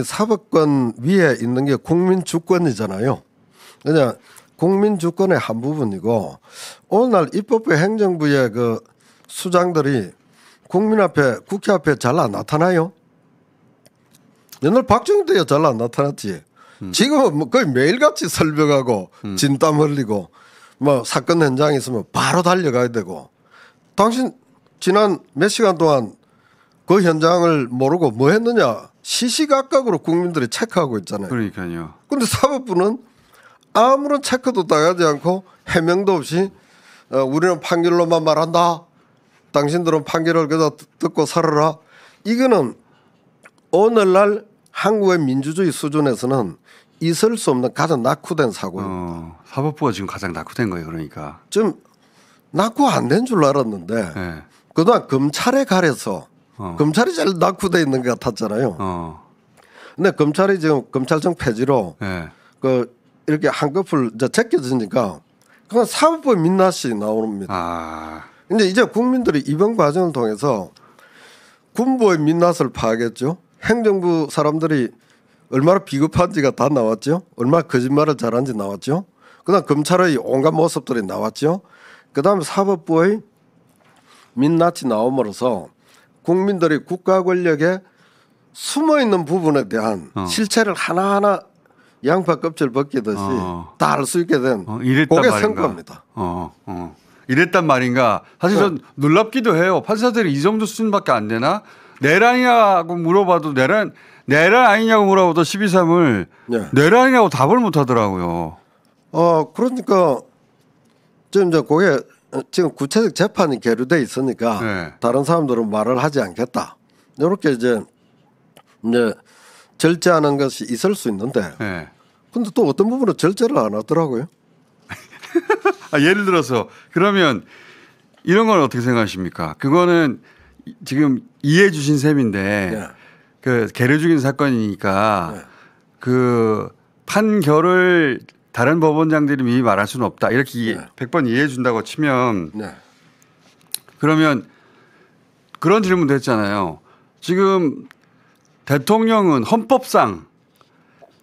[SPEAKER 22] 사법권 위에 있는 게 국민 주권이잖아요. 그냥 국민 주권의 한 부분이고 오늘날 입법부 행정부의 그 수장들이 국민 앞에 국회 앞에 잘 안 나타나요? 옛날 박정희 때야 잘 안 나타났지. 지금은 뭐 거의 매일같이 설명하고 진땀 흘리고 뭐 사건 현장에 있으면 바로 달려가야 되고. 당신 지난 몇 시간 동안 그 현장을 모르고 뭐 했느냐 시시각각으로 국민들이 체크하고 있잖아요.
[SPEAKER 19] 그러니까요.
[SPEAKER 22] 그런데 사법부는 아무런 체크도 당하지 않고 해명도 없이 우리는 판결로만 말한다. 당신들은 판결을 그저 듣고 살아라. 이거는 오늘날 한국의 민주주의 수준에서는 있을 수 없는 가장 낙후된 사고입니다.
[SPEAKER 19] 사법부가 지금 가장 낙후된 거예요. 그러니까.
[SPEAKER 22] 좀 낙후 안 된 줄 알았는데 그동안 검찰에 가려서 검찰이 제일 낙후돼 있는 것 같았잖아요. 근데 검찰이 지금 검찰청 폐지로 그 이렇게 한꺼풀 이제 제껴지니까 그냥 사법부의 민낯이 나옵니다. 근데 이제 국민들이 이번 과정을 통해서 군부의 민낯을 파악했죠. 행정부 사람들이 얼마나 비겁한지가 다 나왔죠. 얼마나 거짓말을 잘한지 나왔죠. 그다음 검찰의 온갖 모습들이 나왔죠. 그다음에 사법부의 민낯이 나옴으로써 국민들이 국가 권력에 숨어있는 부분에 대한 실체를 하나하나 양파 껍질 벗기듯이 다 알 수 있게 된 그게 선거입니다.
[SPEAKER 19] 이랬단 말인가. 사실 전 놀랍기도 해요. 판사들이 이 정도 수준밖에 안 되나? 내란이냐고 물어봐도 내란 아니냐고 물어봐도 12.3을 내란이냐고 답을 못 하더라고요.
[SPEAKER 22] 그러니까 지금 이제 그게 지금 구체적 재판이 계류돼 있으니까 다른 사람들은 말을 하지 않겠다. 이렇게 이제 절제하는 것이 있을 수 있는데 근데 또 어떤 부분은 절제를 안 하더라고요.
[SPEAKER 19] 예를 들어서 그러면 이런 건 어떻게 생각하십니까? 그거는 지금 이해해 주신 셈인데 그 계류 중인 사건이니까 그 판결을 다른 법원장들이 미리 말할 수는 없다. 이렇게 100번 이해해 준다고 치면 그러면 그런 질문도 했잖아요. 지금 대통령은 헌법상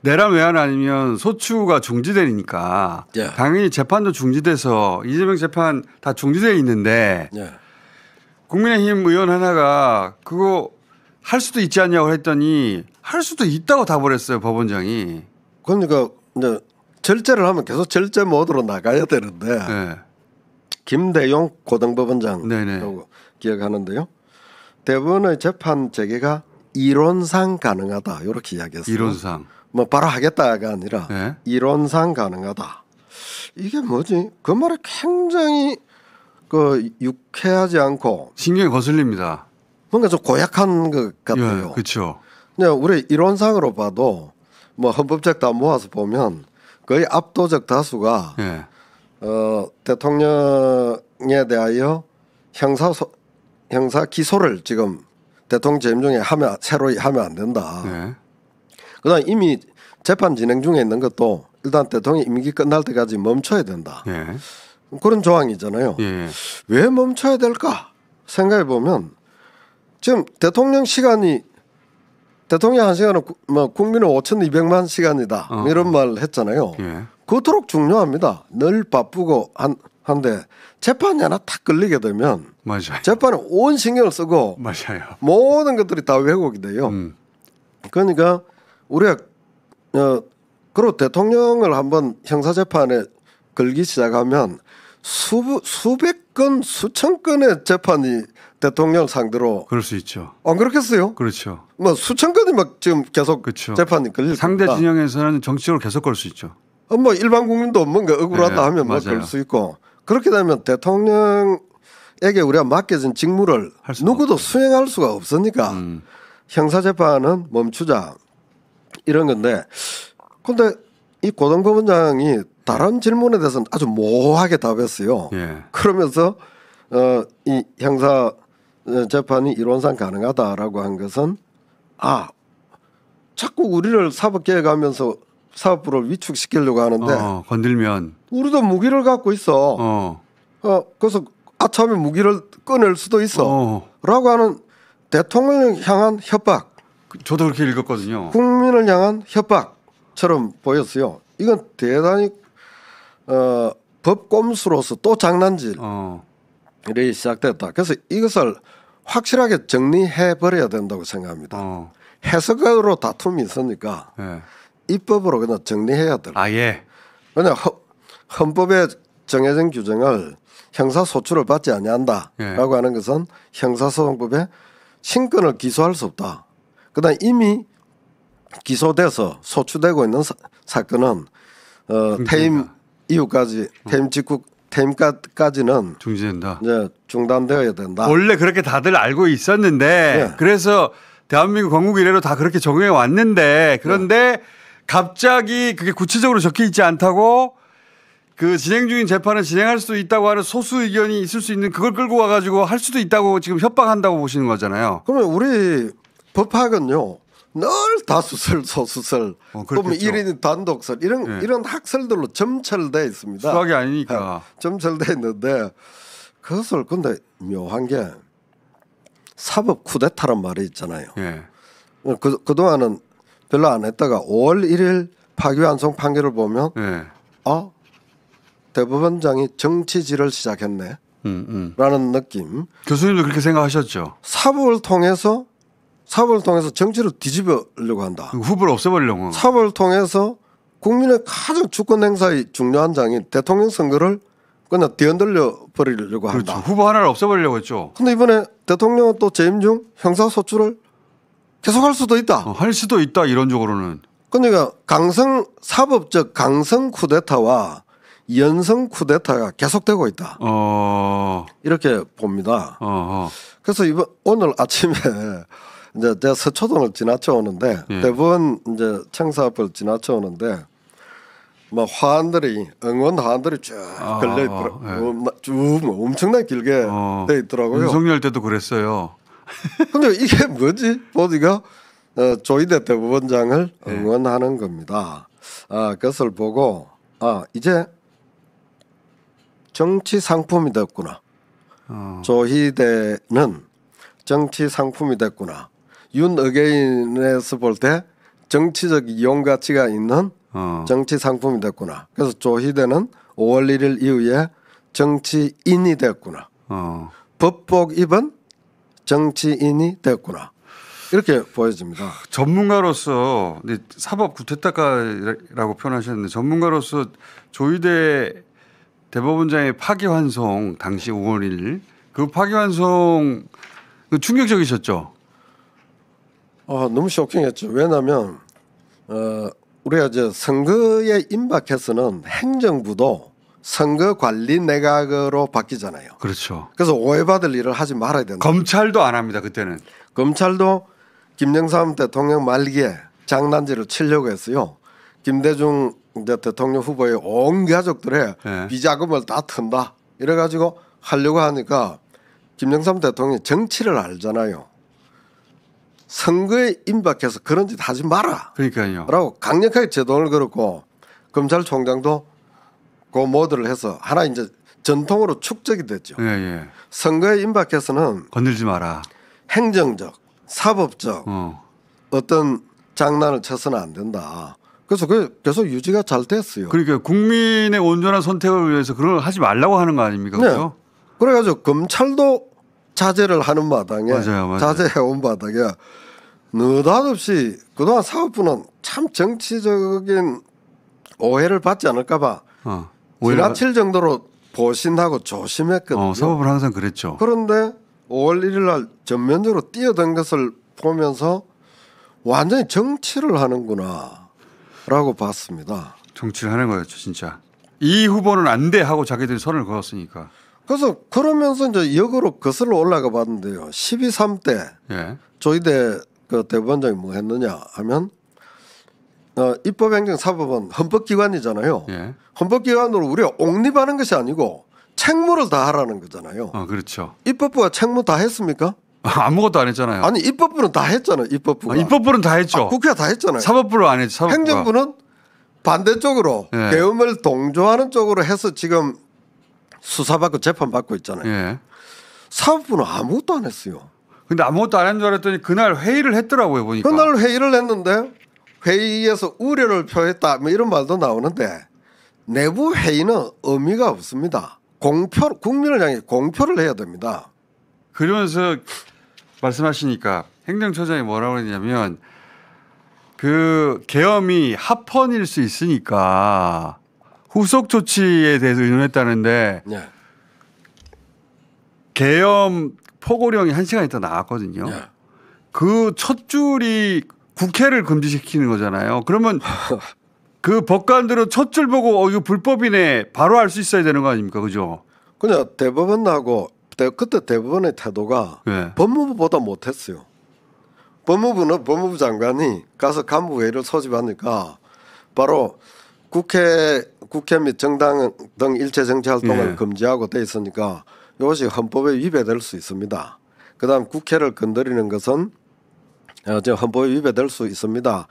[SPEAKER 19] 내란 외환 아니면 소추가 중지되니까 당연히 재판도 중지돼서 이재명 재판 다 중지되어 있는데 국민의힘 의원 하나가 그거 할 수도 있지 않냐고 했더니 할 수도 있다고 답을 했어요. 법원장이.
[SPEAKER 22] 그러니까 이제 절제를 하면 계속 절제 모드로 나가야 되는데 김대용 고등법원장 기억하는데요. 대부분의 재판 재개가 이론상 가능하다 이렇게 이야기했어요.
[SPEAKER 19] 이론상.
[SPEAKER 22] 뭐 바로 하겠다가 아니라 이론상 가능하다. 이게 뭐지? 그 말이 굉장히 그 유쾌하지 않고
[SPEAKER 19] 신경이 거슬립니다.
[SPEAKER 22] 뭔가 좀 고약한 것 같아요.
[SPEAKER 19] 그렇죠.
[SPEAKER 22] 우리 이론상으로 봐도 뭐 헌법적 다 모아서 보면 거의 압도적 다수가 대통령에 대하여 형사 기소를 지금 대통령 재임 중에 새로 하면 안 된다. 그다음 이미 재판 진행 중에 있는 것도 일단 대통령 임기 끝날 때까지 멈춰야 된다. 그런 조항이잖아요. 왜 멈춰야 될까 생각해 보면 지금 대통령 시간이 대통령 한 시간은 뭐 국민은 5,200만 시간이다 이런 말 했잖아요. 그토록 중요합니다. 늘 바쁘고 한데 재판이 하나 탁 걸리게 되면 재판에 온 신경을 쓰고 모든 것들이 다 왜곡이 돼요. 그러니까 우리가 그리고 대통령을 한번 형사재판에 걸기 시작하면 수백 건 수천 건의 재판이 대통령 상대로
[SPEAKER 19] 그럴 수 있죠.
[SPEAKER 22] 안 그렇겠어요?
[SPEAKER 19] 그렇죠.
[SPEAKER 22] 뭐 수천 건이 막 지금 계속 재판이 걸릴
[SPEAKER 19] 상대
[SPEAKER 22] 겁니다.
[SPEAKER 19] 진영에서는 정치적으로 계속 걸 수 있죠.
[SPEAKER 22] 뭐 일반 국민도 뭔가 억울하다 하면 뭐 걸 수 있고 그렇게 되면 대통령에게 우리가 맡겨진 직무를 누구도 수행할 수가 없으니까 형사재판은 멈추자 이런 건데 근데 이 고등법원장이 다른 질문에 대해서는 아주 모호하게 답했어요. 그러면서 이 형사 재판이 이론상 가능하다라고 한 것은 자꾸 우리를 사법개혁하면서 사법부를 위축시키려고 하는데
[SPEAKER 19] 건들면
[SPEAKER 22] 우리도 무기를 갖고 있어. 그래서 아참에 무기를 꺼낼 수도 있어. 라고 하는 대통령을 향한 협박.
[SPEAKER 19] 저도 그렇게 읽었거든요.
[SPEAKER 22] 국민을 향한 협박처럼 보였어요. 이건 대단히 법꼼수로서 또 장난질이 시작됐다. 그래서 이것을 확실하게 정리해 버려야 된다고 생각합니다. 해석으로 다툼이 있으니까 입법으로 그냥 정리해야 될 거예요. 그냥 헌법에 정해진 규정을 형사소추를 받지 아니한다라고 하는 것은 형사소송법에 신권을 기소할 수 없다. 그다음 이미 기소돼서 소추되고 있는 사건은 퇴임 이후까지 퇴임 직후 퇴임까지는
[SPEAKER 19] 중지된다.
[SPEAKER 22] 이제 중단되어야 된다.
[SPEAKER 19] 원래 그렇게 다들 알고 있었는데 그래서 대한민국 건국 이래로 다 그렇게 적용해 왔는데 그런데 갑자기 그게 구체적으로 적혀 있지 않다고 그 진행 중인 재판을 진행할 수도 있다고 하는 소수 의견이 있을 수 있는 그걸 끌고 와가지고 할 수도 있다고 지금 협박한다고 보시는 거잖아요.
[SPEAKER 22] 그러면 우리 법학은요 늘 다수설, 소수설, 또는 1인 단독설 이런 학설들로 점철돼 있습니다.
[SPEAKER 19] 수학이 아니니까.
[SPEAKER 22] 점철돼 있는데 그것을 근데 묘한 게 사법 쿠데타란 말이 있잖아요. 그동안은 별로 안 했다가 5월 1일 파기환송 판결을 보면 대법원장이 정치질을 시작했네 라는 느낌.
[SPEAKER 19] 교수님도 그렇게 생각하셨죠?
[SPEAKER 22] 사법을 통해서 정치를 뒤집으려고 한다.
[SPEAKER 19] 후보를 없애버리려고.
[SPEAKER 22] 사법을 통해서 국민의 가장 주권 행사의 중요한 장인 대통령 선거를 그냥 뒤흔들려 버리려고 한다.
[SPEAKER 19] 그렇죠. 후보 하나를 없애버리려고 했죠.
[SPEAKER 22] 근데 이번에 대통령은 또 재임 중 형사소추를 계속할 수도 있다.
[SPEAKER 19] 할 수도 있다 이론적으로는.
[SPEAKER 22] 그러니까 사법적 강성 쿠데타와 연성 쿠데타가 계속되고 있다. 이렇게 봅니다. 그래서 오늘 아침에 이제 제가 서초동을 지나쳐 오는데 대부분 이제 청사앞을 지나쳐 오는데 뭐 응원 화환들이 쭉 걸려 있더라고요. 쭉 엄청나게 길게 돼 있더라고요.
[SPEAKER 19] 윤석열 때도 그랬어요.
[SPEAKER 22] 근데 이게 뭐지? 보니까 조희대 대법원장을 응원하는 겁니다. 그것을 보고 이제 정치 상품이 됐구나. 조희대는 정치 상품이 됐구나. 윤의견에서 볼 때 정치적 이용 가치가 있는 정치 상품이 됐구나. 그래서 조희대는 5월 1일 이후에 정치인이 됐구나. 법복 입은 정치인이 됐구나. 이렇게 보여집니다.
[SPEAKER 19] 전문가로서 사법 구태타카라고 표현하셨는데 전문가로서 조희대 대법원장의 파기환송 당시 5월 1일 그 파기환송 충격적이셨죠?
[SPEAKER 22] 너무 쇼킹했죠. 왜냐하면 우리가 이제 선거에 임박해서는 행정부도 선거관리 내각으로 바뀌잖아요.
[SPEAKER 19] 그렇죠.
[SPEAKER 22] 그래서 오해받을 일을 하지 말아야 된다.
[SPEAKER 19] 검찰도 안 합니다. 그때는.
[SPEAKER 22] 검찰도 김영삼 대통령 말기에 장난질을 치려고 했어요. 김대중 이제 대통령 후보의 온 가족들의 비자금을 다 튼다. 이래가지고 하려고 하니까 김영삼 대통령이 정치를 알잖아요. 선거에 임박해서 그런 짓 하지 마라.
[SPEAKER 19] 그러니까요.
[SPEAKER 22] 라고 강력하게 제동을 걸었고 검찰총장도 그 모드를 해서 하나 이제 전통으로 축적이 됐죠. 선거에 임박해서는
[SPEAKER 19] 건들지 마라.
[SPEAKER 22] 행정적, 사법적 어떤 장난을 쳐서는 안 된다. 그래서 그 계속 유지가 잘 됐어요.
[SPEAKER 19] 그러니까 국민의 온전한 선택을 위해서 그런 걸 하지 말라고 하는 거 아닙니까?
[SPEAKER 22] 네.
[SPEAKER 19] 그렇죠?
[SPEAKER 22] 그래가지고 검찰도 자제를 하는 마당에
[SPEAKER 19] 맞아요.
[SPEAKER 22] 자제해온 마당에 느닷없이 그동안 사법부는 참 정치적인 오해를 받지 않을까봐 지나칠 정도로 보신하고 조심했거든요.
[SPEAKER 19] 사법은 항상 그랬죠.
[SPEAKER 22] 그런데 5월 1일 날 전면적으로 뛰어든 것을 보면서 완전히 정치를 하는구나 라고 봤습니다.
[SPEAKER 19] 정치를 하는 거였죠 진짜. 이 후보는 안 돼 하고 자기들이 선을 그었으니까.
[SPEAKER 22] 그래서 그러면서 이제 역으로 거슬러 올라가 봤는데요. 12.3 때 조희대 그 대법원장이 뭐 했느냐 하면 입법행정사법은 헌법기관이잖아요. 헌법기관으로 우리가 옹립하는 것이 아니고 책무를 다 하라는 거잖아요.
[SPEAKER 19] 그렇죠.
[SPEAKER 22] 입법부가 책무 다 했습니까?
[SPEAKER 19] 아무것도 안 했잖아요.
[SPEAKER 22] 아니 입법부는 다 했잖아요. 입법부가.
[SPEAKER 19] 입법부는 다 했죠.
[SPEAKER 22] 국회가 다 했잖아요.
[SPEAKER 19] 사법부는 안 했죠. 사법부가.
[SPEAKER 22] 행정부는 반대쪽으로 계엄을 동조하는 쪽으로 해서 지금 수사받고 재판받고 있잖아요. 사법부는 아무것도 안 했어요.
[SPEAKER 19] 근데 아무것도 안 한 줄 알았더니 그날 회의를 했더라고요 보니까.
[SPEAKER 22] 그날 회의를 했는데 회의에서 우려를 표했다 뭐 이런 말도 나오는데 내부 회의는 의미가 없습니다. 공표 국민을 향해 공표를 해야 됩니다.
[SPEAKER 19] 그러면서 말씀하시니까 행정처장이 뭐라고 그랬냐면 그 계엄이 합헌일 수 있으니까 후속 조치에 대해서 의논했다는데 계엄 포고령이 1시간 있다 나왔거든요. 그 첫 줄이 국회를 금지시키는 거잖아요. 그러면 그 법관들은 첫 줄 보고 이거 불법이네 바로 알 수 있어야 되는 거 아닙니까? 그죠?
[SPEAKER 22] 그냥 대법원하고 그때 대법원의 태도가 법무부보다 못했어요. 법무부는 법무부 장관이 가서 간부회의를 소집하니까 바로 국회 및 정당 등 일체 정치 활동을 금지하고 돼 있으니까 이것이 헌법에 위배될 수 있습니다. 그다음 국회를 건드리는 것은 헌법에 위배될 수 있습니다.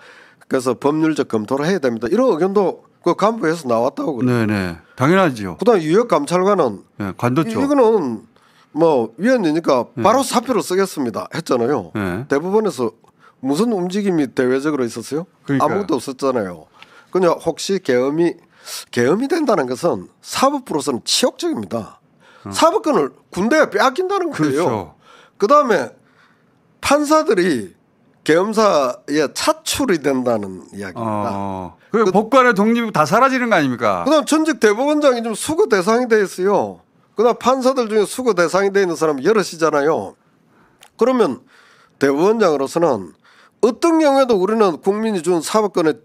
[SPEAKER 22] 그래서 법률적 검토를 해야 됩니다. 이런 의견도 그 간부에서 나왔다고 그래요.
[SPEAKER 19] 네네 당연하죠.
[SPEAKER 22] 그다음 유역 감찰관은
[SPEAKER 19] 관뒀죠.
[SPEAKER 22] 이거는 뭐 위원이니까 바로 사표를 쓰겠습니다 했잖아요. 대법원에서 무슨 움직임이 대외적으로 있었어요?
[SPEAKER 19] 그러니까요.
[SPEAKER 22] 아무것도 없었잖아요. 그냥 혹시 계엄이 된다는 것은 사법부로서는 치욕적입니다. 사법권을 군대에 빼앗긴다는 거예요.
[SPEAKER 19] 그렇죠.
[SPEAKER 22] 그다음에 판사들이 계엄사에 차출이 된다는 이야기입니다.
[SPEAKER 19] 그 법관의 독립이 다 사라지는 거 아닙니까?
[SPEAKER 22] 그다음 전직 대법원장이 좀 수거 대상이 돼 있어요. 그다음 판사들 중에 수거 대상이 돼 있는 사람이 여럿이잖아요. 그러면 대법원장으로서는 어떤 경우에도 우리는 국민이 준 사법권의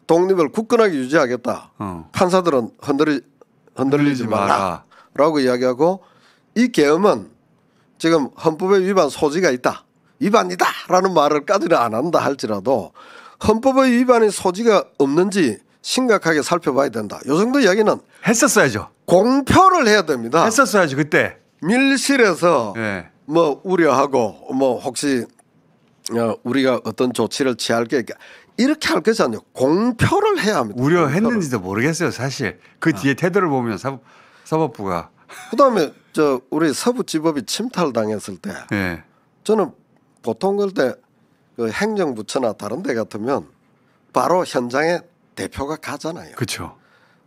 [SPEAKER 22] 독립을 굳건하게 유지하겠다. 판사들은 흔들리지 말라라고 이야기하고 이 계엄은 지금 헌법에 위반 소지가 있다. 위반이다라는 말을까지는 안 한다 할지라도 헌법의 위반의 소지가 없는지 심각하게 살펴봐야 된다. 요 정도 이야기는
[SPEAKER 19] 했었어야죠.
[SPEAKER 22] 공표를 해야 됩니다.
[SPEAKER 19] 했었어야죠 그때.
[SPEAKER 22] 밀실에서 뭐 우려하고 뭐 혹시 우리가 어떤 조치를 취할게 이렇게 할 것이 아니고 공표를 해야 합니다.
[SPEAKER 19] 우려했는지도 모르겠어요, 사실. 그 뒤에 태도를 보면 사법부가.
[SPEAKER 22] 그다음에 우리 서부지법이 침탈당했을 때
[SPEAKER 19] 네.
[SPEAKER 22] 저는 보통 그럴 때 그 행정부처나 다른 데 같으면 바로 현장에 대표가 가잖아요.
[SPEAKER 19] 그렇죠.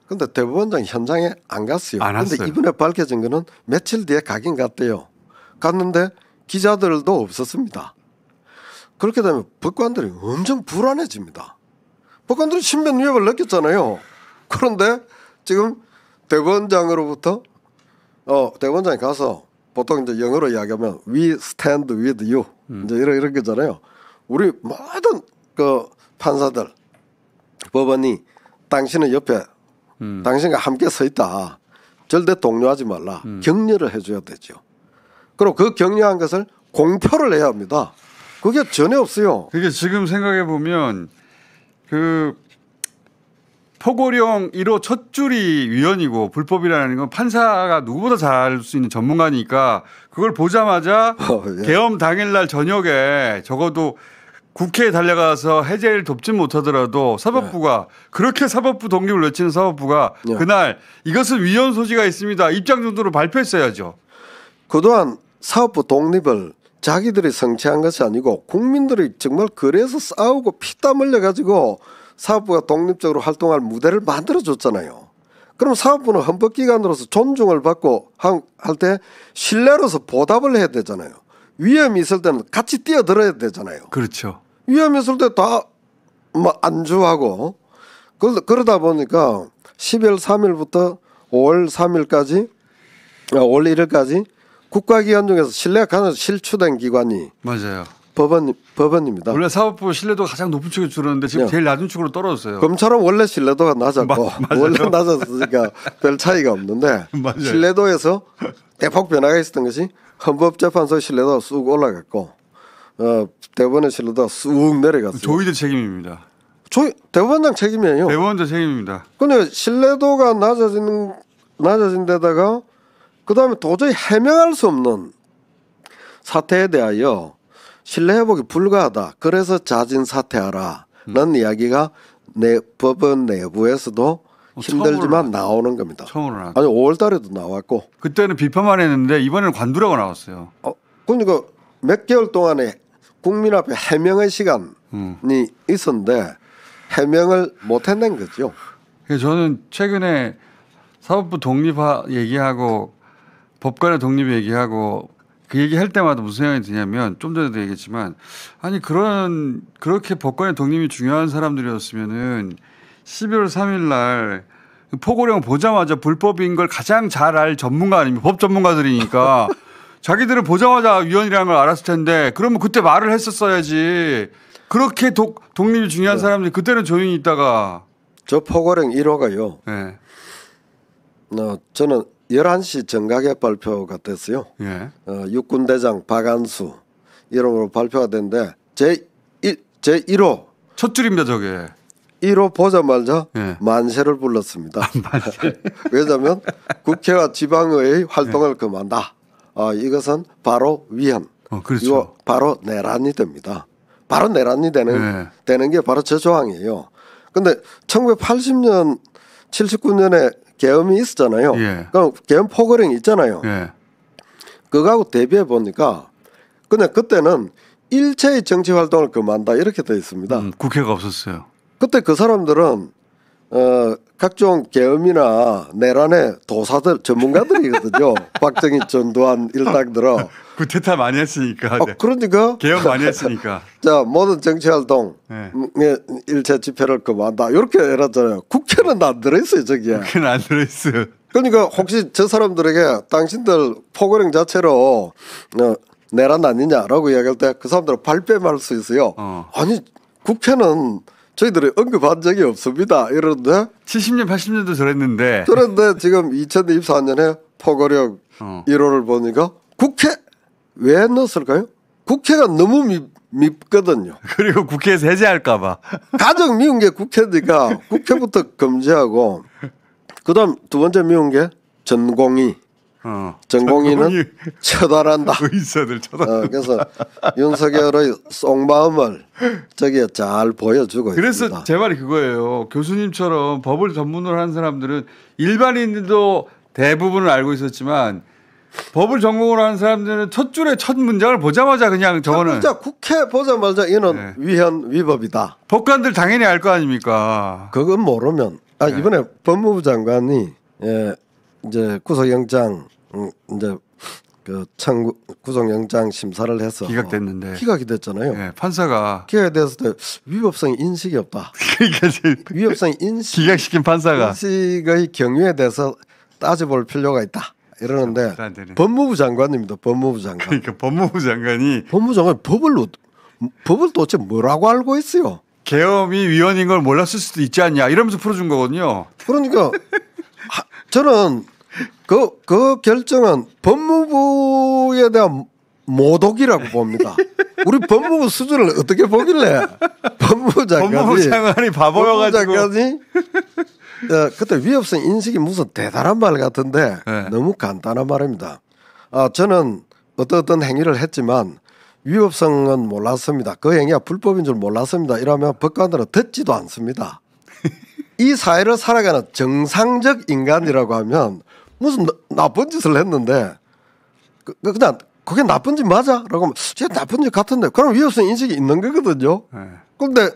[SPEAKER 22] 근데 대법원장 현장에 안 갔어요.
[SPEAKER 19] 안
[SPEAKER 22] 근데
[SPEAKER 19] 왔어요.
[SPEAKER 22] 이번에 밝혀진 거는 며칠 뒤에 가긴 갔대요. 갔는데 기자들도 없었습니다. 그렇게 되면 법관들이 엄청 불안해집니다. 법관들이 신변 위협을 느꼈잖아요. 그런데 지금 대법원장으로부터 대법원장이 가서 보통 이제 영어로 이야기하면 we stand with you 이제 이런 거잖아요. 우리 모든 그 판사들 법원이 당신의 옆에 당신과 함께 서 있다. 절대 동요하지 말라. 격려를 해줘야 되죠. 그리고 그 격려한 것을 공표를 해야 합니다. 그게 전혀 없어요.
[SPEAKER 19] 그게 지금 생각해 보면 그 포고령 1호 첫 줄이 위헌이고 불법이라는 건 판사가 누구보다 잘 알 수 있는 전문가니까 그걸 보자마자
[SPEAKER 22] 예.
[SPEAKER 19] 계엄 당일날 저녁에 적어도 국회에 달려가서 해제를 돕지 못하더라도 사법부가 그렇게 사법부 독립을 외치는 사법부가 그날 이것은 위헌 소지가 있습니다. 입장 정도로 발표했어야죠.
[SPEAKER 22] 그동안 사법부 독립을 자기들이 성취한 것이 아니고 국민들이 정말 그래서 싸우고 피땀 흘려가지고 사법부가 독립적으로 활동할 무대를 만들어줬잖아요. 그럼 사법부는 헌법기관으로서 존중을 받고 할 때 신뢰로서 보답을 해야 되잖아요. 위험이 있을 때는 같이 뛰어들어야 되잖아요.
[SPEAKER 19] 그렇죠. 위험이
[SPEAKER 22] 있을 때 다 안주하고 그러다 보니까 12월 3일부터 5월 3일까지 5월 1일까지 국가기관 중에서 신뢰가 가장 실추된 기관이
[SPEAKER 19] 맞아요.
[SPEAKER 22] 법원입니다.
[SPEAKER 19] 원래 사법부 신뢰도가 가장 높은 축에 줄었는데 지금 제일 낮은 축으로 떨어졌어요.
[SPEAKER 22] 검찰은 원래 신뢰도가 낮았고 원래 낮았으니까 별 차이가 없는데 신뢰도에서 대폭 변화가 있었던 것이 헌법재판소 신뢰도가 쑥 올라갔고 대법원의 신뢰도가 쑥 내려갔어요.
[SPEAKER 19] 조의대 책임입니다.
[SPEAKER 22] 대법원장 책임이에요.
[SPEAKER 19] 대법원장 책임입니다.
[SPEAKER 22] 근데 신뢰도가 낮아진 데다가 그다음에 도저히 해명할 수 없는 사태에 대하여 신뢰 회복이 불가하다. 그래서 자진 사퇴하라는 이야기가 법원 내부에서도 힘들지만 나오는 겁니다.
[SPEAKER 19] 처음으로 나왔죠.
[SPEAKER 22] 아니 5월달에도 나왔고
[SPEAKER 19] 그때는 비판만 했는데 이번에는 관두라고 나왔어요.
[SPEAKER 22] 그러니까 몇 개월 동안에 국민 앞에 해명의 시간이 있었는데 해명을 못 해낸 거죠.
[SPEAKER 19] 그래서 저는 최근에 사법부 독립 얘기하고 법관의 독립 얘기하고 그 얘기할 때마다 무슨 생각이 드냐면 좀 전에도 얘기했지만 아니 그렇게 법관의 독립이 중요한 사람들이었으면은 12월 3일 날 포고령 보자마자 불법인 걸 가장 잘 알 전문가 아닙니까? 법 전문가들이니까 자기들은 보자마자 위헌이라는 걸 알았을 텐데 그러면 그때 말을 했었어야지. 그렇게 독립이 중요한 사람들이 그때는 조용히 있다가
[SPEAKER 22] 저 포고령 1호가요.
[SPEAKER 19] 네.
[SPEAKER 22] 저는 11시 정각에 발표가 됐어요.
[SPEAKER 19] 예.
[SPEAKER 22] 육군대장 박안수 이름으로 발표가 됐는데 제1호
[SPEAKER 19] 첫 줄입니다 저게.
[SPEAKER 22] 1호 보자마자 만세를 불렀습니다. 왜냐하면 국회와 지방의회의 활동을 금한다. 이것은 바로 위헌.
[SPEAKER 19] 그렇죠.
[SPEAKER 22] 이거 바로 내란이 됩니다. 바로 내란이 되는 게 바로 저 조항이에요. 근데 1980년 79년에 계엄이 있었잖아요. 그럼 계엄 포고령이 있잖아요. 그거하고 대비해 보니까 그냥 그때는 일체의 정치 활동을 금한다 이렇게 되어 있습니다.
[SPEAKER 19] 국회가 없었어요.
[SPEAKER 22] 그때 그 사람들은 각종 계엄이나 내란의 도사들 전문가들이거든요. 박정희, 전두환 일당들은
[SPEAKER 19] 구태타 많이 했으니까.
[SPEAKER 22] 그러니까
[SPEAKER 19] 계엄 많이 했으니까.
[SPEAKER 22] 자 모든 정치 활동 일체 집회를 금한다 이렇게 해놨잖아요. 국회는 안 들어있어요 저기에.
[SPEAKER 19] 국회는 안 들어있어요.
[SPEAKER 22] 그러니까 혹시 저 사람들에게 당신들 포고령 자체로 내란 아니냐라고 이야기할 때 그 사람들은 발뺌할 수 있어요. 아니 국회는 저희들이 언급한 적이 없습니다. 이러는데
[SPEAKER 19] 70년 80년도 저랬는데
[SPEAKER 22] 그런데 지금 2024년에 포고령 1호를 보니까 국회 왜 넣었을까요? 국회가 너무 밉거든요.
[SPEAKER 19] 그리고 국회에서 해제할까 봐.
[SPEAKER 22] 가장 미운 게 국회니까 국회부터 금지하고 그다음 두 번째 미운 게 전공의. 전공의는 처단한다.
[SPEAKER 19] 의사들 처단.
[SPEAKER 22] 그래서 윤석열의 속마음을 저기에 잘 보여주고
[SPEAKER 19] 그래서
[SPEAKER 22] 있습니다.
[SPEAKER 19] 제 말이 그거예요. 교수님처럼 법을 전문으로 하는 사람들은 일반인들도 대부분을 알고 있었지만 법을 전공으로 하는 사람들은 첫 줄에 첫 문장을 보자마자 그냥 저거는
[SPEAKER 22] 진짜 국회 보자마자 이는 위헌 위법이다.
[SPEAKER 19] 법관들 당연히 알 거 아닙니까?
[SPEAKER 22] 그건 모르면 이번에 법무부 장관이 이제 구속영장 이제 그 청구 구속영장 심사를 해서
[SPEAKER 19] 기각됐는데
[SPEAKER 22] 기각이 됐잖아요.
[SPEAKER 19] 판사가
[SPEAKER 22] 기각이 됐을 때 위법성 인식이 없다. 위법성 인식
[SPEAKER 19] 기각시킨 판사가
[SPEAKER 22] 인식의 경위에 대해서 따져볼 필요가 있다. 이러는데 법무부 장관입니다. 법무부 장관.
[SPEAKER 19] 그러니까 법무부 장관이
[SPEAKER 22] 법을 도대체 뭐라고 알고 있어요?
[SPEAKER 19] 계엄이 위헌인 걸 몰랐을 수도 있지 않냐 이러면서 풀어준 거거든요.
[SPEAKER 22] 그러니까 저는 그 결정은 법무부에 대한 모독이라고 봅니다. 우리 법무부 수준을 어떻게 보길래 법무부 장관이
[SPEAKER 19] 바보여가지고
[SPEAKER 22] 그때 위협성 인식이 무슨 대단한 말 같은데 너무 간단한 말입니다. 저는 어떤 행위를 했지만 위협성은 몰랐습니다. 그 행위가 불법인 줄 몰랐습니다. 이러면 법관들은 듣지도 않습니다. 이 사회를 살아가는 정상적 인간이라고 하면 무슨 나쁜 짓을 했는데 그냥 그게 나쁜 짓 맞아? 라고 하면 진짜 나쁜 짓 같은데 그럼 위협성 인식이 있는 거거든요. 그런데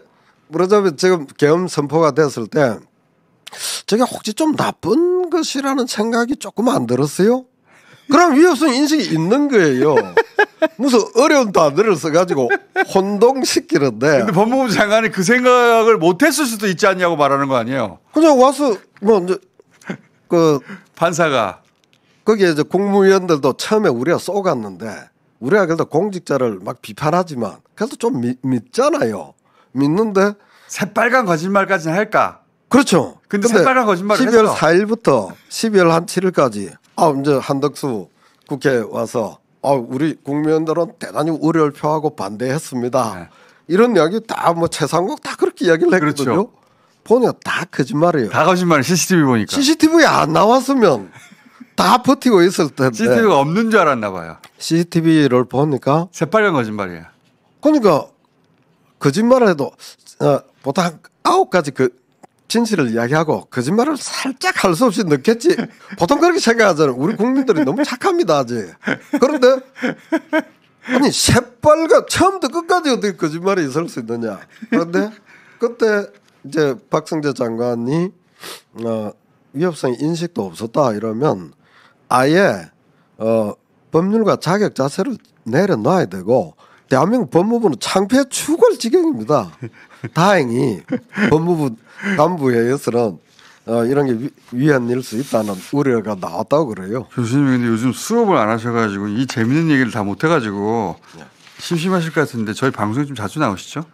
[SPEAKER 22] 그러자면 지금 계엄 선포가 됐을 때 저게 혹시 좀 나쁜 것이라는 생각이 조금 안 들었어요? 그럼 위협성 인식이 있는 거예요. 무슨 어려운 단어를 써가지고 혼동시키는데.
[SPEAKER 19] 근데 법무부 장관이 그 생각을 못했을 수도 있지 않냐고 말하는 거 아니에요?
[SPEAKER 22] 그냥 와서 뭐 이제 그
[SPEAKER 19] 판사가
[SPEAKER 22] 거기에 이제 국무위원들도 처음에 우리가 쏘갔는데 우리가 그래도 공직자를 막 비판하지만 그래도 좀 믿잖아요. 믿는데
[SPEAKER 19] 새빨간 거짓말까지는 할까?
[SPEAKER 22] 그렇죠.
[SPEAKER 19] 근데 새빨간 거짓말을
[SPEAKER 22] 12월
[SPEAKER 19] 했어.
[SPEAKER 22] 4일부터 12월 한 7일까지 이제 한덕수 국회에 와서 우리 국민들은 대단히 우려를 표하고 반대했습니다. 이런 이야기 다 뭐 최상국 다 그렇게 이야기를 했거든요.
[SPEAKER 19] 그렇죠.
[SPEAKER 22] 보니까 다 거짓말이에요.
[SPEAKER 19] 다 거짓말이에요. CCTV 보니까.
[SPEAKER 22] CCTV에 안 나왔으면 다 버티고 있을 텐데.
[SPEAKER 19] CCTV가 없는 줄 알았나 봐요.
[SPEAKER 22] CCTV를 보니까
[SPEAKER 19] 새빨간 거짓말이에요.
[SPEAKER 22] 그러니까 거짓말을 해도 보통 한 9가지 그 진실을 이야기하고 거짓말을 살짝 할 수 없이 넣겠지. 보통 그렇게 생각하잖아요. 우리 국민들이 너무 착합니다 아직. 그런데 아니 새빨간 처음부터 끝까지 어떻게 거짓말이 있을 수 있느냐. 그런데 그때 이제 박성재 장관이 위협성 인식도 없었다 이러면 아예 법률과 자격 자체를 내려놔야 되고 대한민국 법무부는 창피해 죽을 지경입니다. 다행히 법무부 간부회에서는 이런 게 위헌일 수 있다는 우려가 나왔다고 그래요.
[SPEAKER 19] 교수님이 근데 요즘 수업을 안 하셔가지고 이 재밌는 얘기를 다 못해가지고 심심하실 것 같은데 저희 방송에 좀 자주 나오시죠?